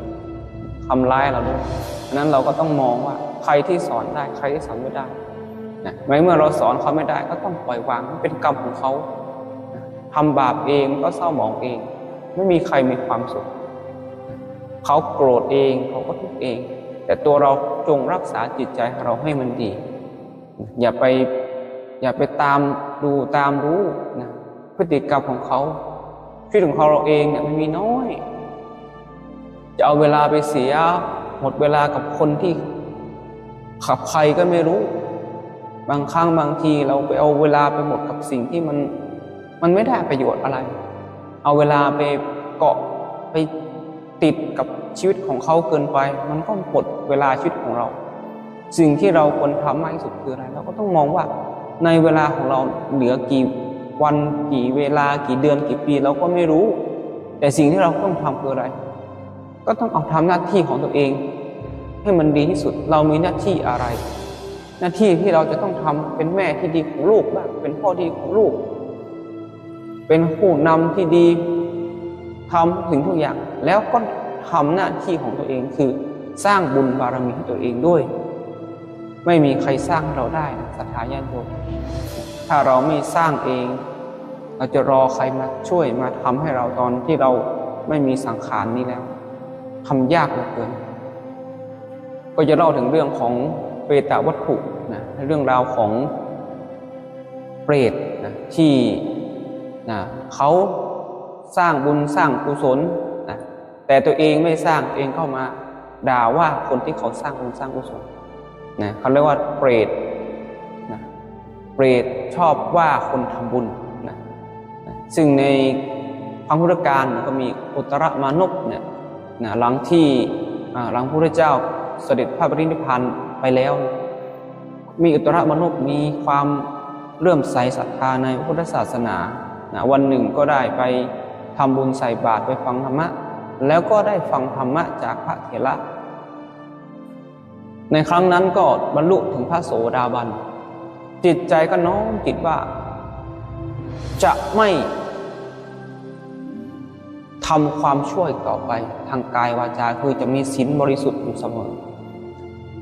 ทำร้ายเราด้วยฉะนั้นเราก็ต้องมองว่าใครที่สอนได้ใครที่สอนไม่ได้นะเมื่อเราสอนเขาไม่ได้ก็ต้องปล่อยวางเป็นกรรมของเขาทำบาปเองก็เศร้าหมองเองไม่มีใครมีความสุขเขาโกรธเองเขาก็ทุกข์เองแต่ตัวเราจงรักษาจิตใจเราให้มันดีอย่าไปตามดูตามรู้นะพฤติกรรมของเขาชีวิตของเราเองเนี่ยมันมีน้อยจะเอาเวลาไปเสียหมดเวลากับคนที่ขับใครก็ไม่รู้บางครั้งบางทีเราไปเอาเวลาไปหมดกับสิ่งที่มันไม่ได้ประโยชน์อะไรเอาเวลาไปเกาะไปติดกับชีวิตของเขาเกินไปมันก็หมดเวลาชีวิตของเราสิ่งที่เราควรทำมากที่สุดคืออะไรเราก็ต้องมองว่าในเวลาของเราเหลือกี่วันกี่เวลากี่เดือนกี่ปีเราก็ไม่รู้แต่สิ่งที่เราต้องทำคืออะไรก็ต้องเอาทำหน้าที่ของตัวเองให้มันดีที่สุดเรามีหน้าที่อะไรหน้าที่ที่เราจะต้องทำเป็นแม่ที่ดีของลูกบ้างเป็นพ่อที่ดีของลูกเป็นผู้นำที่ดีทำถึงทุกอย่างแล้วก็ทำหน้าที่ของตัวเองคือสร้างบุญบารมีให้ตัวเองด้วยไม่มีใครสร้างเราได้ศรัทธาญาติโยมถ้าเราไม่สร้างเองเราจะรอใครมาช่วยมาทำให้เราตอนที่เราไม่มีสังขารนี้แล้วทำยากเหลือเกินก็จะเล่าถึงเรื่องของเปตวัตถุนะเรื่องราวของเปรตนะที่นะเขาสร้างบุญสร้างกุศลนะแต่ตัวเองไม่สร้างเองเข้ามาด่าว่าคนที่เขาสร้างบุญสร้างกุศลนะเขาเรียกว่าเปรตนะเปรตชอบว่าคนทำบุญนะซึ่งในพระพุทธการก็มีอุตรมานพเนี่ยนะหลังพระพุทธเจ้าเสด็จพระปรินิพพานไปแล้วมีอุตรมานพมีความเลื่อมใสศรัทธาในพุทธศาสนานะวันหนึ่งก็ได้ไปทำบุญใส่บาตรไปฟังธรรมะแล้วก็ได้ฟังธรรมะจากพระเถระในครั้งนั้นก็บรรลุถึงพระโสดาบันจิตใจก็น้อมจิตว่าจะไม่ทำความชั่วต่อไปทางกายวาจาคือจะมีศีลบริสุทธิ์อยู่เสมอ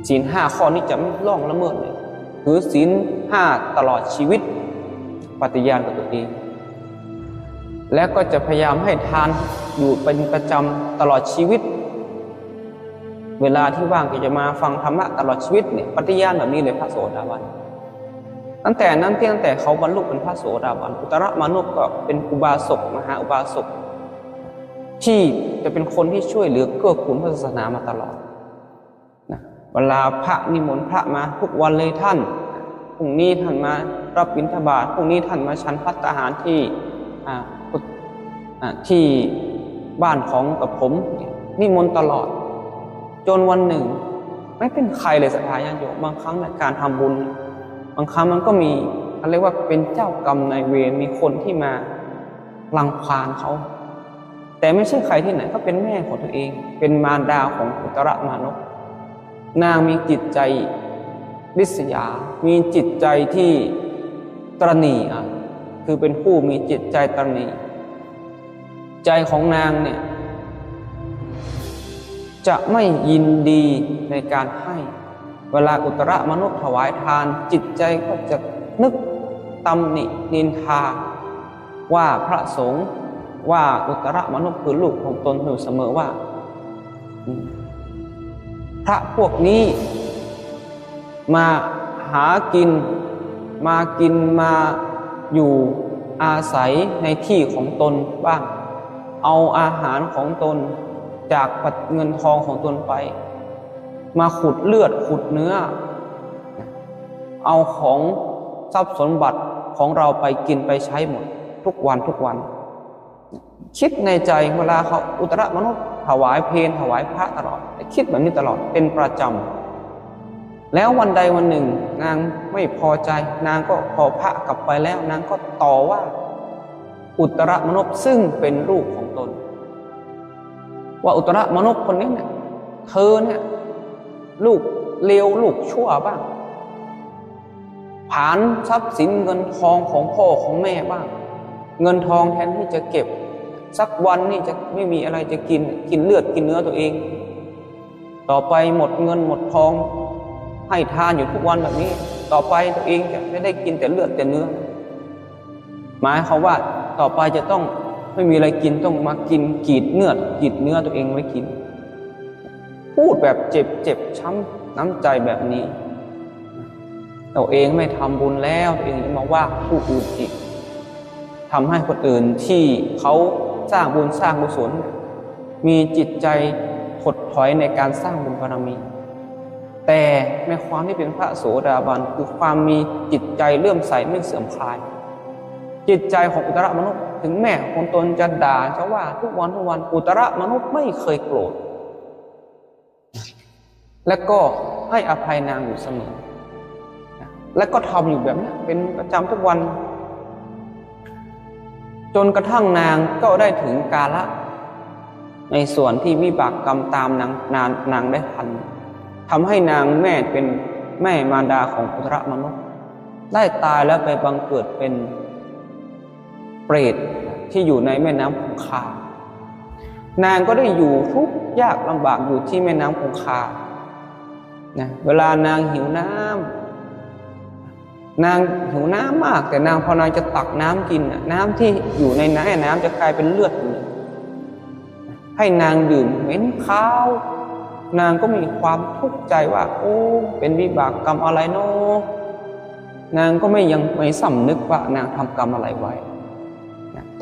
ศีล5ข้อนี้จะไม่ล่วงละเมิดเลยคือศีล5ตลอดชีวิตปฏิญาณกับตัวเองและก็จะพยายามให้ทานอยู่เป็นประจำตลอดชีวิต เวลาที่ว่างก็จะมาฟังธรรมะตลอดชีวิตเนี่ยปฏิญาณแบบนี้เลยพระโสดาบันตั้งแต่นั้นตั้งแต่เขาบรรลุเป็นพระโสดาบันอุตรมนุษย์ก็เป็นอุบาสกมหาอุบาสกที่จะเป็นคนที่ช่วยเหลือเกื้อกูลพระศาสนามาตลอดนะเวลาพระนิมนต์พระมาทุกวันเลยท่านพรุ่งนี้ท่านมารับบิณฑบาตพรุ่งนี้ท่านมาฉันภัตตาหารที่บ้านของกับผมนิมนต์ตลอดจนวันหนึ่งไม่เป็นใครเลยศรัทธาญาติโยมบางครั้งในการทำบุญบางครั้งมันก็มีอะไรว่าเป็นเจ้ากรรมนายเวรมีคนที่มารังควานเขาแต่ไม่ใช่ใครที่ไหนก็เป็นแม่ของตัวเองเป็นมารดาของอุตรมานพนางมีจิตใจริษยามีจิตใจที่ตระหนี่คือเป็นผู้มีจิตใจตระหนี่ใจของนางเนี่ยจะไม่ยินดีในการให้เวลาอุตรมนุษย์ถวายทานจิตใจก็จะนึกตำหนินินทาว่าพระสงฆ์ว่าอุตรมนุษย์คือลูกของตนอยู่เสมอว่าพระพวกนี้มาหากินมาอยู่อาศัยในที่ของตนบ้างเอาอาหารของตนจากเงินทองของตนไปมาขุดเลือดขุดเนื้อเอาของทรัพย์สมบัติของเราไปกินไปใช้หมดทุกวันคิดในใจเวลาเขาอุตรมนุษย์ถวายเพลถวายพระตลอดคิดแบบนี้ตลอดเป็นประจำแล้ววันใดวันหนึ่งนางไม่พอใจนางก็พอพระกลับไปแล้วนางก็ต่อว่าอุตรมนุษย์ซึ่งเป็นลูกของตนว่าอุตรมนุษย์คนนี้เนี่ยเธอเนี่ยลูกเลวลูกชั่วบ้างผลาญทรัพย์สินเงินทองของพ่อของแม่บ้างเงินทองแทนที่จะเก็บสักวันนี่จะไม่มีอะไรจะกินเลือดกินเนื้อตัวเองต่อไปหมดเงินหมดทองให้ทานอยู่ทุกวันแบบนี้ต่อไปตัวเองจะไม่ได้กินแต่เลือดแต่เนื้อหมายความว่าต่อไปจะต้องไม่มีอะไรกินต้องมากินกรีดเนื้อตัวเองไว้กินพูดแบบเจ็บช้ำน้ำใจแบบนี้ตัวเองไม่ทำบุญแล้วตัวเองจะมาว่าผู้อื่นอีกทำให้คนอื่นที่เขาสร้างบุญสร้างกุศลมีจิตใจถดถอยในการสร้างบุญบารมีแต่ในความที่เป็นพระโสดาบันคือความมีจิตใจเลื่อมใสไม่เสื่อมคลายจิตใจของอุตรมนุษย์ถึงแม่ของตนจะด่าจะว่าทุกวันอุตรมนุษย์ไม่เคยโกรธและก็ให้อภัยนางอยู่เสมอและก็ทำอยู่แบบนี้เป็นประจำทุกวันจนกระทั่งนางก็ได้ถึงกาละในส่วนที่วิบากกรรมตามนางได้ทันทำให้นางแม่เป็นแม่มารดาของอุตรมนุษย์ได้ตายแล้วไปบังเกิดเป็นเปรตที่อยู่ในแม่น้ำคงคานางก็ได้อยู่ทุกข์ยากลำบากอยู่ที่แม่น้ำคงคานะเวลานางหิวน้ำมากแต่นางพอนางจะตักน้ำกินน้ำที่อยู่ในน้ำจะกลายเป็นเลือดให้นางดื่มเหม็นคาวนางก็มีความทุกข์ใจว่าโอ้เป็นวิบากกรรมอะไรเนาะนางก็ไม่สำนึกว่านางทำกรรมอะไรไว้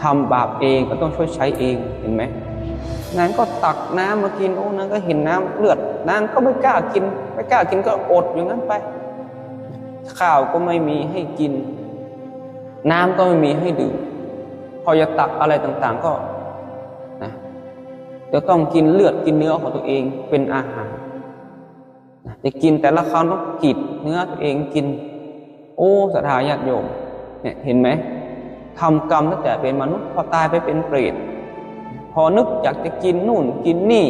ทำบาปเองก็ต้องช่วยใช้เองเห็นไหมนางก็ตักน้ำมากินโอ้นางก็เห็นน้ำเลือดนางก็ไม่กล้ากินก็อดอย่างนั้นไปข้าวก็ไม่มีให้กินน้ำก็ไม่มีให้ดื่มพอจะตักอะไรต่างๆก็นะจะต้องกินเลือดกินเนื้อของตัวเองเป็นอาหารจะกินแต่ละครั้งต้องกรีดเนื้อตัวเองกินโอ้ศรัทธาญาติโยมเนี่ยเห็นไหมทำกรรมตั้งแต่เป็นมนุษย์พอตายไปเป็นเปรตพอนึกอยากจะกินนู่นกินนี่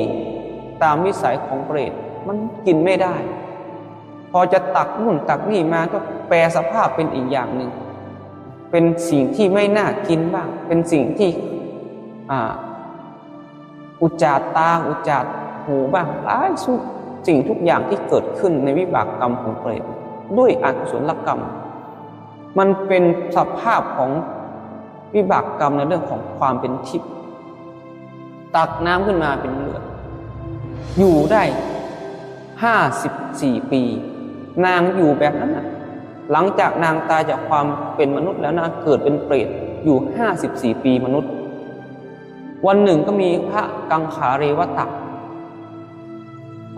ตามวิสัยของเปรตมันกินไม่ได้พอจะตักนู่นตักนี่มาก็แปลสภาพเป็นอีกอย่างหนึ่งเป็นสิ่งที่ไม่น่ากินบ้างเป็นสิ่งที่อุจจาตาอุจจาหูบ้างหลายสิ่งทุกอย่างที่เกิดขึ้นในวิบากกรรมของเปรตด้วยอกุศลกรรมมันเป็นสภาพของวิบากกรรมในเรื่องของความเป็นทิพย์ตักน้ำขึ้นมาเป็นเลือดอยู่ได้ 54 ปีนางอยู่แบบนั้นนะหลังจากนางตายจากความเป็นมนุษย์แล้วนางเกิดเป็นเปรตอยู่54 ปีมนุษย์วันหนึ่งก็มีพระกังขาเรวตะ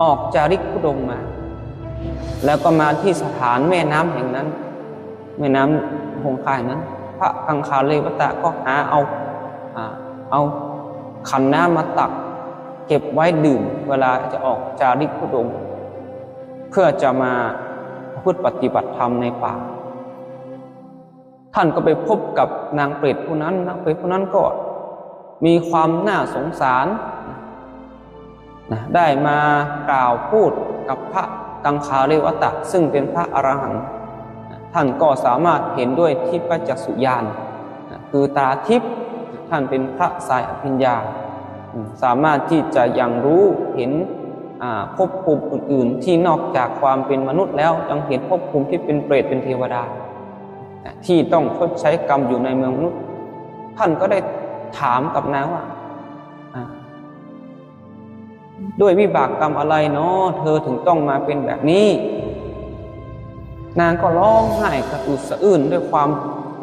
ออกจาริกธุดงค์มาแล้วก็มาที่สถานแม่น้ำแห่งนั้นแม่น้ำคงคาแห่งนั้นพระกังขาเรวตะก็หาเอาขันน้ำมาตักเก็บไว้ดื่มเวลาจะออกจาริกธุดงค์เพื่อจะมาพูดปฏิบัติธรรมในป่าท่านก็ไปพบกับนางเปรตผู้นั้นนางเปรตผู้นั้นก็มีความน่าสงสารได้มากล่าวพูดกับพระกังขาเรวตะซึ่งเป็นพระอรหันต์ท่านก็สามารถเห็นด้วยทิพจักษุญาณคือตาทิพย์ท่านเป็นพระสายอภิญญาสามารถที่จะยังรู้เห็นภพภูมิอื่นๆที่นอกจากความเป็นมนุษย์แล้วยังเห็นภพภูมิที่เป็นเปรตเป็นเทวดาที่ต้องชดใช้กรรมอยู่ในเมืองมนุษย์ท่านก็ได้ถามกับนางว่าด้วยวิบากกรรมอะไรเนาะเธอถึงต้องมาเป็นแบบนี้นางก็ร้องไห้กระอุดสะอื้นด้วยความ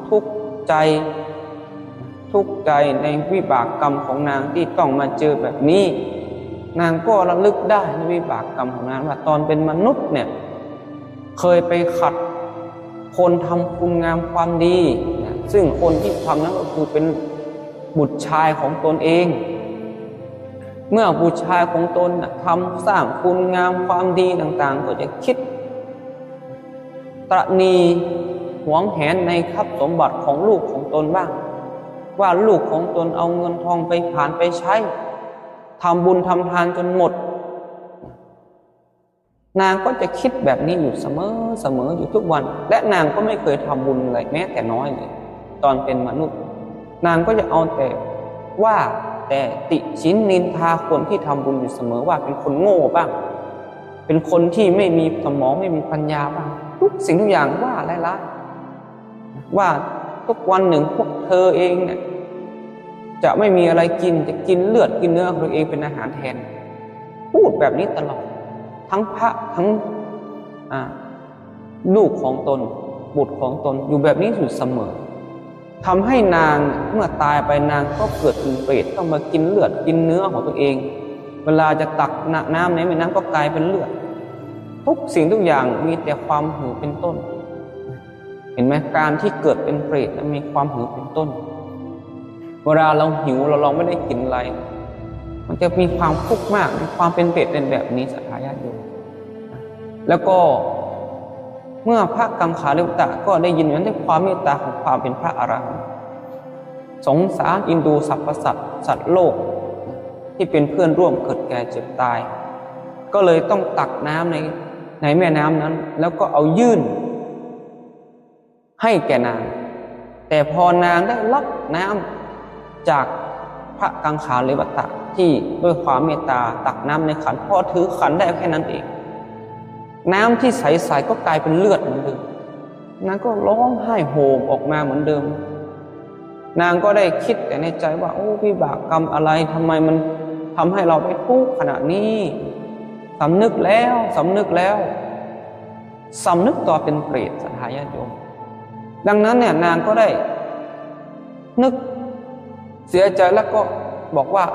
ทุกข์ใจในวิบากกรรมของนางที่ต้องมาเจอแบบนี้นางก็ระลึกได้ในวิบากกรรมของนางว่าตอนเป็นมนุษย์เนี่ยเคยไปขัดคนทำคุณงามความดีซึ่งคนที่ทำนั้นก็คือเป็นบุตรชายของตนเองเมื่อบุตรชายของตนทำสร้างคุณงามความดีต่างๆก็จะคิดตระหนี่หวงแหนในทรัพย์สมบัติของลูกของตนบ้างว่าลูกของตนเอาเงินทองไปผ่านไปใช้ทำบุญทำทานจนหมดนางก็จะคิดแบบนี้อยู่เสมออยู่ทุกวันและนางก็ไม่เคยทำบุญอะไรแม้แต่น้อยเลยตอนเป็นมนุษย์นางก็จะเอาแต่ติฉินนินทาคนที่ทำบุญอยู่เสมอว่าเป็นคนโง่บ้างเป็นคนที่ไม่มีสมองไม่มีปัญญาบ้างทุกสิ่งทุกอย่างว่าร้ายๆว่าทุกวันหนึ่งพวกเธอเองเนี่ยจะไม่มีอะไรกินจะกินเลือดกินเนื้อของตัวเองเป็นอาหารแทนพูดแบบนี้ตลอดทั้งพระทั้งลูกของตนบุตรของตนอยู่แบบนี้อยู่เสมอทำให้นางเมื่อตายไปนางก็เกิดเป็นเปรตต้องมากินเลือดกินเนื้อของตัวเองเวลาจะตักน้ำในแม่น้ำก็กลายเป็นเลือดทุกสิ่งทุกอย่างมีแต่ความหิวเป็นต้นเห็นไหมการที่เกิดเป็นเปรตมีความหิวเป็นต้นเวลาเราหิวเราไม่ได้กินอะไรมันจะมีความทุกข์มากมีความเป็นเปรตเป็นแบบนี้สัทธาญาติโยมแล้วก็เมื่อพระกังขาเรวตะก็ได้ยินนั้นด้วยความเมตตาของความเป็นพระอรหันต์สงสารอินดูสรรพสัตว์สัตว์โลกที่เป็นเพื่อนร่วมเกิดแก่เจ็บตายก็เลยต้องตักน้ำในแม่น้ำนั้นแล้วก็เอายื่นให้แก่นางแต่พอนางได้รับน้ำจากพระกังขาเรวตะที่ด้วยความเมตตาตักน้ำในขันพอถือขันได้แค่นั้นเองน้ำที่ใสๆก็กลายเป็นเลือดเหมือนเดิมนางก็ร้องไห้โฮมออกมาเหมือนเดิมนางก็ได้คิดแต่ในใจว่าโอ้วิบากกรรมอะไรทำไมมันทำให้เราไปทุกข์ขนาดนี้สำนึกต่อเป็นเปรตสัทธาญาติโยมดังนั้นเนี่ยนางก็ได้นึกเสียใจแล้วก็บอกว่า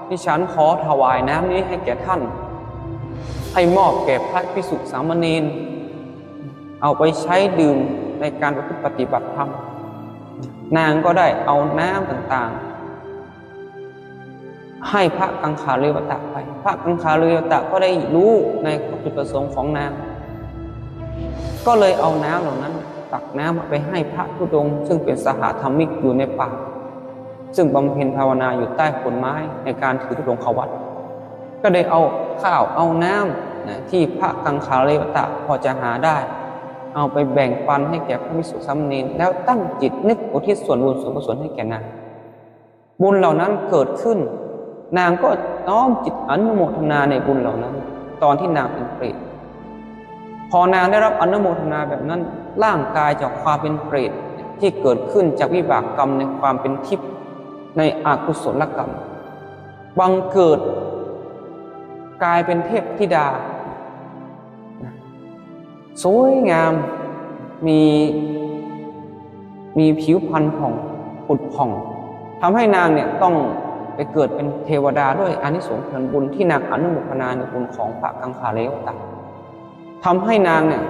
ดิฉันขอถวายน้ำนี้ให้แก่ท่านให้มอบแก่พระภิกษุสามเณรเอาไปใช้ดื่มในการปฏิบัติธรรมนางก็ได้เอาน้ำต่างๆให้พระกังขาเรวตะไปพระกังขาเรวตะก็ได้รู้ในจุดประสงค์ของนางก็เลยเอาน้ำเหล่านั้นตักน้ำไปให้พระธุดงค์ซึ่งเป็นสหธรรมิกอยู่ในป่าซึ่งบำเพ็ญภาวนาอยู่ใต้โคนไม้ในการถือธุดงค์เข้าวัดก็ได้เอาข้าวเอาน้ำที่พระกังขาเรวตะพอจะหาได้เอาไปแบ่งปันให้แก่พระภิกษุสามเณรแล้วตั้งจิตนึกอุทิศส่วนบุญส่วนกุศลให้แก่นางบุญเหล่านั้นเกิดขึ้นนางก็น้อมจิตอนุโมทนาในบุญเหล่านั้นตอนที่นางเป็นเปรตพอนางได้รับอนุโมทนาแบบนั้นร่างกายจากความเป็นเปรตที่เกิดขึ้นจากวิบากกรรมในความเป็นทิพย์ในอกุศลกรรมบังเกิดกลายเป็นเทพธิดา สวยงามมีผิวพรรณผ่องผุดผ่องทำให้นางเนี่ยต้องไปเกิดเป็นเทวดาด้วยอานิสงส์ผลบุญที่นางอนุโมทนาในบุญของพระกังขาเลวตะทำให้นางเนี่ย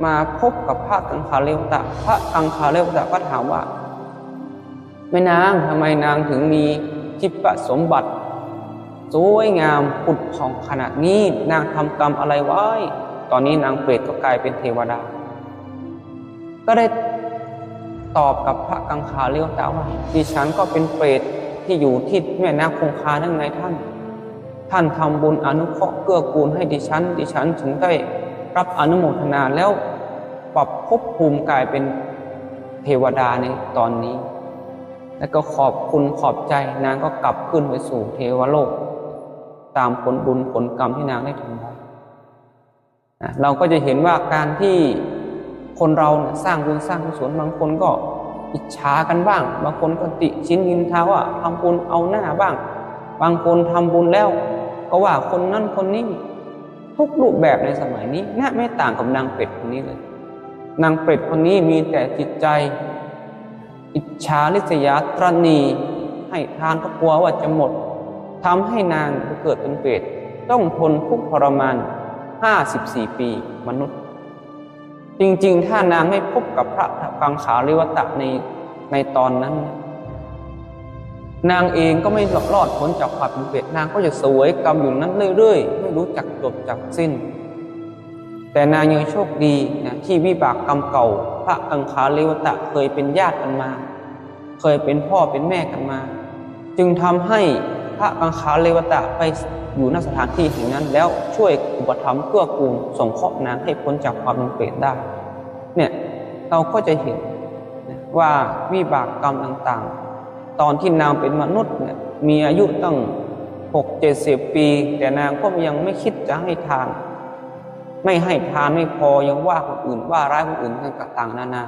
มาพบกับพระกังขาเลวตะพระกังขาเลวตะก็ถามว่าแม่นางทำไมนางถึงมีทิพย์สมบัติสวยงามผุดผ่องขนาดนี้นางทำกรรมอะไรไว้ตอนนี้นางเปรตก็กลายเป็นเทวดาก็ได้ตอบกับพระกังขาเลวตะว่าดิฉันก็เป็นเปรตที่อยู่ที่แม่น้ำคงคานั่นไงท่านทำบุญอนุเคราะห์เกื้อกูลให้ดิฉันถึงได้รับอนุโมทนาแล้วปรับภพภูมิกลายเป็นเทวดาในตอนนี้แล้วก็ขอบคุณขอบใจนางก็กลับขึ้นไปสู่เทวโลกตามผลบุญผลกรรมที่นางได้ทำไว้เราก็จะเห็นว่าการที่คนเราสร้างบุญสร้างกุศลบางคนก็อิจฉากันบ้างบางคนก็ติชินนินทาว่าทำบุญเอาหน้าบ้างบางคนทำบุญแล้วก็ว่าคนนั้นคนนี้ทุกรูปแบบในสมัยนี้น่าไม่ต่างกับนางเป็ดคนนี้เลยนางเป็ดคนนี้มีแต่จิตใจอิจฉาริษยาตรณีให้ทานก็กลัวว่าจะหมดทำให้นางเกิดเป็นเป็ดต้องทนทุกข์ทรมาน54 ปีมนุษย์จริงๆถ้านางไม่พบกับพระกังขาเลวตะในตอนนั้นนางเองก็ไม่รอดพ้นจากความเป็นเป็ดนางก็จะเสวยกรรมอยู่นั้นเรื่อยๆไม่รู้จักจบจักสิ้นแต่นางยังโชคดีนะที่วิบากกรรมเก่าพระกังขาเลวตะเคยเป็นญาติกันมาเคยเป็นพ่อเป็นแม่กันมาจึงทำให้พระกังขาเลวตะไปอยู่ณสถานที่แห่งนั้นแล้วช่วยอุปถัมภ์เกื้อกูลส่งเคราะห์นางให้พ้นจากความเป็นเปรตได้เนี่ยเราก็จะเห็นว่าวิบากกรรมต่างๆตอนที่นางเป็นมนุษย์เนี่ยมีอายุตั้ง60-70 ปีแต่นางก็ยังไม่คิดจะให้ทานไม่ให้ทานไม่พอยังว่าคนอื่นว่าร้ายคนอื่นต่างๆนานา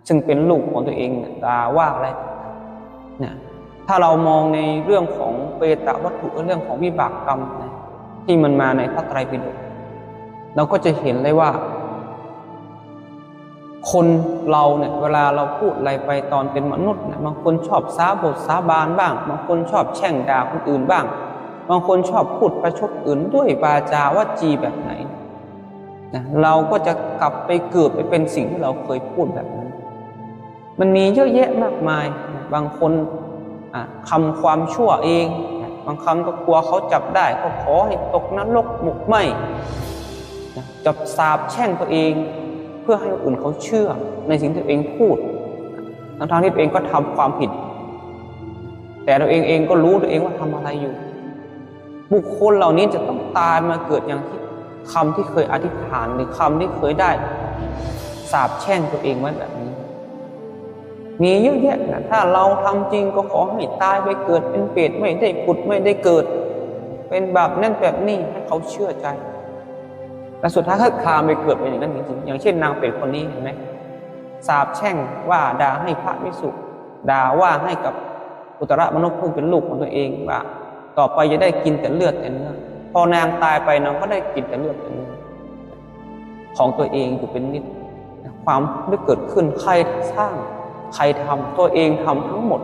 ซึ่งเป็นลูกของตัวเองด่าว่าอะไรเนี่ยถ้าเรามองในเรื่องของเปตวัตถุเรื่องของวิบากกรรมนะที่มันมาในพระไตรปิฎกเราก็จะเห็นเลยว่าคนเราเนี่ยเวลาเราพูดอะไรไปตอนเป็นมนุษย์เนี่ยบางคนชอบสาบทสาบานบ้างบางคนชอบแช่งด่าคนอื่นบ้างบางคนชอบพูดประชดอื่นด้วยวาจาวจีแบบไหนนะเราก็จะกลับไปเกิดไปเป็นสิ่งที่เราเคยพูดแบบนั้นมันมีเยอะแยะมากมายบางคนคำความชั่วเองบางคำก็กลัวเขาจับได้ก็ขอให้ตกนรกหมกไหมจับสาปแช่งตัวเองเพื่อให้คนอื่นเขาเชื่อในสิ่งที่ตัวเองพูดทั้งที่ตัวเองก็ทำความผิดแต่ตัวเองก็รู้ตัวเองว่าทำอะไรอยู่บุคคลเหล่านี้จะต้องตายมาเกิดอย่างที่คำที่เคยอธิษฐานหรือคำที่เคยได้สาปแช่งตัวเองไว้แบบนี้มีเยอะแยะนะถ้าเราทำจริงก็ขอให้ตายไปเกิดเป็นเปรตไม่ได้ผุดไม่ได้เกิดเป็นแบบนั่นแบบนี้ให้เขาเชื่อใจแต่สุดท้ายถ้าคลามไปเกิดเป็นอย่างนั้นจริงๆอย่างเช่นนางเป็ดคนนี้เห็นไหมสาปแช่งว่าด่าให้พระภิกษุด่าว่าให้กับอุตรมนุษย์ผู้เป็นลูกของตัวเองว่าต่อไปจะได้กินแต่เลือดแต่เนื้อพอนางตายไปนางก็ได้กินแต่เลือดแต่เนื้อของตัวเองอยู่เป็นนิดความที่เกิดขึ้นใครสร้างใครทำตัวเองทำทั้งหมด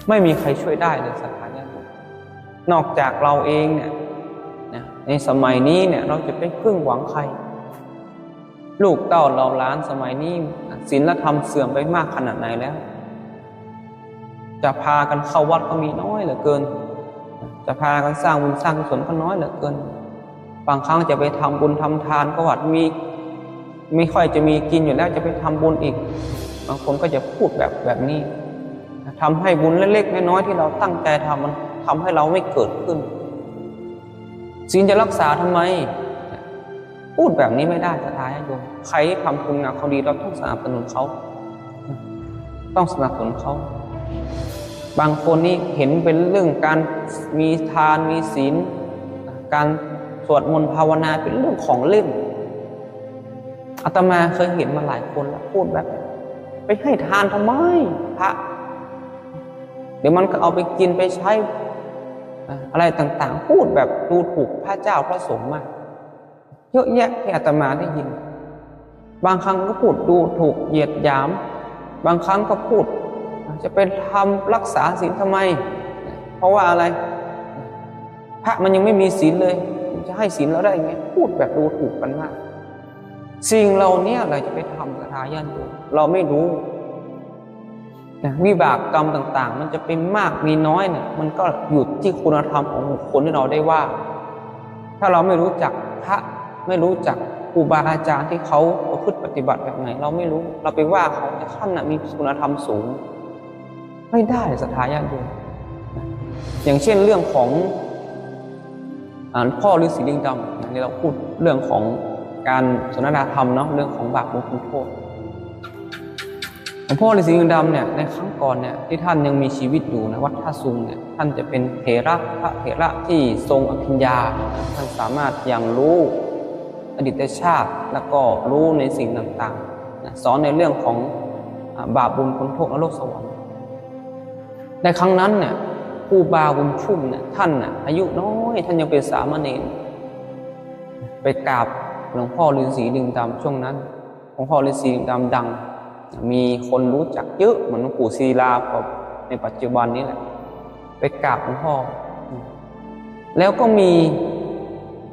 ไม่มีใครช่วยได้เลยสักการะนอกจากเราเองเนี่ยในสมัยนี้เนี่ยเราจะไปพึ่งหวังใครลูกเต้าเราล้านสมัยนี้ศีลธรรมเสื่อมไปมากขนาดไหนแล้วจะพากันเข้าวัดก็มีน้อยเหลือเกินจะพากันสร้างบุญสร้างกุศลก็น้อยเหลือเกินบางครั้งจะไปทำบุญทำทานก็วัดมีไม่ค่อยจะมีกินอยู่แล้วจะไปทำบุญอีกบางคนก็จะพูดแบบนี้ทำให้บุญเล็กๆน้อยๆที่เราตั้งใจทำมันทำให้เราไม่เกิดขึ้นศีลจะรักษาทำไมพูดแบบนี้ไม่ได้สุดท้ายโยมใครทำคุณงามความดีเราต้องสนับสนุนเขาต้องสนับสนุนเขาบางคนนี่เห็นเป็นเรื่องการมีทานมีศีลการสวดมนต์ภาวนาเป็นเรื่องของเล่นอาตมาเคยเห็นมาหลายคนแล้วพูดแบบไปให้ทานทำไมพระเดี๋ยวมันก็เอาไปกินไปใช้อะไรต่างๆพูดแบบดูถูกพระเจ้าพระสงฆ์มาก เยอะแยะที่อาตมาได้ยินบางครั้งก็พูดดูถูกเหยียดหยามบางครั้งก็พูดจะเป็นทำรักษาศีลทำไมเพราะว่าอะไรพระมันยังไม่มีศีลเลยจะให้ศีลเราได้ไงพูดแบบดูถูกกันมากสิ่งเราเนี่ยเราจะไปทำกับทายาทอยู่เราไม่รู้วิบากกรรมต่างๆมันจะเป็นมากมีน้อยเนี่ยมันก็อยู่ที่คุณธรรมของบุคคลที่เราได้ว่าถ้าเราไม่รู้จักพระไม่รู้จักครูบาอาจารย์ที่เขาประพฤติปฏิบัติแบบไหนเราไม่รู้เราไปว่าเขาแต่ท่านมีคุณธรรมสูงไม่ได้ศรัทธาญาติโยมอย่างเช่นเรื่องของพ่อฤาษีลิงดำอย่างที่เราพูดเรื่องของการสนทนาธรรมเนาะเรื่องของบาปบุญคุณโทษหลวงพ่อฤาษีลิงดำเนี่ยในครั้งก่อนเนี่ยที่ท่านยังมีชีวิตอยู่ในวัดท่าซุงเนี่ยท่านจะเป็นเถระพระเถระที่ทรงอภิญญาท่านสามารถยังรู้อดีตชาติแล้วก็รู้ในสิ่งต่างๆสอนในเรื่องของบาปบุญคุณโทษและโลกสวรรค์ในครั้งนั้นเนี่ยครูบาบุญชุ่มเนี่ยท่านอายุน้อยท่านยังเป็นสามเณรไปกราบหลวงพ่อฤาษีลิงดำช่วงนั้นหลวงพ่อฤาษีลิงดำดังมีคนรู้จักเยอะเหมือนหลวงปู่ศิลาในปัจจุบันนี้แหละไปกราบหลวงพ่อแล้วก็มี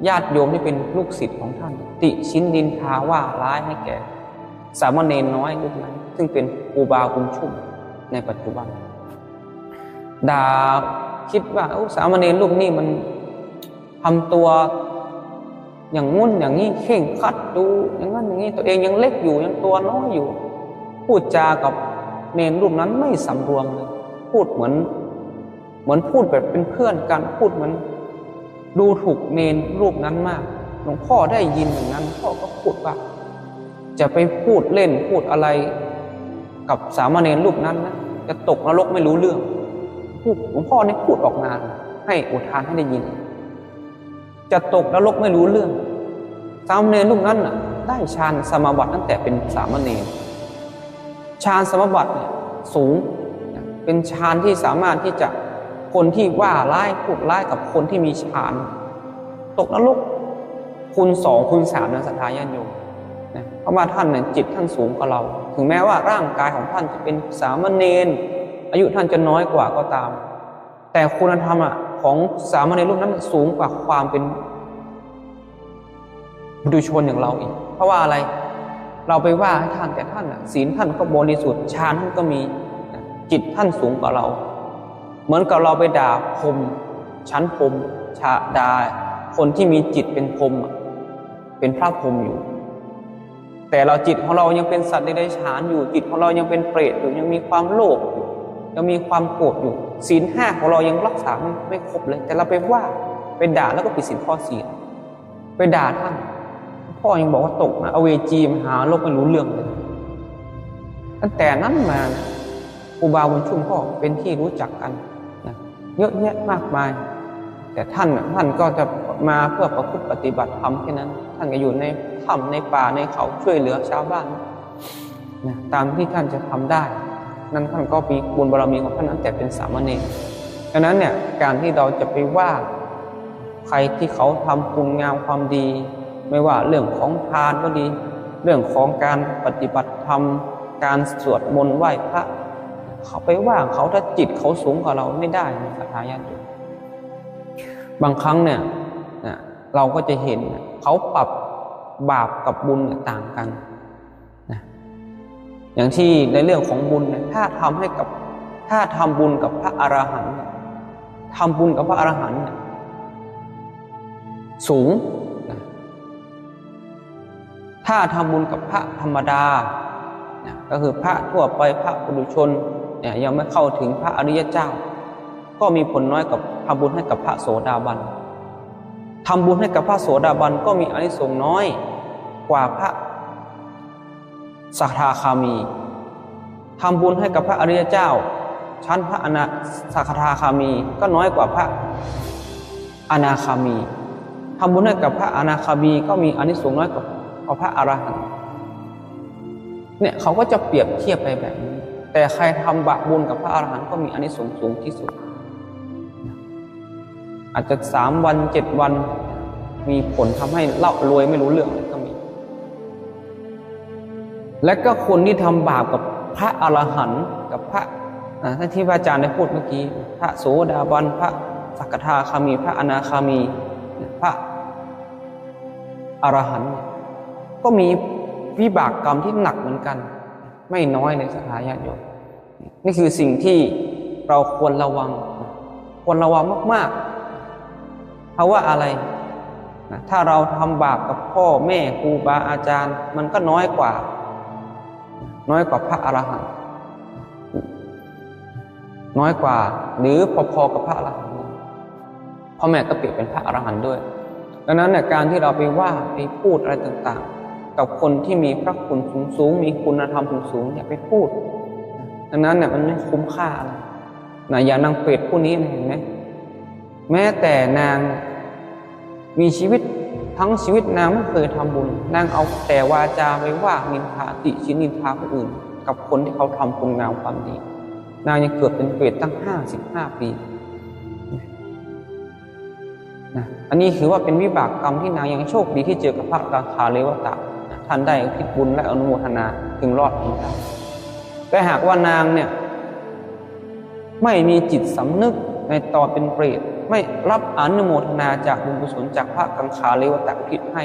ญาติโยมที่เป็นลูกศิษย์ของท่านติชินดินทาว่าร้ายให้แก่สามเณรน้อยรูปนั้นซึ่งเป็นครูบาบุญชุ่มในปัจจุบันด่าคิดว่าสามเณรรูปนี้มันทำตัวอย่างงุ่นอย่างนี้เข่งคัดดูอย่างนั้นอย่างนี้ตัวเองยังเล็กอยู่ยังตัวน้อยอยู่พูดจากับเนรรูปนั้นไม่สำรวมเลยพูดเหมือนพูดแบบเป็นเพื่อนกันพูดเหมือนดูถูกเนรรูปนั้นมากหลวงพ่อได้ยินอย่างนั้นพ่อก็พูดว่าจะไปพูดเล่นพูดอะไรกับสามเณรรูปนั้นนะจะตกนรกไม่รู้เรื่องหลวงพ่อนี่พูดออกมาให้อุทานให้ได้ยินจะตกนรกไม่รู้เรื่องสามเณรรูปนั้นน่ะได้ฌานสมาบัติตั้งแต่เป็นสามเณรฌานสมาบัติเนี่ยสูงเป็นฌานที่สามารถที่จะคนที่ว่าร้ายพูดร้ายกับคนที่มีฌานตกนรกคูณ2คูณ3นะศรัทธาญาติโยมนะเพราะว่าท่านเนี่ยจิตท่านสูงกว่าเราถึงแม้ว่าร่างกายของท่านจะเป็นสามเณรอายุท่านจะน้อยกว่าก็ตามแต่คุณธรรมของสามเณรรูปนั้นสูงกว่าความเป็นบุตุชนอย่างเราอีกเพราะว่าอะไรเราไปว่าให้ท่านแต่ท่านศีลท่านก็บริสุทธิ์ฌานท่านก็มีจิตท่านสูงกว่าเราเหมือนกับเราไปด่าพรหมชั้นพรหมด่าคนที่มีจิตเป็นพรหมเป็นพระพรหมอยู่แต่เราจิตของเรายังเป็นสัตว์เดรัจฉานอยู่จิตของเรายังเป็นเปรตอยู่ยังมีความโลภอยู่ยังมีความโกรธอยู่ศีล5ของเรายังรักษาไม่ครบเลยแต่เราไปว่าไปด่าแล้วก็ผิดศีลข้อ4ไปด่าท่านพ่อยังบอกว่าตกนะอเวจีมหาโลกไม่รู้เรื่องเลยตั้งแต่นั้นมานะครูบาบุญชุ่มพ่อเป็นที่รู้จักกันนะเยอะแยะมากมายแต่ท่านก็จะมาเพื่อประพฤติปฏิบัติธรรมแค่นั้นท่านก็อยู่ในถ้ำในป่าในเขาช่วยเหลือชาวบ้านนะตามที่ท่านจะทำได้นั่นท่านก็มีบุญบารมีของท่านตั้งแต่เป็นสามเณรดังนั้นเนี่ยการที่เราจะไปว่าใครที่เขาทำคุณงามความดีไม่ว่าเรื่องของทานก็ดีเรื่องของการปฏิบัติธรรมการสวดมนต์ไหว้พระเขาไปว่าเขาถ้าจิตเขาสูงกว่าเราไม่ได้ศรัทธาญาติโยมบางครั้งเนี่ยเราก็จะเห็นเขาปรับบาปกับบุญต่างกันนะอย่างที่ในเรื่องของบุญเนี่ยถ้าทำบุญกับพระอรหันต์ทำบุญกับพระอรหันต์สูงนะถ้าทำบุญกับพระธรรมดาก็คือพระทั่วไปพระปุถุชนเนี่ยยังไม่เข้าถึงพระอริยเจ้าก็มีผลน้อยกับทำบุญให้กับพระโสดาบันทำบุญให้กับพระโสดาบันก็มีอานิสงส์น้อยกว่าพระสกทาคามีทำบุญให้กับพระอริยเจ้าชั้นพระสกทาคามีก็น้อยกว่าพระอนาคามีทำบุญให้กับพระอนาคามีก็มีอานิสงส์น้อยกว่าพระอรหันต์เนี่ยเขาก็จะเปรียบเทียบไปแบบนี้แต่ใครทำบาปบุญกับพระอรหันต์ก็มีอานิสงส์สูงที่สุดอาจจะ3 วัน 7 วัน มีผลทำให้เล่ารวยไม่รู้เรื่องเลยก็มีและก็คนที่ทำบาปกับพระอรหันต์กับพระท่านที่พระอาจารย์ได้พูดเมื่อกี้พระโสดาบันพระสกทาคามีพระอนาคามีพระอรหันต์ก็มีวิบากกรรมที่หนักเหมือนกันไม่น้อยในศรัทธาญาติโยมนี่คือสิ่งที่เราควรระวังมากๆเพราะว่าอะไรถ้าเราทำบาปกับพ่อแม่ครูบาอาจารย์มันก็น้อยกว่าพระอรหันต์น้อยกว่าหรือพอๆกับพระอรหันต์พ่อแม่ก็เปรียบเป็นพระอรหันต์ด้วยดังนั้นเนี่ยการที่เราไปว่าไปพูดอะไรต่างๆกับคนที่มีพระคุณสูงมีคุณธรรมสูงอย่าไปพูดดังนั้นเนี่ยมันไม่คุ้มค่าอะไรอย่างนางเปรตผู้นี้เห็นไหมแม้แต่นางมีชีวิตทั้งชีวิตนางไม่เคยทำบุญนางเอาแต่วาจาไปว่านินทาติชินนินทาคนอื่นกับคนที่เขาทำคุณงามความดีนางยังเกิดเป็นเปรตตั้ง55 ปีนะอันนี้ถือว่าเป็นวิบากกรรมที่นางยังโชคดีที่เจอกับพระราชาเลวตะท่านได้อุทิศบุญและอนุโมทนาถึงรอดพ้นได้แต่หากว่านางเนี่ยไม่มีจิตสำนึกในตอนเป็นเปรตไม่รับอนุโมทนาจากบุญกุศลจากพระกังขาเลวตะอุทิศให้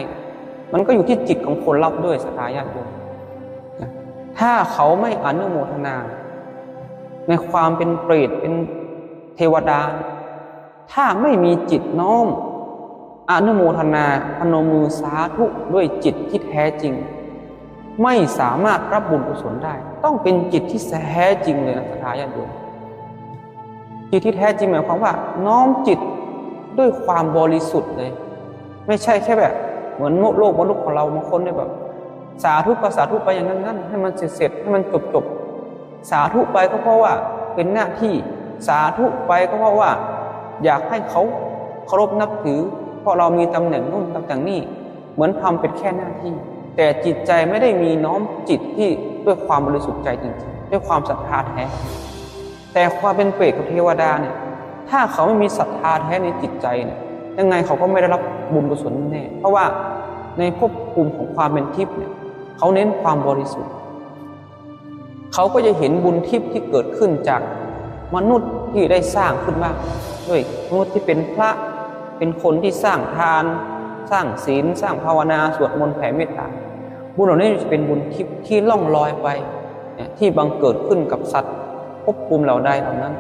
มันก็อยู่ที่จิตของคนรับด้วยศรัทธาญาติโยมถ้าเขาไม่อนุโมทนาในความเป็นเปรตเป็นเทวดาถ้าไม่มีจิตน้อมอนุโมทนาพนมมือสาธุด้วยจิตที่แท้จริงไม่สามารถรับบุญกุศลได้ต้องเป็นจิตที่แท้จริงเลยนะศรัทธาญาติโยมจิตที่แท้จริงหมายความว่าน้อมจิตด้วยความบริสุทธิ์เลยไม่ใช่แค่แบบเหมือนโลกมนุษย์ของเราบางคนเนี่ยแบบสาธุก็สาธุไปอย่างนั้นให้มันเสร็จให้มันจบสาธุไปก็เพราะว่าเป็นหน้าที่สาธุไปก็เพราะว่าอยากให้เขาเคารพนับถือเพราะเรามีตำแหน่งนู่นตำแหน่งนี่เหมือนทำเป็นแค่หน้าที่แต่จิตใจไม่ได้มีน้อมจิตที่ด้วยความบริสุทธิ์ใจจริงๆด้วยความศรัทธาแท้แต่ความเป็นเปรตกับเทวดาเนี่ยถ้าเขาไม่มีศรัทธาแท้ในจิตใจเนี่ยยังไงเขาก็ไม่ได้รับบุญกุศลแน่เพราะว่าในภพภูมิของความเป็นทิพย์เนี่ยเขาเน้นความบริสุทธิ์เขาก็จะเห็นบุญทิพย์ที่เกิดขึ้นจากมนุษย์ที่ได้สร้างขึ้นมาด้วยมนุษย์ที่เป็นพระเป็นคนที่สร้างทานสร้างศีลสร้างภาวนาสวดมนต์แผ่เมตตาบุญเหล่านี้จะเป็นบุญทิพย์ที่ล่องลอยไปที่บังเกิดขึ้นกับสัตว์ภพภูมิเหล่าใดเหล่านั้น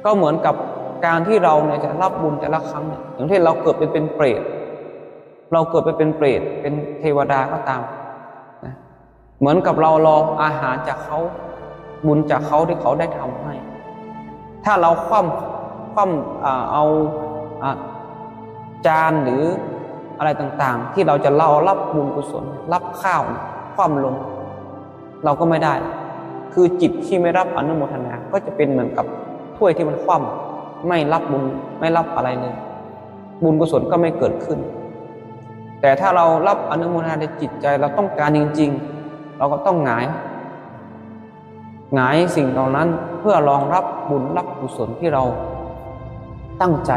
ก็เหมือนกับการที่เราเนี่ยจะรับบุญแต่ละครั้งเนี่ยอย่างที่เราเกิดเป็นเปรตเราเกิดไปเป็นเปรตเป็นเทวดาก็ตามนะเหมือนกับเรารออาหารจากเขาบุญจากเขาที่เขาได้ทำให้ถ้าเราคว่ำเอาจานหรืออะไรต่างๆที่เราจะรับบุญกุศลรับข้าวคว่ำลงเราก็ไม่ได้คือจิตที่ไม่รับอนุโมทนาก็จะเป็นเหมือนกับถ้วยที่มันคว่ำไม่รับบุญไม่รับอะไรเลยบุญกุศลก็ไม่เกิดขึ้นแต่ถ้าเรารับอนุโมทนาในจิตใจเราต้องการจริงๆเราก็ต้องหงายสิ่งเหล่านั้นเพื่อรองรับบุญรับกุศลที่เราตั้งใจ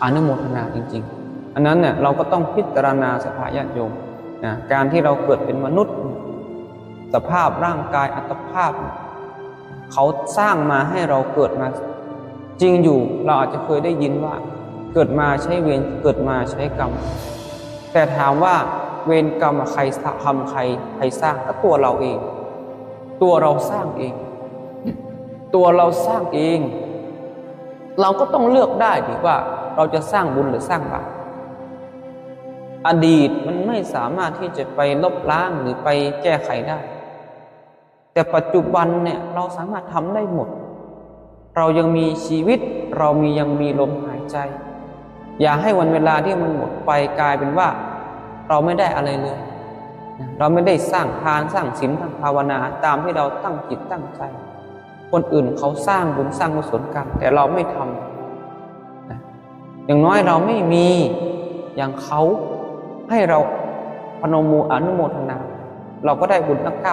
อนุโมทนาจริงๆอันนั้นเนี่ยเราก็ต้องพิจารณาสภาญาติโยมนะการที่เราเกิดเป็นมนุษย์สภาพร่างกายอัตภาพเขาสร้างมาให้เราเกิดมาจริงอยู่เราอาจจะเคยได้ยินว่าเกิดมาใช้เวรเกิดมาใช้กรรมแต่ถามว่าเวรกรรมใครทำใครสร้างก็ตัวเราเองตัวเราสร้างเองเราก็ต้องเลือกได้ดีว่าเราจะสร้างบุญหรือสร้างบาปอดีตมันไม่สามารถที่จะไปลบล้างหรือไปแก้ไขได้แต่ปัจจุบันเนี่ยเราสามารถทำได้หมดเรายังมีชีวิตยังมีลมหายใจอย่าให้วันเวลาที่มันหมดไปกลายเป็นว่าเราไม่ได้อะไรเลยเราไม่ได้สร้างทานสร้างศีลสร้างภาวนาตามที่เราตั้งจิตตั้งใจคนอื่นเขาสร้างบุญสร้างกุศลกันแต่เราไม่ทำอย่างน้อยเราไม่มีอย่างเขาให้เราพนมมืออนุโมทนาเราก็ได้บุญตั้ง 90%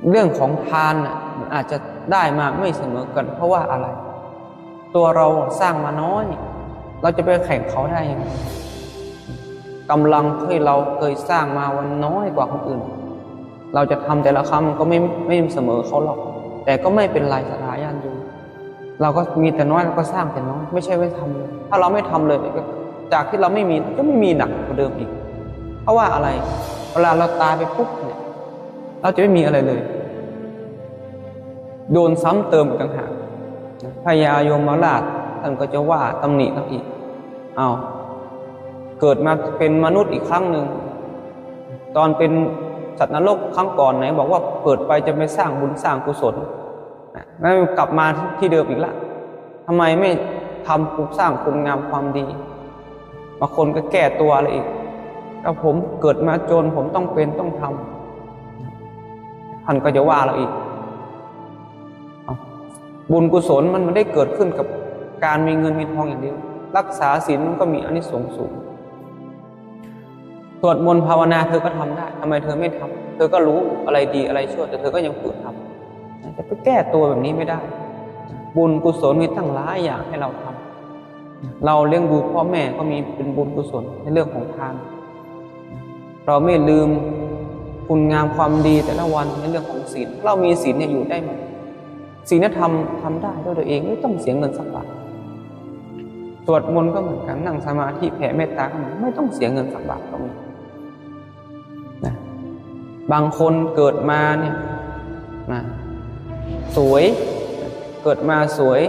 เรื่องของทานมันอาจจะได้มาไม่เสมอกันเพราะว่าอะไร ตัวเราสร้างมาน้อยเราจะไปแข่งเขาได้ยังไงกำลังที่เราเคยสร้างมาวันน้อยกว่าคนอื่นเราจะทำแต่ละครั้งมันก็ไม่เสมอเขาหรอกแต่ก็ไม่เป็นไรสถาญาณอยู่เราก็มีแต่น้อยเราก็สร้างแต่น้อยไม่ใช่ไม่ทำเลยถ้าเราไม่ทำเลยจากที่เราไม่มีก็ไม่มีหนักกว่าเดิมอีกเพราะว่าอะไรเวลาเราตายไปปุ๊บเนี่ยเราจะไม่มีอะไรเลยโดนซ้ำเติมอีกต่างหากพญายมราชท่านก็จะว่าตำหนิเราอีกเกิดมาเป็นมนุษย์อีกครั้งหนึ่งตอนเป็นสัตว์นรกครั้งก่อนไหนบอกว่าเกิดไปจะไปสร้างบุญสร้างกุศลแล้วกลับมาที่เดิมอีกละทำไมไม่ทำสร้างคุณงามความดีบางคนก็แก้ตัวอะไรอีกถ้าผมเกิดมาจนผมต้องทำท่านก็จะว่าเราอีกบุญกุศลมันไม่ได้เกิดขึ้นกับการมีเงินมีทองอย่างเดียวรักษาศีลมันก็มีอานิสงส์สูงสวดมนต์ภาวนาเธอก็ทำได้ทำไมเธอไม่ทำเธอก็รู้อะไรดีอะไรชั่วแต่เธอก็ยังฝืนทำจะไปแก้ตัวแบบนี้ไม่ได้บุญกุศลมีตั้งหลายอย่างให้เราทำเราเลี้ยงดูพ่อแม่ก็มีเป็นบุญกุศลในเรื่องของทานเราไม่ลืมคุณงามความดีแต่ละวันในเรื่องของศีลเรามีศีลเนี่ยอยู่ได้หมดศีลธรรมทำได้ด้วยตัวเองไม่ต้องเสียเงินสักบาทสวดมนต์ก็เหมือนกันนั่งสมาธิแผ่เมตตาก็เหมือนไม่ต้องเสียเงินสักบาทก็มีนะบางคนเกิดมาเนี่ยนะสวยเกิดมาสวย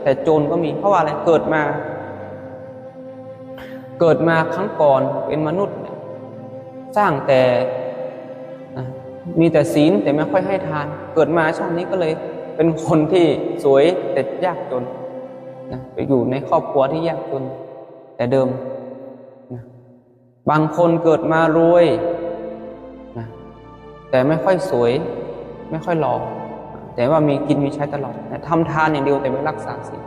แต่จนก็มีเพราะว่าอะไรเกิดมาครั้งก่อนเป็นมนุษย์สร้างแต่มีแต่ศีลแต่ไม่ค่อยให้ทานเกิดมาชาตินี้ก็เลยเป็นคนที่สวยแต่ยากจนไปอยู่ในครอบครัวที่ยากจนแต่เดิมบางคนเกิดมารวยแต่ไม่ค่อยสวยไม่ค่อยหล่อแต่ว่ามีกินมีใช้ตลอดทำทานอย่างเดียวแต่ไม่รักษาศีล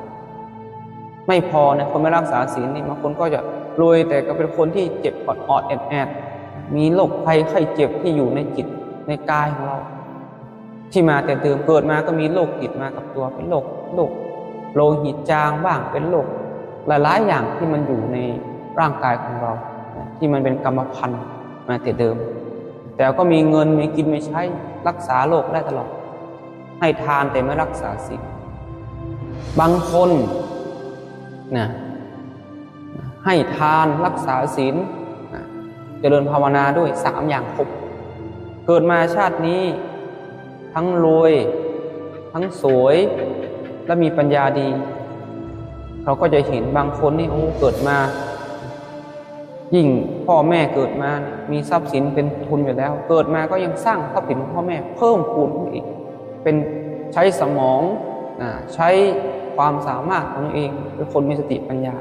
ไม่พอนะคนไม่รักษาศีลนี่บางคนก็จะรวยแต่ก็เป็นคนที่เจ็บอดแอดมีโรคภัยไข้เจ็บที่อยู่ในจิตในกายของเราที่มาแต่เดิมเกิดมาก็มีโรคติดมากับตัวเป็นโรคโลหิตจางบ้างเป็นโรคหลายๆอย่างที่มันอยู่ในร่างกายของเราที่มันเป็นกรรมพันธุ์มาแต่เดิมแต่ก็มีเงินมีกินมีใช้รักษาโรคได้ตลอดให้ทานแต่ไม่รักษาศีลบางคนให้ทานรักษาศีลเจริญภาวนาด้วย3อย่างครบเกิดมาชาตินี้ทั้งรวยทั้งสวยและมีปัญญาดีเราก็จะเห็นบางคนนี่เกิดมายิ่งพ่อแม่เกิดมามีทรัพย์สินเป็นทุนอยู่แล้วเกิดมาก็ยังสร้างทรัพย์สินของพ่อแม่เพิ่มพูนขึ้นอีกเป็นใช้สมองใช้ความสามารถของตัวเองเป็นคนมีสติปัญญา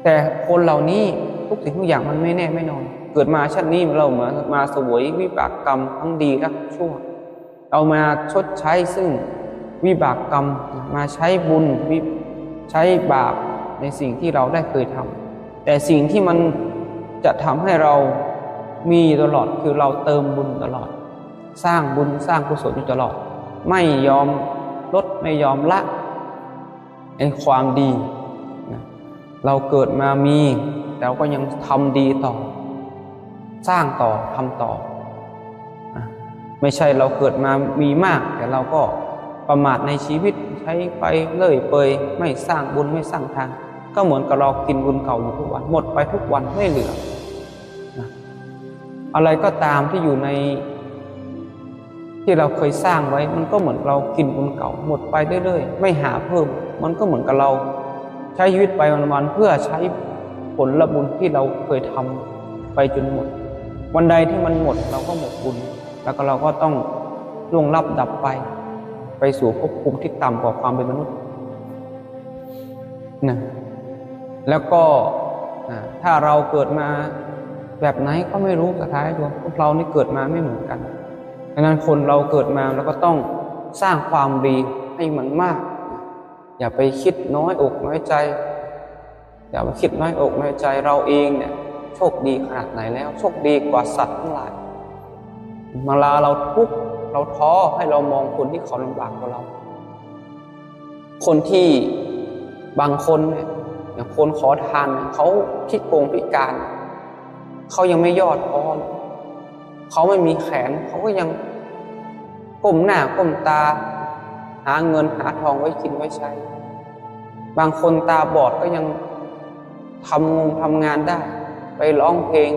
แต่คนเหล่านี้ทุกสิ่งทุกอย่างมันไม่แน่ไม่นอนเกิดมาชาตินี้เรามาเสวยวิบากกรรมทั้งดีและชั่วเอามาชดใช้ซึ่งวิบากกรรมมาใช้บุญใช้บาปในสิ่งที่เราได้เคยทำแต่สิ่งที่มันจะทำให้เรามีตลอดคือเราเติมบุญตลอดสร้างบุญสร้างกุศลอยู่ตลอดไม่ยอมลดไม่ยอมละไอ้ความดีเราเกิดมามีแต่เราก็ยังทำดีต่อสร้างต่อทำต่อไม่ใช่เราเกิดมามีมากแต่เราก็ประมาทในชีวิตใช้ไปเลื่อยเปยไม่สร้างบุญไม่สร้างทานก็เหมือนกับเรากินบุญเก่าอยู่ทุกวันหมดไปทุกวันไม่เหลืออะไรก็ตามที่อยู่ในที่เราเคยสร้างไว้มันก็เหมือนเรากินบุญเก่าหมดไปเรื่อยๆไม่หาเพิ่มมันก็เหมือนกับเราใช้ชีวิตไปวันๆเพื่อใช้ผลบุญที่เราเคยทำไปจนหมดวันใดที่มันหมดเราก็หมดบุญแล้วก็เราก็ต้องล่วงลับดับไปสู่ภพภูมิที่ต่ำกว่าความเป็นมนุษย์แล้วก็ถ้าเราเกิดมาแบบไหนก็ไม่รู้สุดท้ายพวกเรานี่เกิดมาไม่เหมือนกันดังนั้นคนเราเกิดมาเราก็ต้องสร้างความดีให้มันมากอย่าไปคิดน้อยอกน้อยใจอย่าไปคิดน้อยอกน้อยใจเราเองเนี่ยโชคดีขนาดไหนแล้วโชคดีกว่าสัตว์ทั้งหลายเวลาเราทุกข์เราท้อให้เรามองคนที่เขาลำบากกว่าเราคนที่ บางคนเนี่ยอย่างคนขอทานเขาพิการ เขายังไม่ยอดท้อเขาไม่มีแขนเขาก็ยังก้มหน้าก้มตาหาเงินหาทองไว้กินไว้ใช้บางคนตาบอดก็ยังทำงานได้ไปร้องเพลง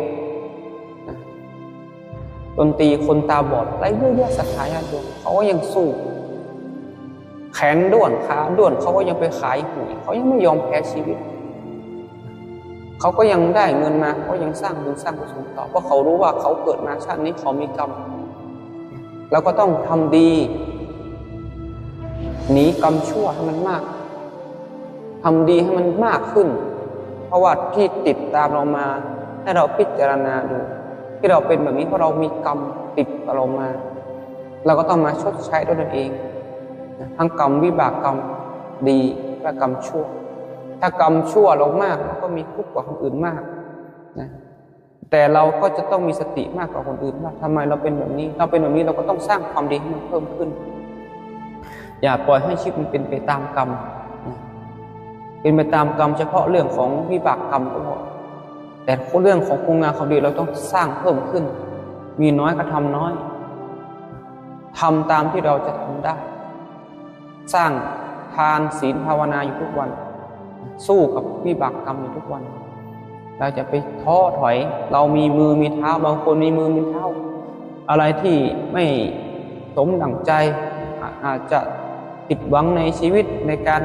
ดนตรีคนตาบอดไรเยอะแยะศรัทธาญาติโยมเขาก็ยังสู้แขนด้วนขาด้วนเขาก็ยังไปขายหวยเขายังไม่ยอมแพ้ชีวิตเขาก็ยังได้เงินมาเขายังสร้างบุญสร้างกุศลต่อเพราะเขารู้ว่าเขาเกิดมาชาตินี้เขามีกรรมแล้วก็ต้องทำดีหนีกรรมชั่วให้มันมากทำดีให้มันมากขึ้นเพราะว่าที่ติดตามเรามาให้เราพิจารณาดูที่เราเป็นแบบนี้เพราะเรามีกรรมติดกับเรามาเราก็ต้องมาชดใช้ด้วยตนเองทั้งกรรมวิบากกรรมดีและกรรมชั่วถ้ากรรมชั่วเรามากเราก็มีทุกข์กว่าคนอื่นมากนะแต่เราก็จะต้องมีสติมากกว่าคนอื่นว่าทำไมเราเป็นแบบนี้เราเป็นแบบนี้เราก็ต้องสร้างความดีให้มันเพิ่มขึ้นอย่าปล่อยให้ชีวิตมันเป็นไปตามกรรมนะเป็นไปตามกรรมเฉพาะเรื่องของวิบากกรรมก็พอแต่เรื่องของคุณงามความดีเราต้องสร้างเพิ่มขึ้นมีน้อยก็ทำน้อยทำตามที่เราจะทำได้สร้างทานศีลภาวนาอยู่ทุกวันสู้กับวิบากกรรมอยู่ทุกวันเราจะไปท้อถอยเรามีมือมีเท้าบางคนมีมือมีเท้าอะไรที่ไม่สมดั่งใจอาจจะผิดหวังในชีวิตในการ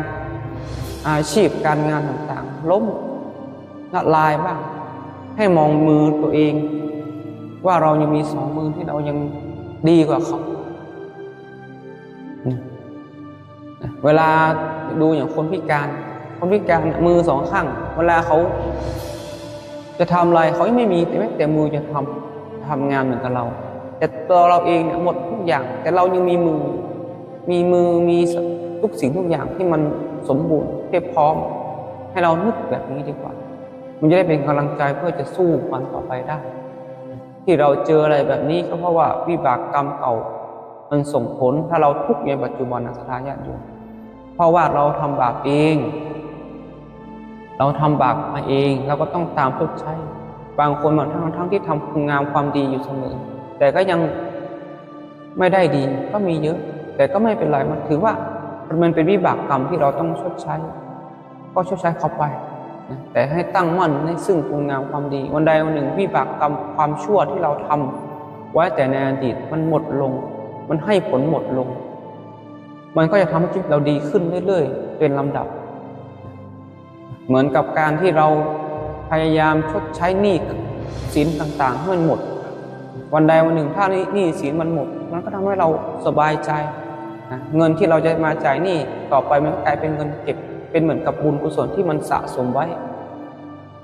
อาชีพการงานต่างๆล้มละลายบ้างให้มองมือตัวเองว่าเรายังมีสองมือที่เรายังดีกว่าเขาเวลาดูอย่างคนพิการมือสองข้างเวลาเขาจะทำอะไรเขาไม่มีแต่มือจะทำงานเหมือนกับเราแต่ตัวเราเองเนี่ยหมดทุกอย่างแต่เรายังมีมือมีทุกสิ่งทุกอย่างที่มันสมบูรณ์เพียบพร้อมให้เรานึกแบบนี้ดีกว่ามันจะได้เป็นกำลังใจเพื่อจะสู้มันต่อไปได้ที่เราเจออะไรแบบนี้ก็เพราะว่าวิบากกรรมเก่ามันส่งผลถ้าเราทุกข์ในปัจจุบันศรัทธาญาติโยมเพราะว่าเราทำบาปเองเราทำบาปมาเองเราก็ต้องตามชดใช้บางคนบางทั้งที่ทำคุณงามความดีอยู่เสมอแต่ก็ยังไม่ได้ดีก็มีเยอะแต่ก็ไม่เป็นไรมันถือว่ามันเป็นวิบากกรรมที่เราต้องชดใช้ก็ชดใช้เข้าไปแต่ให้ตั้งมั่นในซึ่งคุณงามความดีวันใดวันหนึ่งวิบากกรรมความชั่วที่เราทำไว้แต่ในอดีตมันหมดลงมันให้ผลหมดลงมันก็จะทำให้ชีวิตเราดีขึ้นเรื่อยๆเป็นลำดับเหมือนกับการที่เราพยายามชดใช้หนี้สินต่างๆให้มันหมดวันใดวันหนึ่งถ้าหนี้สินมันหมดมันก็ทำให้เราสบายใจเงินที่เราจะมาจ่ายหนี้ต่อไปมันกลายเป็นเงินเก็บเป็นเหมือนกับบุญกุศลที่มันสะสมไว้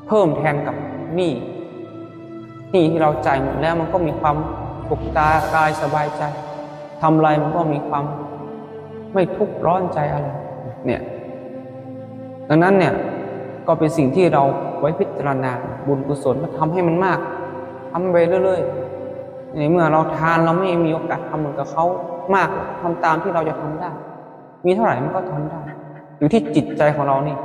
เพิ่มแทนกับหนี้ที่เราจ่ายหมดแล้วมันก็มีความสุขกายสบายใจทำอะไรมันก็มีความไม่ทุกข์ร้อนใจอะไรเนี่ยดังนั้นเนี่ยก็เป็นสิ่งที่เราไว้พิจารณาบุญกุศลมาทำให้มันมากทำไปเรื่อยๆในเมื่อเราทานเราไม่มีโอกาสทำเหมือนกับเขามากทำตามที่เราจะทำได้มีเท่าไหร่มันก็ทำได้อยู่ที่จิตใจของเรานี่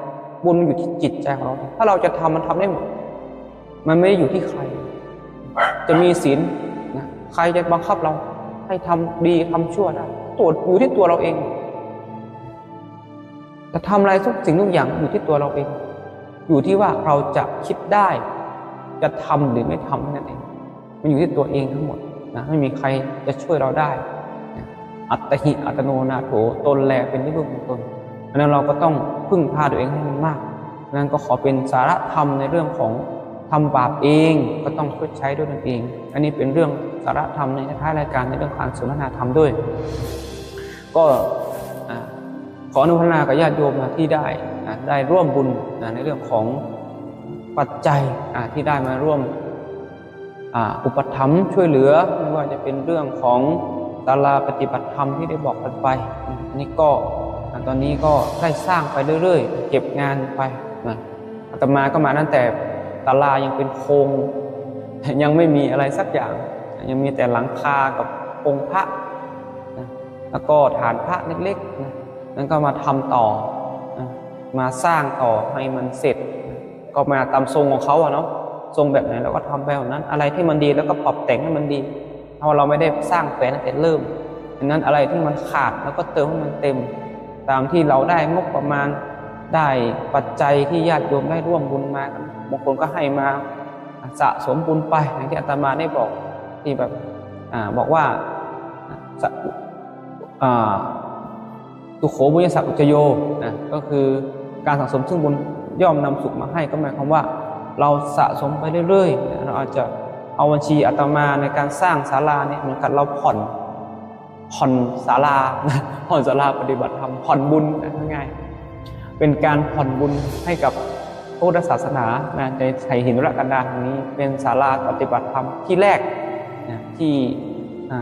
บุญอยู่ที่จิตใจของเราถ้าเราจะทำมันทำได้หมดมันไม่ได้อยู่ที่ใครจะมีศีลนะใครจะบังคับเราให้ทำดีทำชั่วได้ตัวอยู่ที่ตัวเราเองแต่ทำอะไรทุกสิ่งทุกอย่างอยู่ที่ตัวเราเองอยู่ที่ว่าเราจะคิดได้จะทำหรือไม่ทำนั่นเองมันอยู่ที่ตัวเองทั้งหมดนะไม่มีใครจะช่วยเราได้อัตหิอัตโนนาโถตนแลเป็นที่พึ่งของตนดังนั้นเราก็ต้องพึ่งพาตัวเองให้มันมากดังนั้นก็ขอเป็นสาระธรรมในเรื่องของทำบาปเองก็ต้องชดใช้ด้วยตนเองอันนี้เป็นเรื่องสาระธรรมในท้ายรายการในเรื่องการสนทนาธรรมด้วยก็ขออนุโมทนากับญาติโยมที่ได้ร่วมบุญในเรื่องของปัจจัยที่ได้มาร่วมอุปถัมภ์ช่วยเหลือไม่ว่าจะเป็นเรื่องของศาลาปฏิบัติธรรมที่ได้บอกกันไปนี่ก็ตอนนี้ก็ได้สร้างไปเรื่อยๆเก็บงานไปอาตมาก็มาตั้งแต่ศาลายังเป็นโครงยังไม่มีอะไรสักอย่างยังมีแต่หลังคากับองค์พระแล้วก็ฐานพระเล็กๆนั่นก็มาทำต่อ มาสร้างต่อให้มันเสร็จก็มาตามทรงของเขาเนาะทรงแบบไหนเราก็ทำแบบนั้นอะไรที่มันดีแล้วก็ปรับแต่งให้มันดีเพราะเราไม่ได้สร้างแผนตั้งแต่เริ่มดังนั้นอะไรที่มันขาดแล้วก็เติมให้มันเต็มตามที่เราได้งบประมาณได้ปัจจัยที่ญาติโยมได้ร่วมบุญมาบางคนก็ให้มาสะสมบุญไปอย่างที่อาตมาได้บอกที่แบบบอกว่าตุโขบุญญสัพพุจโยนะก็คือการสะสมซึ่งบุญย่อมนำสุขมาให้ก็หมายความว่าเราสะสมไปเรื่อยๆเราอาจจะเอาบัญชีอาตมาในการสร้างศาลาเนี่ยเหมือนกับเราผ่อนศาลาผ่อนศาลาปฏิบัติธรรมผ่อนบุญง่ายๆเป็นการผ่อนบุญให้กับพุทธศาสนาในไทยหินธุรกันดารแห่งนี้เป็นศาลาปฏิบัติธรรมที่แรกที่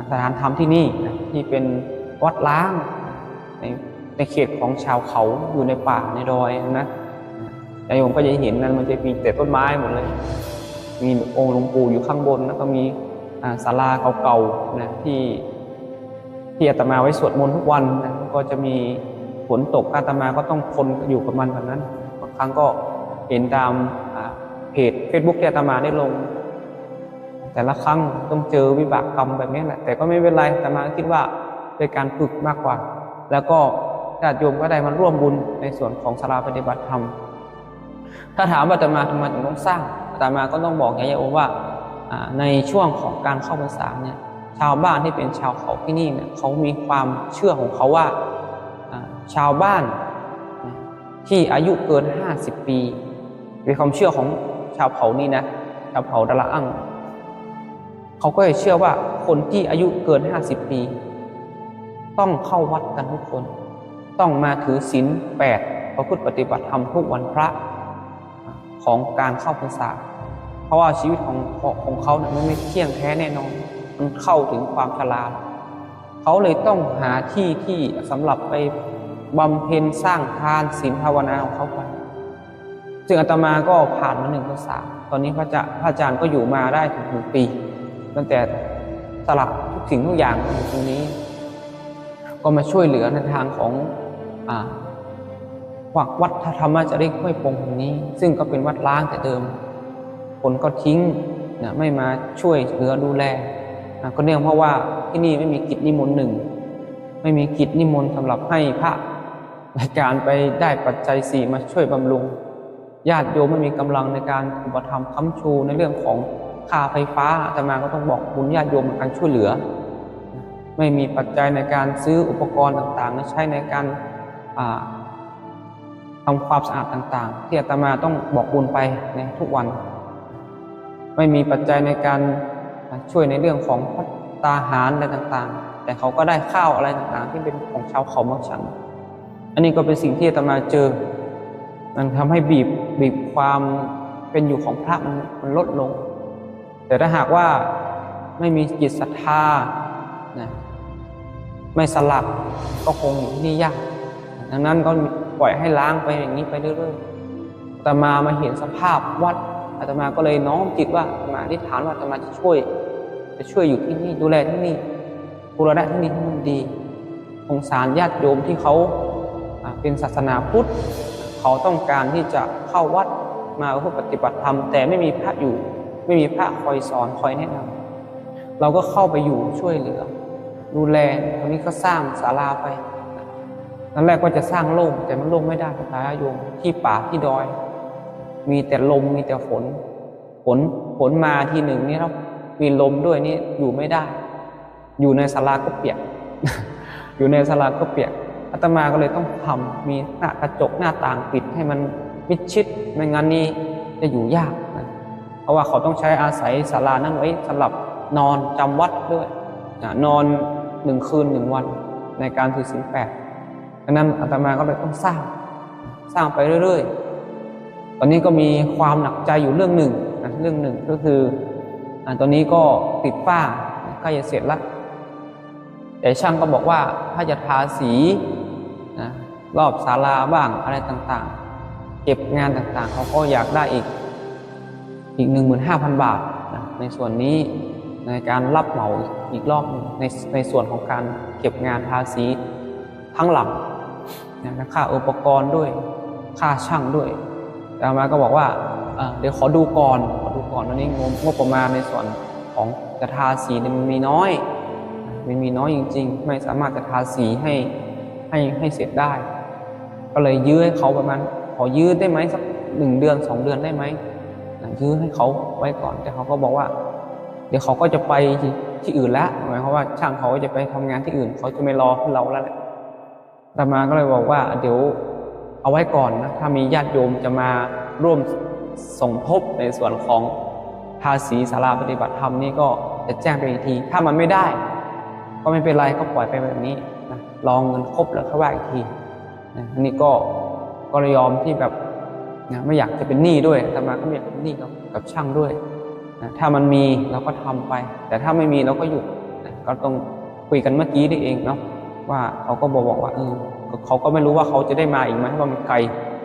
สถานธรรมที่นี่ที่เป็นวัดล้างในเขตของชาวเขาอยู่ในป่าในดอยนะแต่โยมก็จะเห็นนั้นมันจะมีแต่ต้นไม้หมดเลยมีองค์หลวงปู่อยู่ข้างบนแล้วก็มีศาลาเก่าๆนะที่อาตมาไว้สวดมนต์ทุกวันนะก็จะมีฝนตกอาตมาก็ต้องทนอยู่กับมันแบบนั้นบางครั้งก็เห็นตามเพจ Facebook ที่อาตมาได้ลงแต่ละครั้งต้องเจอวิบากกรรมแบบนี้แหละแต่ก็ไม่เป็นไรอาตมาคิดว่าเป็นการฝึกมากกว่าแล้วก็ญาติโยมก็ได้มาร่วมบุญในส่วนของศาลาปฏิบัติธรรมถ้าถามว่าอาตมาทำไมถึงต้องสร้างอาตมาก็ต้องบอกญาติโยมว่าในช่วงของการเข้าพรรษาเนี่ยชาวบ้านที่เป็นชาวเขาที่นี่เนี่ยเขามีความเชื่อของเขาว่าชาวบ้านที่อายุเกิน50 ปีเป็นความเชื่อของชาวเผ่านี่นะชาวเผ่าดาราอั่งเขาก็จะเชื่อว่าคนที่อายุเกิน50 ปีต้องเข้าวัดกันทุกคนต้องมาถือศีล8ประพฤติปฏิบัติธรรมทุกวันพระของการเข้าพรรษาเพราะว่าชีวิตของเขาเนี่ยมันไม่เที่ยงแท้แน่นอนมันเข้าถึงความชราเขาเลยต้องหาที่สำหรับไปบำเพ็ญสร้างทานศีลภาวนาของเขาไปซึ่งอาตมาก็ผ่านมา1 พรรษาตอนนี้พระอาจารย์ก็อยู่มาได้ถึง1 ปีตั้งแต่สละทุกสิ่งทุกอย่างตรงนี้ก็มาช่วยเหลือในทางของวัดธรรมจริยห้วยปงแห่งนี้ซึ่งก็เป็นวัดล้างแต่เดิมคนก็ทิ้งไม่มาช่วยเหลือดูแลก็เนื่องเพราะว่าที่นี่ไม่มีกิจนิมนต์ไม่มีกิจนิมนต์สำหรับให้พระในการไปได้ปัจจัย4มาช่วยบำรุงญาติโยมไม่มีกำลังในการอุปถัมภ์ค้ำชูในเรื่องของค่าไฟฟ้าอาตมาก็ต้องบอกบุญญาติโยมในการช่วยเหลือไม่มีปัจจัยในการซื้ออุปกรณ์ต่างๆใช้ในการทำความสะอาดต่างๆที่อาตมาต้องบอกบุญไปในทุกวันไม่มีปัจจัยในการช่วยในเรื่องของภัตตาหารอะไรต่างๆแต่เขาก็ได้ข้าวอะไรต่างๆที่เป็นของชาวเขามักฉันอันนี้ก็เป็นสิ่งที่อาตมาเจอมันทำให้บีบความเป็นอยู่ของพระมันลดลงแต่ถ้าหากว่าไม่มีจิตศรัทธาไม่สลักก็คงอยู่ที่นี่ยากดังนั้นก็ปล่อยให้ล้างไปอย่างนี้ไปเรื่อยๆอาตมาเห็นสภาพวัดอาตมาก็เลยน้อมจิตว่าอาตมาอธิษฐานว่าอาตมาจะช่วยอยู่ที่นี่ดูแลที่นี่บูรณะที่นี่ให้มันดีสงสารญาติโยมที่เขาเป็นศาสนาพุทธเขาต้องการที่จะเข้าวัดมาเพื่อปฏิบัติธรรมแต่ไม่มีพระอยู่ไม่มีพระคอยสอนคอยแนะนำเราก็เข้าไปอยู่ช่วยเหลือดูแลตอนนี้ก็สร้างศาลาไปตอนแรกก็จะสร้างโล่งแต่มันโล่งไม่ได้พระโยมที่ป่าที่ดอยมีแต่ลมมีแต่ฝนมาทีหนึ่งนี่เรามีลมด้วยนี่อยู่ไม่ได้อยู่ในศาลาก็เปียก อยู่ในศาลาก็เปียกอาตมาก็เลยต้องทำมีหน้ากระจกหน้าต่างปิดให้มันมิดชิดไม่งั้นนี่จะอยู่ยากนะเพราะว่าเขาต้องใช้อาศัยศาลานั้นไว้สำหรับนอนจำวัดด้วยนอน1 คืน 1 วันในการถือศีล8ดังนั้นอาตมาก็เลยต้องสร้างไปเรื่อยๆตอนนี้ก็มีความหนักใจอยู่เรื่องหนึ่งก็คือตอนนี้ก็ติดฝ้าใกล้จะเสร็จแล้วแต่ช่างก็บอกว่าถ้าจะทาสีรอบศาลาบ้างอะไรต่างๆเก็บงานต่างๆเขาก็อยากได้อีก 15,000 บาทในส่วนนี้ในการรับเหมาอีกรอบนึงในส่วนของการเก็บงานทาสีทั้งหลังค่าอุปกรณ์ด้วย ค่าช่างด้วยแต่อาตมาก็บอกว่าเดี๋ยวขอดูก่อนวันนี้งบประมาณในส่วนของจะทาสีมันมีน้อยจริงๆไม่สามารถจะทาสีให้เสร็จได้ก็เลยยื้อให้เขาประมาณขอยื้อได้ไหมสัก1 เดือน 2 เดือนได้ไหมยื้อให้เขาไว้ก่อนแต่เขาก็บอกว่าเดี๋ยวเขาก็จะไปที่อื่นแล้วหมายความว่าช่างเขาจะไปทำงานที่อื่นเขาจะไม่รอเราแล้วแหละอาตมาก็เลยบอกว่าเดี๋ยวเอาไว้ก่อนนะถ้ามีญาติโยมจะมาร่วมสมทบในส่วนของทาสีศาลาปฏิบัติธรรมนี่ก็จะแจ้งไปอีกทีถ้ามันไม่ได้ก็ไม่เป็นไรก็ปล่อยไปแบบนี้นะรอเงินครบแล้วค่อยว่าอีกทีนะอันนี้ก็ยอมที่แบบนะไม่อยากจะเป็นหนี้ด้วยอาตมาก็ไม่อยากเป็นหนี้กับช่างด้วยนะถ้ามันมีเราก็ทำไปแต่ถ้าไม่มีเราก็หยุดนะก็ต้องคุยกันเมื่อกี้นี่เองเนาะว่าเขาก็บอกว่าเขาก็ไม่รู้ว่าเขาจะได้มาอีกไหมว่ามันไ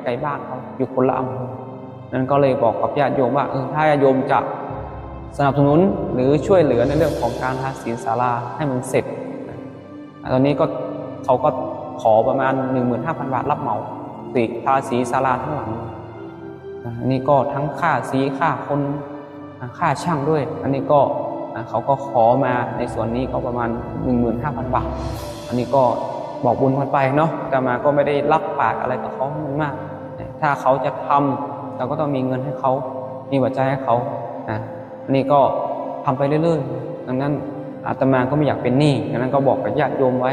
กลบ้านเขาอยู่คนละอำเภอนั้นก็เลยบอกกับญาติโยมว่าถ้าญาติโยมจะสนับสนุนหรือช่วยเหลือในเรื่องของการทาสีศาลาให้มันเสร็จตอนนี้ก็เขาก็ขอประมาณ 15,000 บาทรับเหมาทาสีศาลาทั้งหลังอันนี้ก็ทั้งค่าสีค่าคนค่าช่างด้วยอันนี้ก็เขาก็ขอมาในส่วนนี้ก็ประมาณ 15,000 บาทอันนี้ก็บอกบุญกันไปเนาะแต่มาก็ไม่ได้รับปากอะไรกับเขามันมากถ้าเขาจะทำเราก็ต้องมีเงินให้เขามีหัวใจให้เขาอันนี้ก็ทำไปเรื่อยๆดังนั้นอาตมาก็ไม่อยากเป็นหนี้ดังนั้นก็บอกกับญาติโยมไว้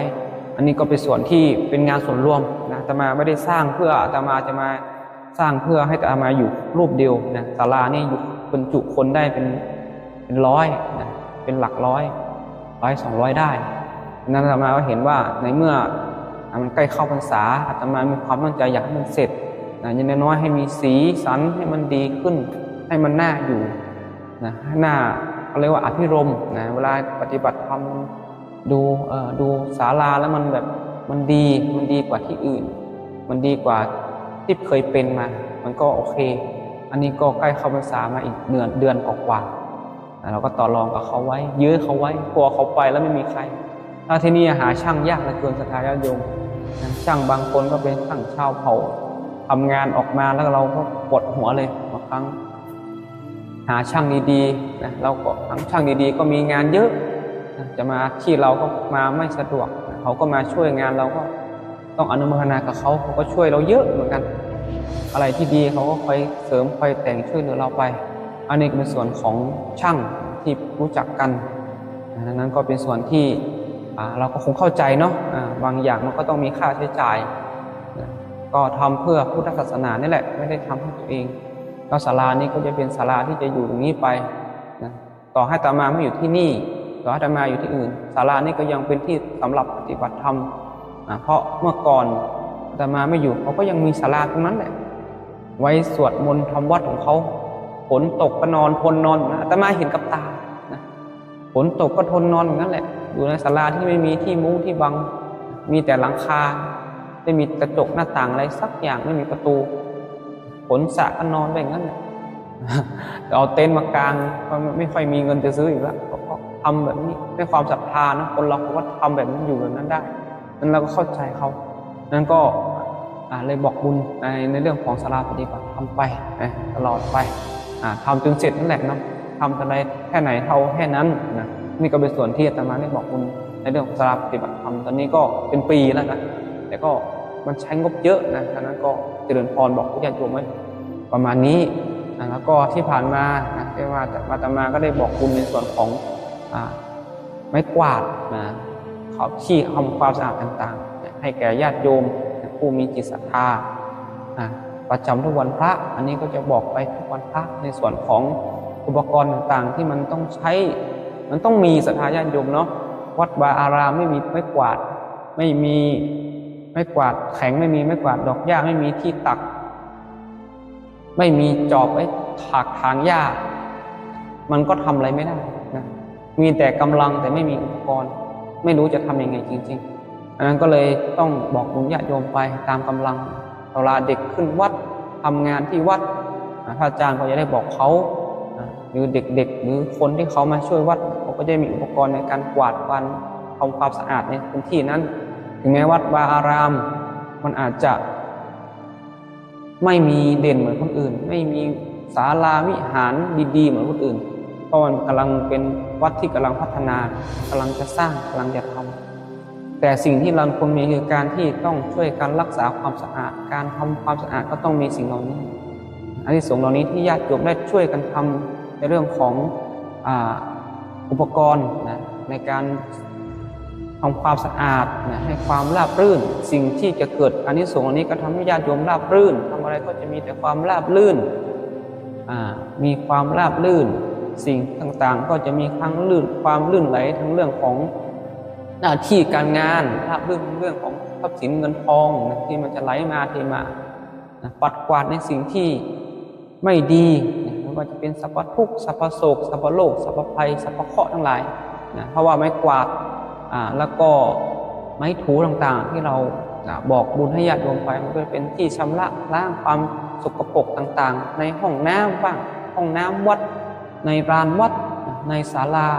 อันนี้ก็เป็นส่วนที่เป็นงานส่วนรวมนะอาตมาไม่ได้สร้างเพื่ออาตมาจะมาสร้างเพื่อให้อาตมาอยู่รูปเดียวนะศาลานี่อยู่บรรจุคนได้เป็นร้อยนะเป็นหลักร้อย200ได้นั้นอาตมาก็เห็นว่าในเมื่อมันใกล้เข้าพรรษาอาตมามีความตั้งใจอยากให้มันเสร็จนะอย่างน้อยให้มีสีสันให้มันดีขึ้นให้มันน่าอยู่นะหน้าเขาเรียกว่าอภิรมย์นะเวลาปฏิบัติธรรมดูศาลาแล้วมันแบบมันดีกว่าที่อื่นมันดีกว่าที่เคยเป็นมามันก็โอเคอันนี้ก็ใกล้เข้าพรรษามาอีกเดือนกว่าเราก็ต่อรองกับเขาไว้ยื้อเขาไว้กลัวเขาไปแล้วไม่มีใครถ้าที่นี่หาช่างยากเหลือเกินศรัทธาญาติโยมช่างบางคนก็เป็นช่างชาวเผ่าทำงานออกมาแล้วเราก็ปวดหัวเลยบางครั้งหาช่างดีๆนะเราก็ทั้งช่างดีๆก็มีงานเยอะจะมาที่เราก็มาไม่สะดวกเขาก็มาช่วยงานเราก็ต้องอนุโมทนากับเขาก็ช่วยเราเยอะเหมือนกันอะไรที่ดีเขาก็คอยเสริมคอยแต่งช่วยเหลือเราไปอันนี้เป็นส่วนของช่างที่รู้จักกันนั้นก็เป็นส่วนที่เราก็คงเข้าใจเนาะบางอย่างมันก็ต้องมีค่าใช้จ่ายก็ทำเพื่อพุทธศาสนานี่แหละไม่ได้ทำให้ตัวเองแล้วศาลานี้ก็จะเป็นศาลาที่จะอยู่ตรงนี้ไปนะต่อให้อาตมาไม่อยู่ที่นี่ต่อให้อาตมาอยู่ที่อื่นศาลานี้ก็ยังเป็นที่สำหรับปฏิบัติธรรมเพราะเมื่อก่อนอาตมาไม่อยู่เขาก็ยังมีศาลาตรงนั้นแหละไว้สวดมนต์ทำวัดของเขาฝนตกก็นอนทนนอนอาตมาเห็นกับตานะฝนตกก็ทนนอนอย่างนั้นแหละอยู่ในศาลาที่ไม่มีที่มุ้งที่บังมีแต่หลังคาไม่มีกระจกหน้าต่างอะไรสักอย่างไม่มีประตูฝนสะก็นอนไปอย่างนั้นแหละเอาเต็นท์มากางก็ไม่ค่อยมีเงินจะซื้ออีกแล้วก็ทำแบบนี้ด้วยความศรัทธานะคนเราก็ทำแบบนั้นอยู่แบบนั้นได้นั้นเราก็เข้าใจเขานั้นก็เลยบอกบุญในเรื่องของศาลาปฏิบัติทำไปตลอดไปทำจนเสร็จนั่นแหละนะทำอะไรแค่ไหนเท่าแค่นั้นนะนี่ก็เป็นส่วนที่อาตมาได้บอกบุญในเรื่องของศาลาปฏิบัติธรรมตอนนี้ก็เป็นปีแล้วนะแต่ก็มันใช้งบเยอะนะดังนั้นก็เจริญพรบอกญาติโยมไว้ประมาณนี้แล้วก็ที่ผ่านมาที่ว่าอาตมาก็ได้บอกบุญในส่วนของไม้กวาดเขาขี้ทำความสะอาดต่างๆให้แก่ญาติโยมผู้มีจิตศรัทธาประจำทุกวันพระอันนี้ก็จะบอกไปทุกวันพระในส่วนของอุปกรณ์ต่างๆที่มันต้องใช้มันต้องมีศรัทธาญาติโยมเนาะวัดวาอารามไม่มีไม้กวาดไม่มีไม้กวาดแข็งไม่มีไม้กวาดดอกหญ้าไม่มีที่ตักไม่มีจอบไว้ถากถางหญ้ามันก็ทำอะไรไม่ได้นะมีแต่กำลังแต่ไม่มีอุปกรณ์ไม่รู้จะทำยังไงจริงๆอันนั้นก็เลยต้องบอกบุญญาติโยมไปตามกำลังเวลาเด็กขึ้นวัดทำงานที่วัดพระอาจารย์ก็จะได้บอกเขาหรือเด็กๆหรือคนที่เขามาช่วยวัดเขาก็จะมีอุปกรณ์ในการกวาดวันทำความสะอาดในพื้นที่นั้นถึงแม้วัดวาอารามมันอาจจะ ไม่มีเด่นเหมือนคนอื่นไม่มีศาลาวิหารดีๆเหมือนคนอื่นเพราะมันกำลังเป็นวัดที่กำลังพัฒนากำลังจะสร้างกำลังจะทำแต่สิ่งที่เราควรมีคือการที่ต้องช่วยกันรักษาความสะอาดการทำความสะอาดก็ต้องมีสิ่งเหล่านี้อานิสงส์เหล่านี้ที่ญาติโยมได้ช่วยกันทำในเรื่องของอุปกรณ์ในการทำความสะอาดให้ความราบรื่นสิ่งที่จะเกิดอานิสงส์เหล่านี้ก็ทำให้ญาติโยมราบรื่นทำอะไรก็จะมีแต่ความราบรื่นมีความราบรื่นสิ่งต่างๆก็จะมีความลื่นไหลทั้งเรื่องของหน้าที่การงานราบรื่นเรื่องของทรัพย์สินเงินทองที่มันจะไหลมาเทมาปัดกวาดในสิ่งที่ไม่ดีไม่ว่าจะเป็นสรรพทุกข์สรรพโศกสรรพโลกสรรพภัยสรรพเคราะห์ทั้งหลายเพราะว่าไม้กวาดแล้วก็ไม้ถูต่างๆที่เราบอกบุญให้ญาติโยมไปมันก็เป็นที่ชำระล้างความสกปรกต่างๆในห้องน้ำบ้างห้องน้ำวัดในลานวัดในศาลา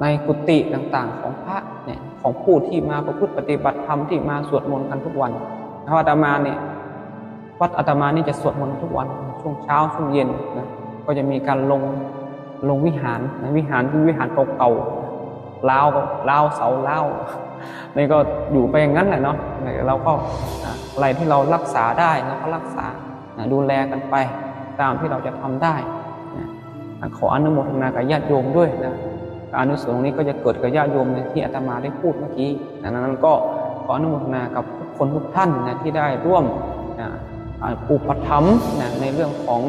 ในกุฏิต่างๆของพระเนี่ยของผู้ที่มาประพฤติปฏิบัติธรรมที่มาสวดมนต์กันทุกวันเพราะอาตมาเนี่ยวัดอาตมานี่จะสวดมนต์ทุกวันช่วงเช้าช่วงเย็นก็จะมีการลงวิหารวิหารที่วิหารเก่าๆล้าวเสาล้าวนี่ก็อยู่ไปอย่างนั้นแหละเนาะเราก็อะไรที่เรารักษาได้เราก็รักษาดูแลกันไปตามที่เราจะทำได้ขออนุโมทนากับญาติโยมด้วยนะอานิสงส์นี้ก็จะเกิดกับญาติโยมที่อาตมาได้พูดเมื่อกี้ดังนั้นก็ขออนุโมทนากับคนทุกท่านนะที่ได้ร่วมอุปถัมภ์ในเรื่องของ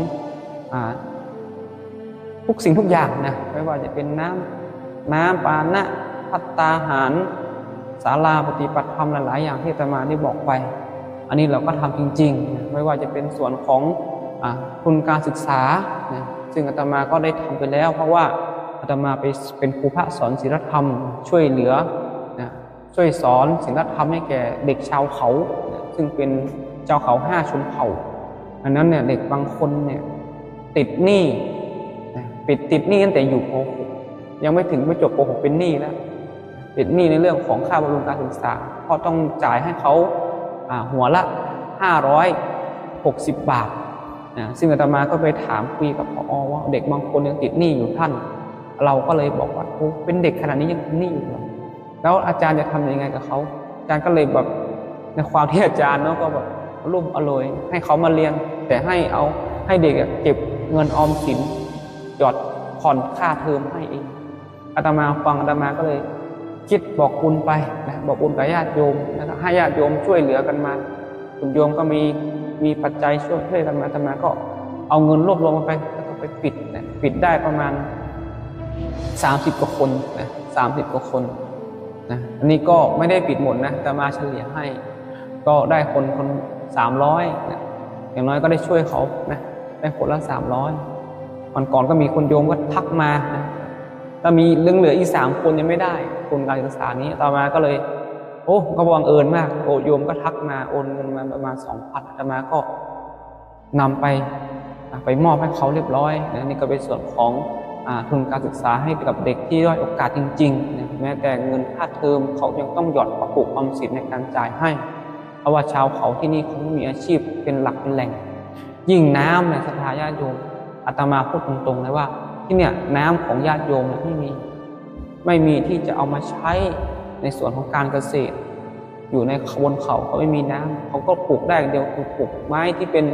ทุกสิ่งทุกอย่างนะไม่ว่าจะเป็นน้ำปานะภัตตาหารศาลาปฏิบัติธรรมหลายๆอย่างที่อาตมาได้บอกไปอันนี้เราก็ทำจริงๆไม่ว่าจะเป็นส่วนของทุนการศึกษานะซึ่งอาตมาก็ได้ทำไปแล้วเพราะว่าอาตมาไปเป็นครูพระสอนศีลธรรมช่วยเหลือช่วยสอนศีลธรรมให้แก่เด็กชาวเขาซึ่งเป็นชาวเขา5 ชนเผ่าอันนั้นเนี่ยเด็กบางคนเนี่ยติดหนี้ติดหนี้ตั้งแต่อยู่ป .6 ยังไม่จบป .6 เป็นหนี้แล้วติดหนี้ในเรื่องของค่าบำรุงการศึกษาเพราะต้องจ่ายให้เขาหัวละ560 บาทซึ่งอาตมาก็ไปถามคุยกับผอ.ว่าเด็กบางคนยังติดหนี้อยู่ท่านเราก็เลยบอกว่าเป็นเด็กขนาดนี้ยังติดหนี้อยู่แล้วอาจารย์จะทำยังไงกับเขาอาจารย์ก็เลยแบบในความที่อาจารย์เนาะก็แบบรุ่มอร่อยให้เขามาเรียนแต่ให้เด็กเก็บเงินออมสินหยอดผ่อนค่าเทอมให้เองอาตมาฟังอาตมาก็เลยคิดบอกบุญไปนะบอกบุญกับญาติโยมแล้วก็ให้ญาติโยมช่วยเหลือกันมาคุณโยมก็มีปัจจัยช่วยกันมาอาตมาก็เอาเงินรวบรวมมาไปแล้วก็ไปปิดได้ประมาณ30 กว่าคนนะ30 กว่าคนนะอันนี้ก็ไม่ได้ปิดหมดนะอาตมาเฉลี่ยให้ก็ได้คน300นะอย่างน้อยก็ได้ช่วยเขานะได้คนละ300วันก่อนก็มีคนโยมก็ทักมานะถ้ามีเหลืออีก3 คนยังไม่ได้ทุนการศึกษานี้ต่อมาก็เลยก็บังเอิญมากโยมก็ทักมาโอนเงินมาประมาณ 2,000 อาตมาก็นำไปมอบให้เขาเรียบร้อยนะนี่ก็เป็นส่วนของทุนการศึกษาให้กับเด็กที่ด้อยโอกาสจริงๆนะแม้แต่เงินค่าเทอมเขายังต้องหยอดกระปุกออมสินในการจ่ายให้เพราะว่าชาวเขาที่นี่เขามีอาชีพเป็นหลักเป็นแหล่งยิ่งน้ำในศรัทธาญาติโยมอาตมาพูดตรงๆเลยว่าที่เนี่ยน้ำของญาติโยมไม่มีที่จะเอามาใช้ในส่วนของการเกษตรอยู่ในบนเขาไม่มีน้ำเขาก็ปลูกได้เดียวคือปลูกไม้ที่เป็น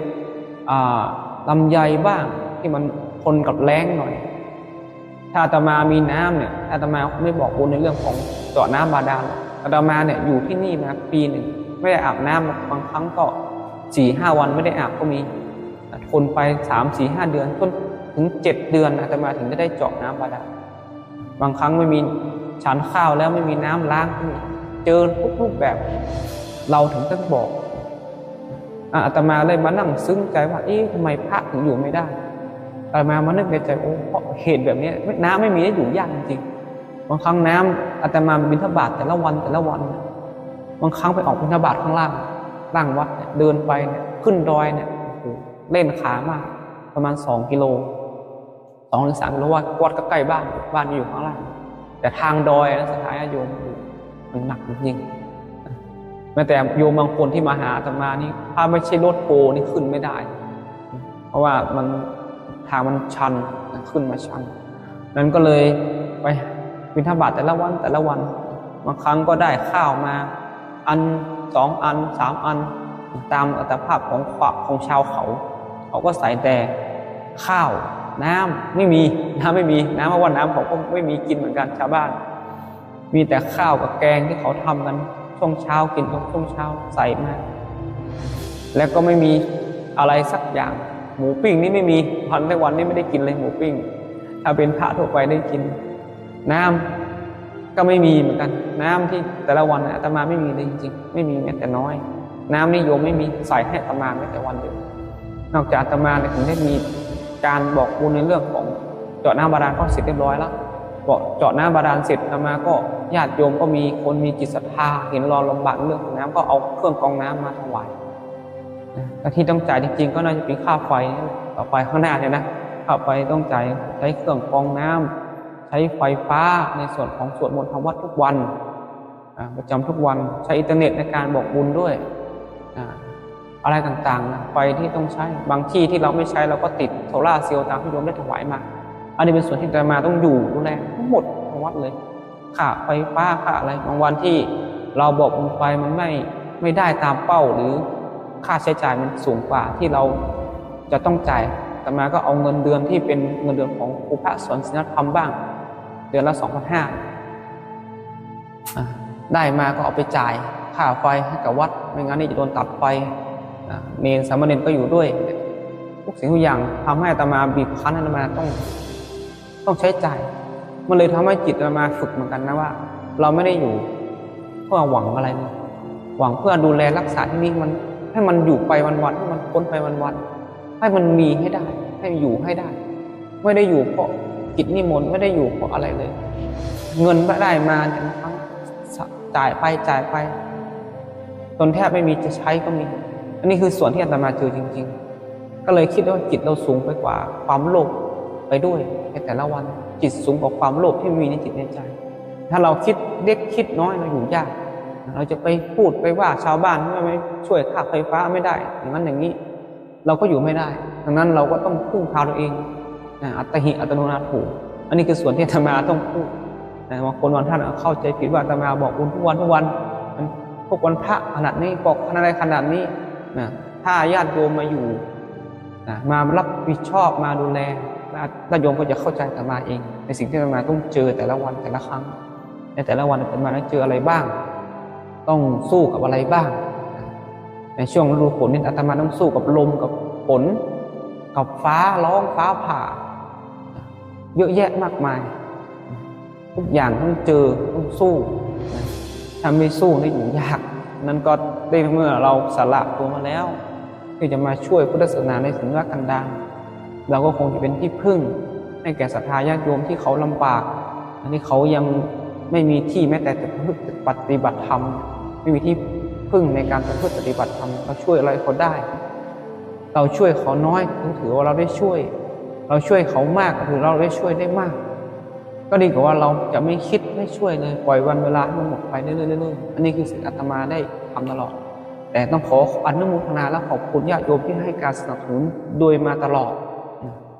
ลำไยบ้างที่มันทนกับแล้งหน่อยถ้าอาตมามีน้ำเนี่ยอาตมาไม่บอกบุญในเรื่องของเจาะน้ำบาดาลอาตมาเนี่ยอยู่ที่นี่มาปีหนึ่งไม่ได้อาบน้ำบางครั้งก็ 4-5 วันไม่ได้อาบก็มีทนไป 3-4-5 เดือนจนถึง7 เดือนอาตมาถึงจะได้เจาะน้ำบาดาลบางครั้งไม่มีฉันข้าวแล้วไม่มีน้ำล้างเจอทุกรูปแบบเราถึงต้องบอกอาตมาเลยมานั่งซึ้งใจว่าทำไมพระถึงอยู่ไม่ได้อาตมานึกในใจเพราะเหตุแบบนี้น้ำไม่มีได้อยู่ยากจริงๆบางครั้งน้ำอาตมาบิณฑบาตแต่ละวันบางครั้งไปออกบิณฑบาตข้างล่างวัดเดินไปเนี่ยขึ้นดอยเนี่ยเล่นขามากประมาณ2 กิโล 2-3 กิโลวัดก็ใกล้บ้านอยู่ข้างล่างแต่ทางดอยนะสถานโยมมันหนักจริงๆ แม้แต่โยมบางคนที่มาหาอาตมานี่ถ้าไม่ใช่รถโกนี่ขึ้นไม่ได้ เพราะว่ามันทางมันชันขึ้นมาชันนั้นก็เลยไปบิณฑบาตแต่ละวันบางครั้งก็ได้ข้าวมาอัน2 อัน 3 อันตามอัตภาพของชาวเขาก็ใส่แต่ข้าวน้ำไม่มีน้ำเพราะว่าน้ำเขาก็ไม่มีกินเหมือนกันชาวบ้านมีแต่ข้าวกับแกงที่เขาทำกันช่วงเช้ากินช่วงเช้าใส่มาแล้วก็ไม่มีอะไรสักอย่างหมูปิ้งนี่ไม่มีวันนี้ไม่ได้กินเลยหมูปิ้งถ้าเป็นพระทั่วไปได้กินน้ำก็ไม่มีเหมือนกันน้ำที่แต่ละวันอาตมาไม่มีเลยจริงๆไม่มีแม้แต่น้อยน้ำนิยมไม่มีใส่ให้อาตมาแม้แต่วันเดียวนอกจากอาตมาเนี่ยถึงได้มีการบอกบุญในเรื่องของเจาะน้ำบาดาลก็เสร็จเรียบร้อยแล้วบอกเจาะน้ำบาดาลเสร็จอาตมาก็ญาติโยมก็มีคนมีจิตศรัทธาเห็นรอลำบากเรื่องของน้ำก็เอาเครื่องกรองน้ำมาถวายแต่ที่ต้องจ่ายจริงๆก็น่าจะเป็นค่าไฟต่อไปข้างหน้าเนี่ยนะค่าไฟต้องจ่ายใช้เครื่องกรองน้ำใช้ไฟฟ้าในส่วนของสวดมนต์ทำวัดทุกวันประจำทุกวันใช้อินเทอร์เน็ตในการบอกบุญด้วยอะไรต่างๆนะไฟที่ต้องใช้บางที่ที่เราไม่ใช้เราก็ติดโซล่าร์เซลล์ตามที่โยมได้ถวายมาอันนี้เป็นส่วนที่อาตมาต้องอยู่ดูแลทั้งหมดของวัดเลยค่าไฟฟ้าค่าอะไรบางวันที่เราบอกบุญไปมันไม่ได้ตามเป้าหรือค่าใช้จ่ายมันสูงกว่าที่เราจะต้องจ่ายอาตมาก็เอาเงินเดือนที่เป็นเงินเดือนของครูพระสอนศีลธรรมบ้างเดือนละ 2,500 ได้มาก็เอาไปจ่ายค่าไฟให้กับวัดไม่งั้นนี่จะโดนตัดไฟเนรสามเณรก็อยู่ด้วยทุกสิ่งทุกอย่างทำให้อาตมาบีบคั้นอาตมาต้องใช้จ่ายมันเลยทำให้จิตอาตมาฝึกเหมือนกันนะว่าเราไม่ได้อยู่เพื่อหวังอะไรเลยหวังเพื่อดูแลรักษาที่นี่มันให้มันอยู่ไปวันๆให้มันพ้นไปวันๆให้มันมีให้ได้ให้อยู่ให้ได้ไม่ได้อยู่เพราะกิจนิมนต์ไม่ได้อยู่เพราะอะไรเลยเงินไม่ได้มาทั้งจ่ายไปจนแทบไม่มีจะใช้ก็มีอันนี้คือส่วนที่อาตมาเจอจริงๆก็เลยคิดว่าจิตเราสูงไปกว่าความโลภไปด้วยในแต่ละวันจิตสูงกว่าความโลภที่มีในจิตในใจถ้าเราคิดเล็กคิดน้อยเราอยู่ยากเราจะไปพูดไปว่าชาวบ้านไม่ช่วยค่าไฟฟ้าไม่ได้อย่างนั้นอย่างนี้เราก็อยู่ไม่ได้ดังนั้นเราก็ต้องพึ่งพาตัวเองอัตหิอัตโนนาโถอันนี้คือส่วนที่อาตมาต้องพูดบางคนบางท่านเข้าใจผิดว่าอาตมาบอกบุญทุกวันพวกวันพระขนาดนี้บอกอะไรขนาดนี้ถ้าญาติโยมมาอยู่มารับผิดชอบมาดูแลญาติโยมก็จะเข้าใจอาตมาเองในสิ่งที่อาตมาต้องเจอแต่ละวันแต่ละครั้งในแต่ละวันอาตมาต้องเจออะไรบ้างต้องสู้กับอะไรบ้างในช่วงฤดูฝนนี่อาตมาต้องสู้กับลมกับฝนกับฟ้าร้องฟ้าผ่าเยอะแยะมากมายทุกอย่างต้องเจอต้องสู้ถ้าไม่สู้นี่อยู่ยากนั้นก็ได้เมื่อเราสละตัวมาแล้วที่จะมาช่วยพุทธศาสนาในถิ่นทุรกันดารเราก็คงจะเป็นที่พึ่งให้แก่ศรัทธาญาติโยมที่เขาลำบากที่เขายังไม่มีที่แม้แต่จะปฏิบัติธรรมไม่มีที่พึ่งในการปฏิบัติธรรมเราช่วยอะไรเขาได้เราช่วยเขาน้อยถือว่าเราได้ช่วยเราช่วยเขามากถือเราได้ช่วยได้มากก็ดีกว่าเราจะไม่คิดไม่ช่วยเลยปล่อยวันเวลาให้มันหมดไปเรื่อยๆอันนี้คือสิ่งอาตมาได้ทำตลอดแต่ต้องขออนุโมทนาและขอบคุณญาติโยมที่ให้การสนับสนุนโดยมาตลอด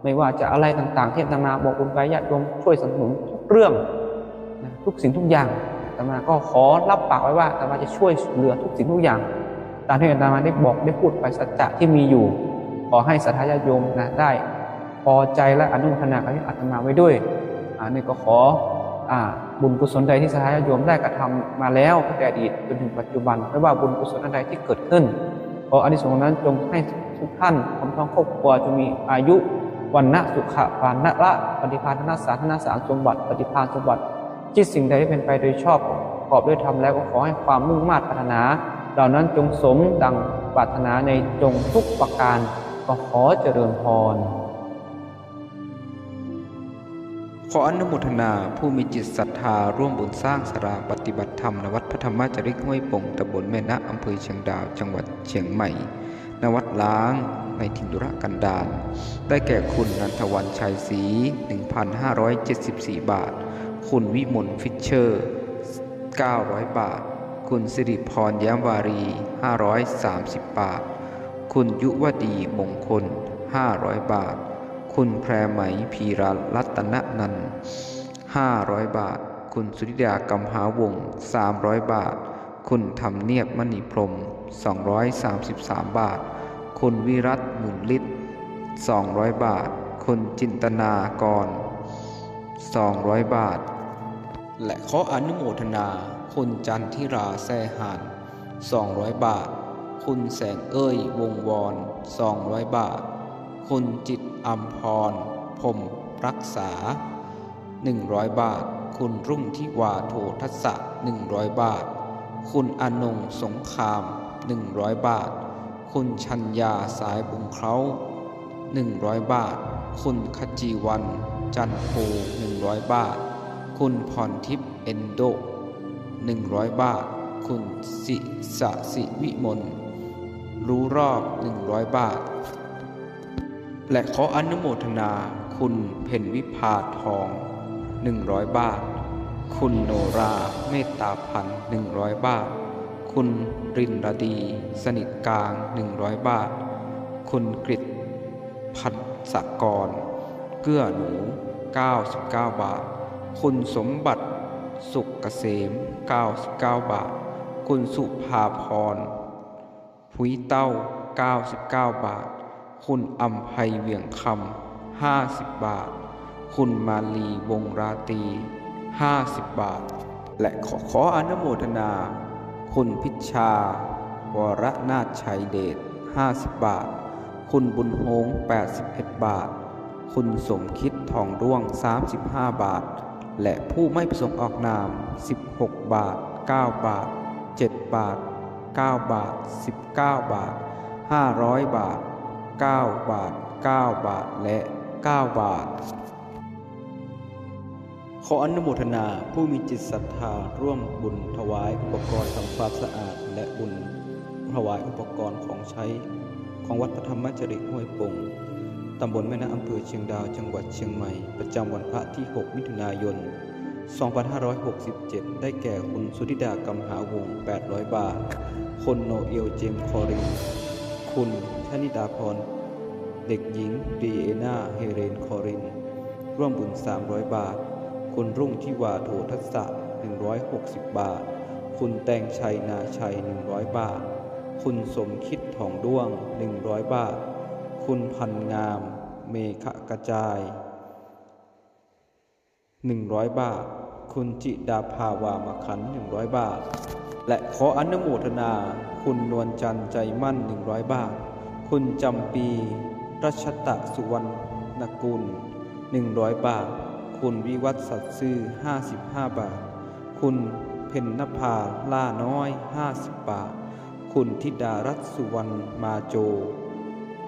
ไม่ว่าจะอะไรต่างๆที่อาตมาบอกคุณไปญาติโยมช่วยสนับสนุนทุกเรื่องทุกสิ่งทุกอย่างอาตมาก็ขอรับปากไว้ว่าอาตมาจะช่วยเหลือทุกสิ่งทุกอย่างตามที่อาตมาได้บอกได้พูดไปสัจจะที่มีอยู่ขอให้ศรัทธาญาติโยมได้พอใจและอนุโมทนากับอาตมาไว้ด้วยนี่ก็ขอบุญกุศลใดที่ศรัทธาญาติโยมได้กระทำมาแล้วตั้งแต่อดีตจนถึงปัจจุบันไม่ว่าบุญกุศลใดที่เกิดขึ้นขออานิสงส์นั้นจงให้ทุกท่านพร้อมทั้งครอบครัวจงมีอายุวันนะสุขะปานะละปฏิภาณธนสารธนสารสมบัติปฏิภาณสมบัติจิตสิ่งใดที่เป็นไปโดยชอบประกอบด้วยธรรมแล้วก็ขอให้ความมุ่งมา่ปรารถนาเหล่านั้นจงสมดังปรารถนาในจงทุกประการก็ขอเจริญพรขออนุโมทนาผู้มีจิตศรัทธาร่วมบุญสร้างศาลาปฏิบัติธรรมณวัดพระธรรมจาริกห้วยปงตำบลแม่นะอำเภอเชียงดาวจังหวัดเชียงใหม่ณวัดล้างในถิ่นทุรกันดารได้แก่คุณนันทวันชัยศรี 1,574 บาทคุณวิมลฟิชเชอร์ 900 บาท คุณสิริพรแย้มวารี530 บาทคุณยุวดีมงคล500 บาทคุณแพรไหมพีรรัตนนันท์500 บาทคุณสุริยากำหาวงศ์300 บาทคุณธรรมเนียบมณีพรหม233 บาทคุณวิรัตหมุนฤทธิ์200 บาทคุณจินตนากร200 บาทและขออนุโมทนาคุณจันทิราแซ่หาน200 บาทคุณแสงเอ้ยวงวอน200 บาทคุณจิตอัมพรพรหมรักษา100 บาทคุณรุ่งทิวาโททัสสะ100 บาทคุณอนงสงคราม100 บาทคุณชัญญาสายบุงเครา100 บาทคุณขจีวันจันโพ100 บาทคุณพรทิพย์เอนโด100 บาทคุณสิสสิวิมลรู้รอบ100 บาทและขออนุโมทนาคุณเพ็ญวิภาทอง100 บาทคุณโนราเมตตาพันธ์100 บาทคุณรินรดีสนิทกลาง100 บาทคุณกฤษพัศกรเกื้อหนู99 บาทคุณสมบัติสุขเกษม99 บาทคุณสุภาพรผุยเต้า99 บาทคุณอัมไพเวียงคำ50 บาทคุณมาลีวงราตรี50 บาทและขออนุโมทนาคุณพิชชาวรนาถชัยเดช50 บาทคุณบุญโฮง81 บาทคุณสมคิดทองด้วง35 บาทและผู้ไม่ประสงค์ออกนาม16 บาท9 บาท7 บาท9 บาท19 บาท500 บาท9 บาท9 บาทและ9 บาทขออนุโมทนาผู้มีจิตศรัทธาร่วมบุญถวายอุปกรณ์ทำความสะอาดและบุญถวายอุปกรณ์ของใช้ของวัดพระธรรมจริตห้วยปงตำบลแม่นาอำเภอเชียงดาวจังหวัดเชียงใหม่ประจำวันพระที่6 มิถุนายน 2567ได้แก่คุณสุธิดากำหาวงศ์800 บาทคุณโนเอลเจมคอรินคุณชนิดาพรเด็กหญิงดีเอนาเฮเรนคอรินร่วมบุญ300 บาทคุณรุ่งทิวาโททัสสะ160 บาทคุณแตงชัยนาชัย100 บาทคุณสมคิดทองด้วง100 บาทคุณพันงามเมฆกระจาย100 บาทคุณจิดาภาวามขัน100 บาทและขออนุโมทนาคุณนวลจันทร์ใจมั่น100 บาทคุณจำปีรัชตะสุวรรณกุล100 บาทคุณวิวัฒน์สัตย์ซื่อ55 บาทคุณเพ็ญนภาล่าน้อย50 บาทคุณธิดารัตน์สุวรรณมาโจ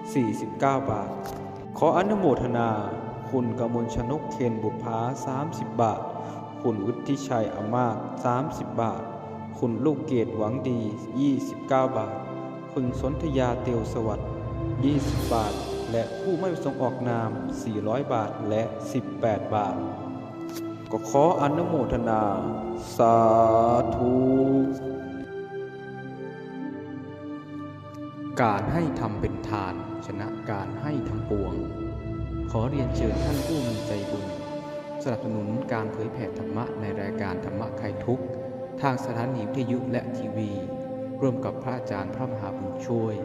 49 บาทขออนุโมทนาคุณกมลชนกเคนบุภา30 บาทคุณวุฒิชัยอมาตย์30 บาทคุณลูกเกดหวังดี29 บาทคุณสนธยาเตียวสวัสดิ์20 บาทและผู้ไม่ประสงค์ออกนาม400 บาทและ18 บาทก็ขออนุโมทนาสาธุการให้ทำเป็นทานชนะการให้ทั้งปวงขอเรียนเชิญท่านผู้มีใจบุญสนับสนุนการเผยแผ่ธรรมะในรายการธรรมะคลายทุกข์ทางสถานีวิทยุและทีวีร่วมกับพระอาจารย์พระมหาบุญช่วย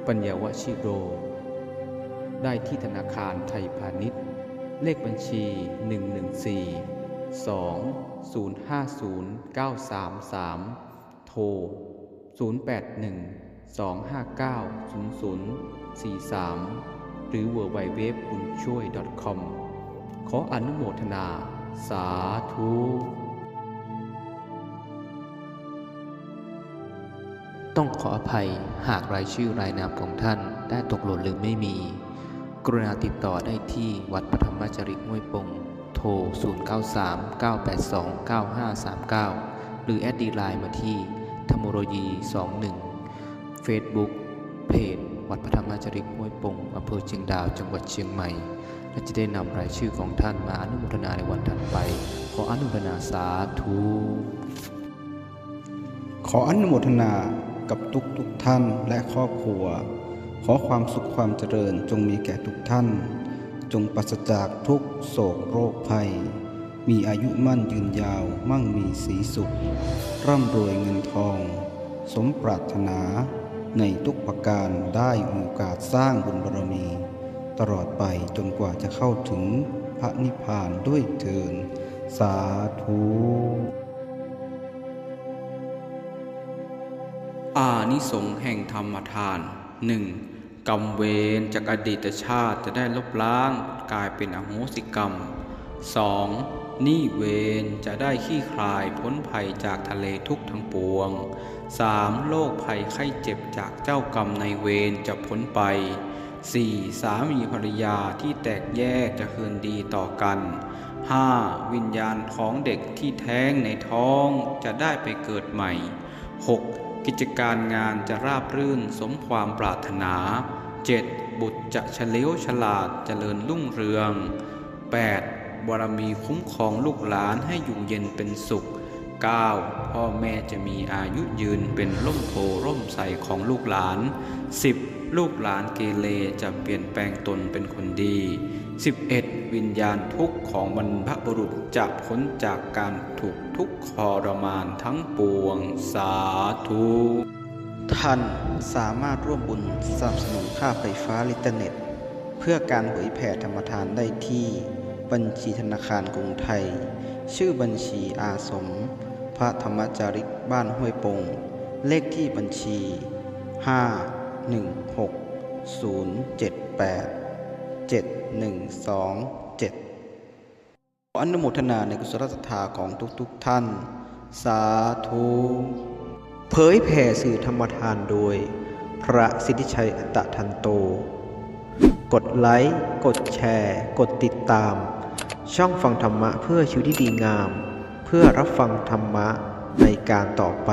ปัญญาวชิโรได้ที่ธนาคารไทยพาณิชย์เลขบัญชี114-2050-933โทร0812590043หรือ www.bunshoy.com ขออนุโมทนาสาธุต้องขออภัยหากรายชื่อรายนามของท่านได้ตกหล่นหรือไม่มีกรุณาติดต่อได้ที่วัดปฐมจริตห้วยปงโทร0939829539หรือแอดดีไลน์มาที่ธรรมโรยี21 Facebook เพจวัดปฐมจริตห้วยปงอำเภอเชียงดาวจังหวัดเชียงใหม่และจะได้นำรายชื่อของท่านมาอนุโมทนาในวันถัดไปขออนุโมทนาสาธุข ขออนุโมทนากับทุกท่านและครอบครัวขอความสุขความเจริญจงมีแก่ทุกท่านจงปราศจากทุกโศกโรคภัยมีอายุมั่นยืนยาวมั่งมีสีสุขร่ำรวยเงินทองสมปรารถนาในทุกประการได้มีโอกาสสร้างบุญบารมีตลอดไปจนกว่าจะเข้าถึงพระนิพพานด้วยเถิดสาธุอานิสงส์แห่งธรรมทาน 1. กรรมเวรจากอดีตชาติจะได้ลบล้างกลายเป็นอโหสิกรรม 2. หนี้เวรจะได้คลี่คลายพ้นภัยจากทะเลทุกข์ทั้งปวง 3. โรคภัยไข้เจ็บจากเจ้ากรรมนายเวรจะพ้นไป 4. สามีภรรยาที่แตกแยกจะคืนดีต่อกัน 5. วิญญาณของเด็กที่แท้งในท้องจะได้ไปเกิดใหม่ 6. กิจการงานจะราบรื่นสมความปรารถนา 7. บุตรจะเฉลียวฉลาดเจริญรุ่งเรือง 8. บารมีคุ้มครองลูกหลานให้อยู่เย็นเป็นสุข 9. พ่อแม่จะมีอายุยืนเป็นร่มโพร่มใสของลูกหลาน 10. ลูกหลานเกเรจะเปลี่ยนแปลงตนเป็นคนดี 11. วิญญาณทุกข์ของบรรพบุรุษจะพ้นจากการถูกทุกข์ทรมานทั้งปวงสาธุท่านสามารถร่วมบุญสนับสนุนค่าไฟฟ้าอินเทอร์เน็ตเพื่อการเผยแผ่ธรรมทานได้ที่บัญชีธนาคารกรุงไทยชื่อบัญชีอาสมพระธรรมจาริกบ้านห้วยปงเลขที่บัญชี 516-078-7127 ขออนุโมทนาในกุศลศรัทธาของทุกท่านสาธุเผยแผ่สื่อธรรมทานโดยพระสิทธิชัยอัตตทันโตกดไลค์กดแชร์กดติดตามช่องฟังธรรมะเพื่อชีวิตที่ดีงามเพื่อรับฟังธรรมะในการต่อไป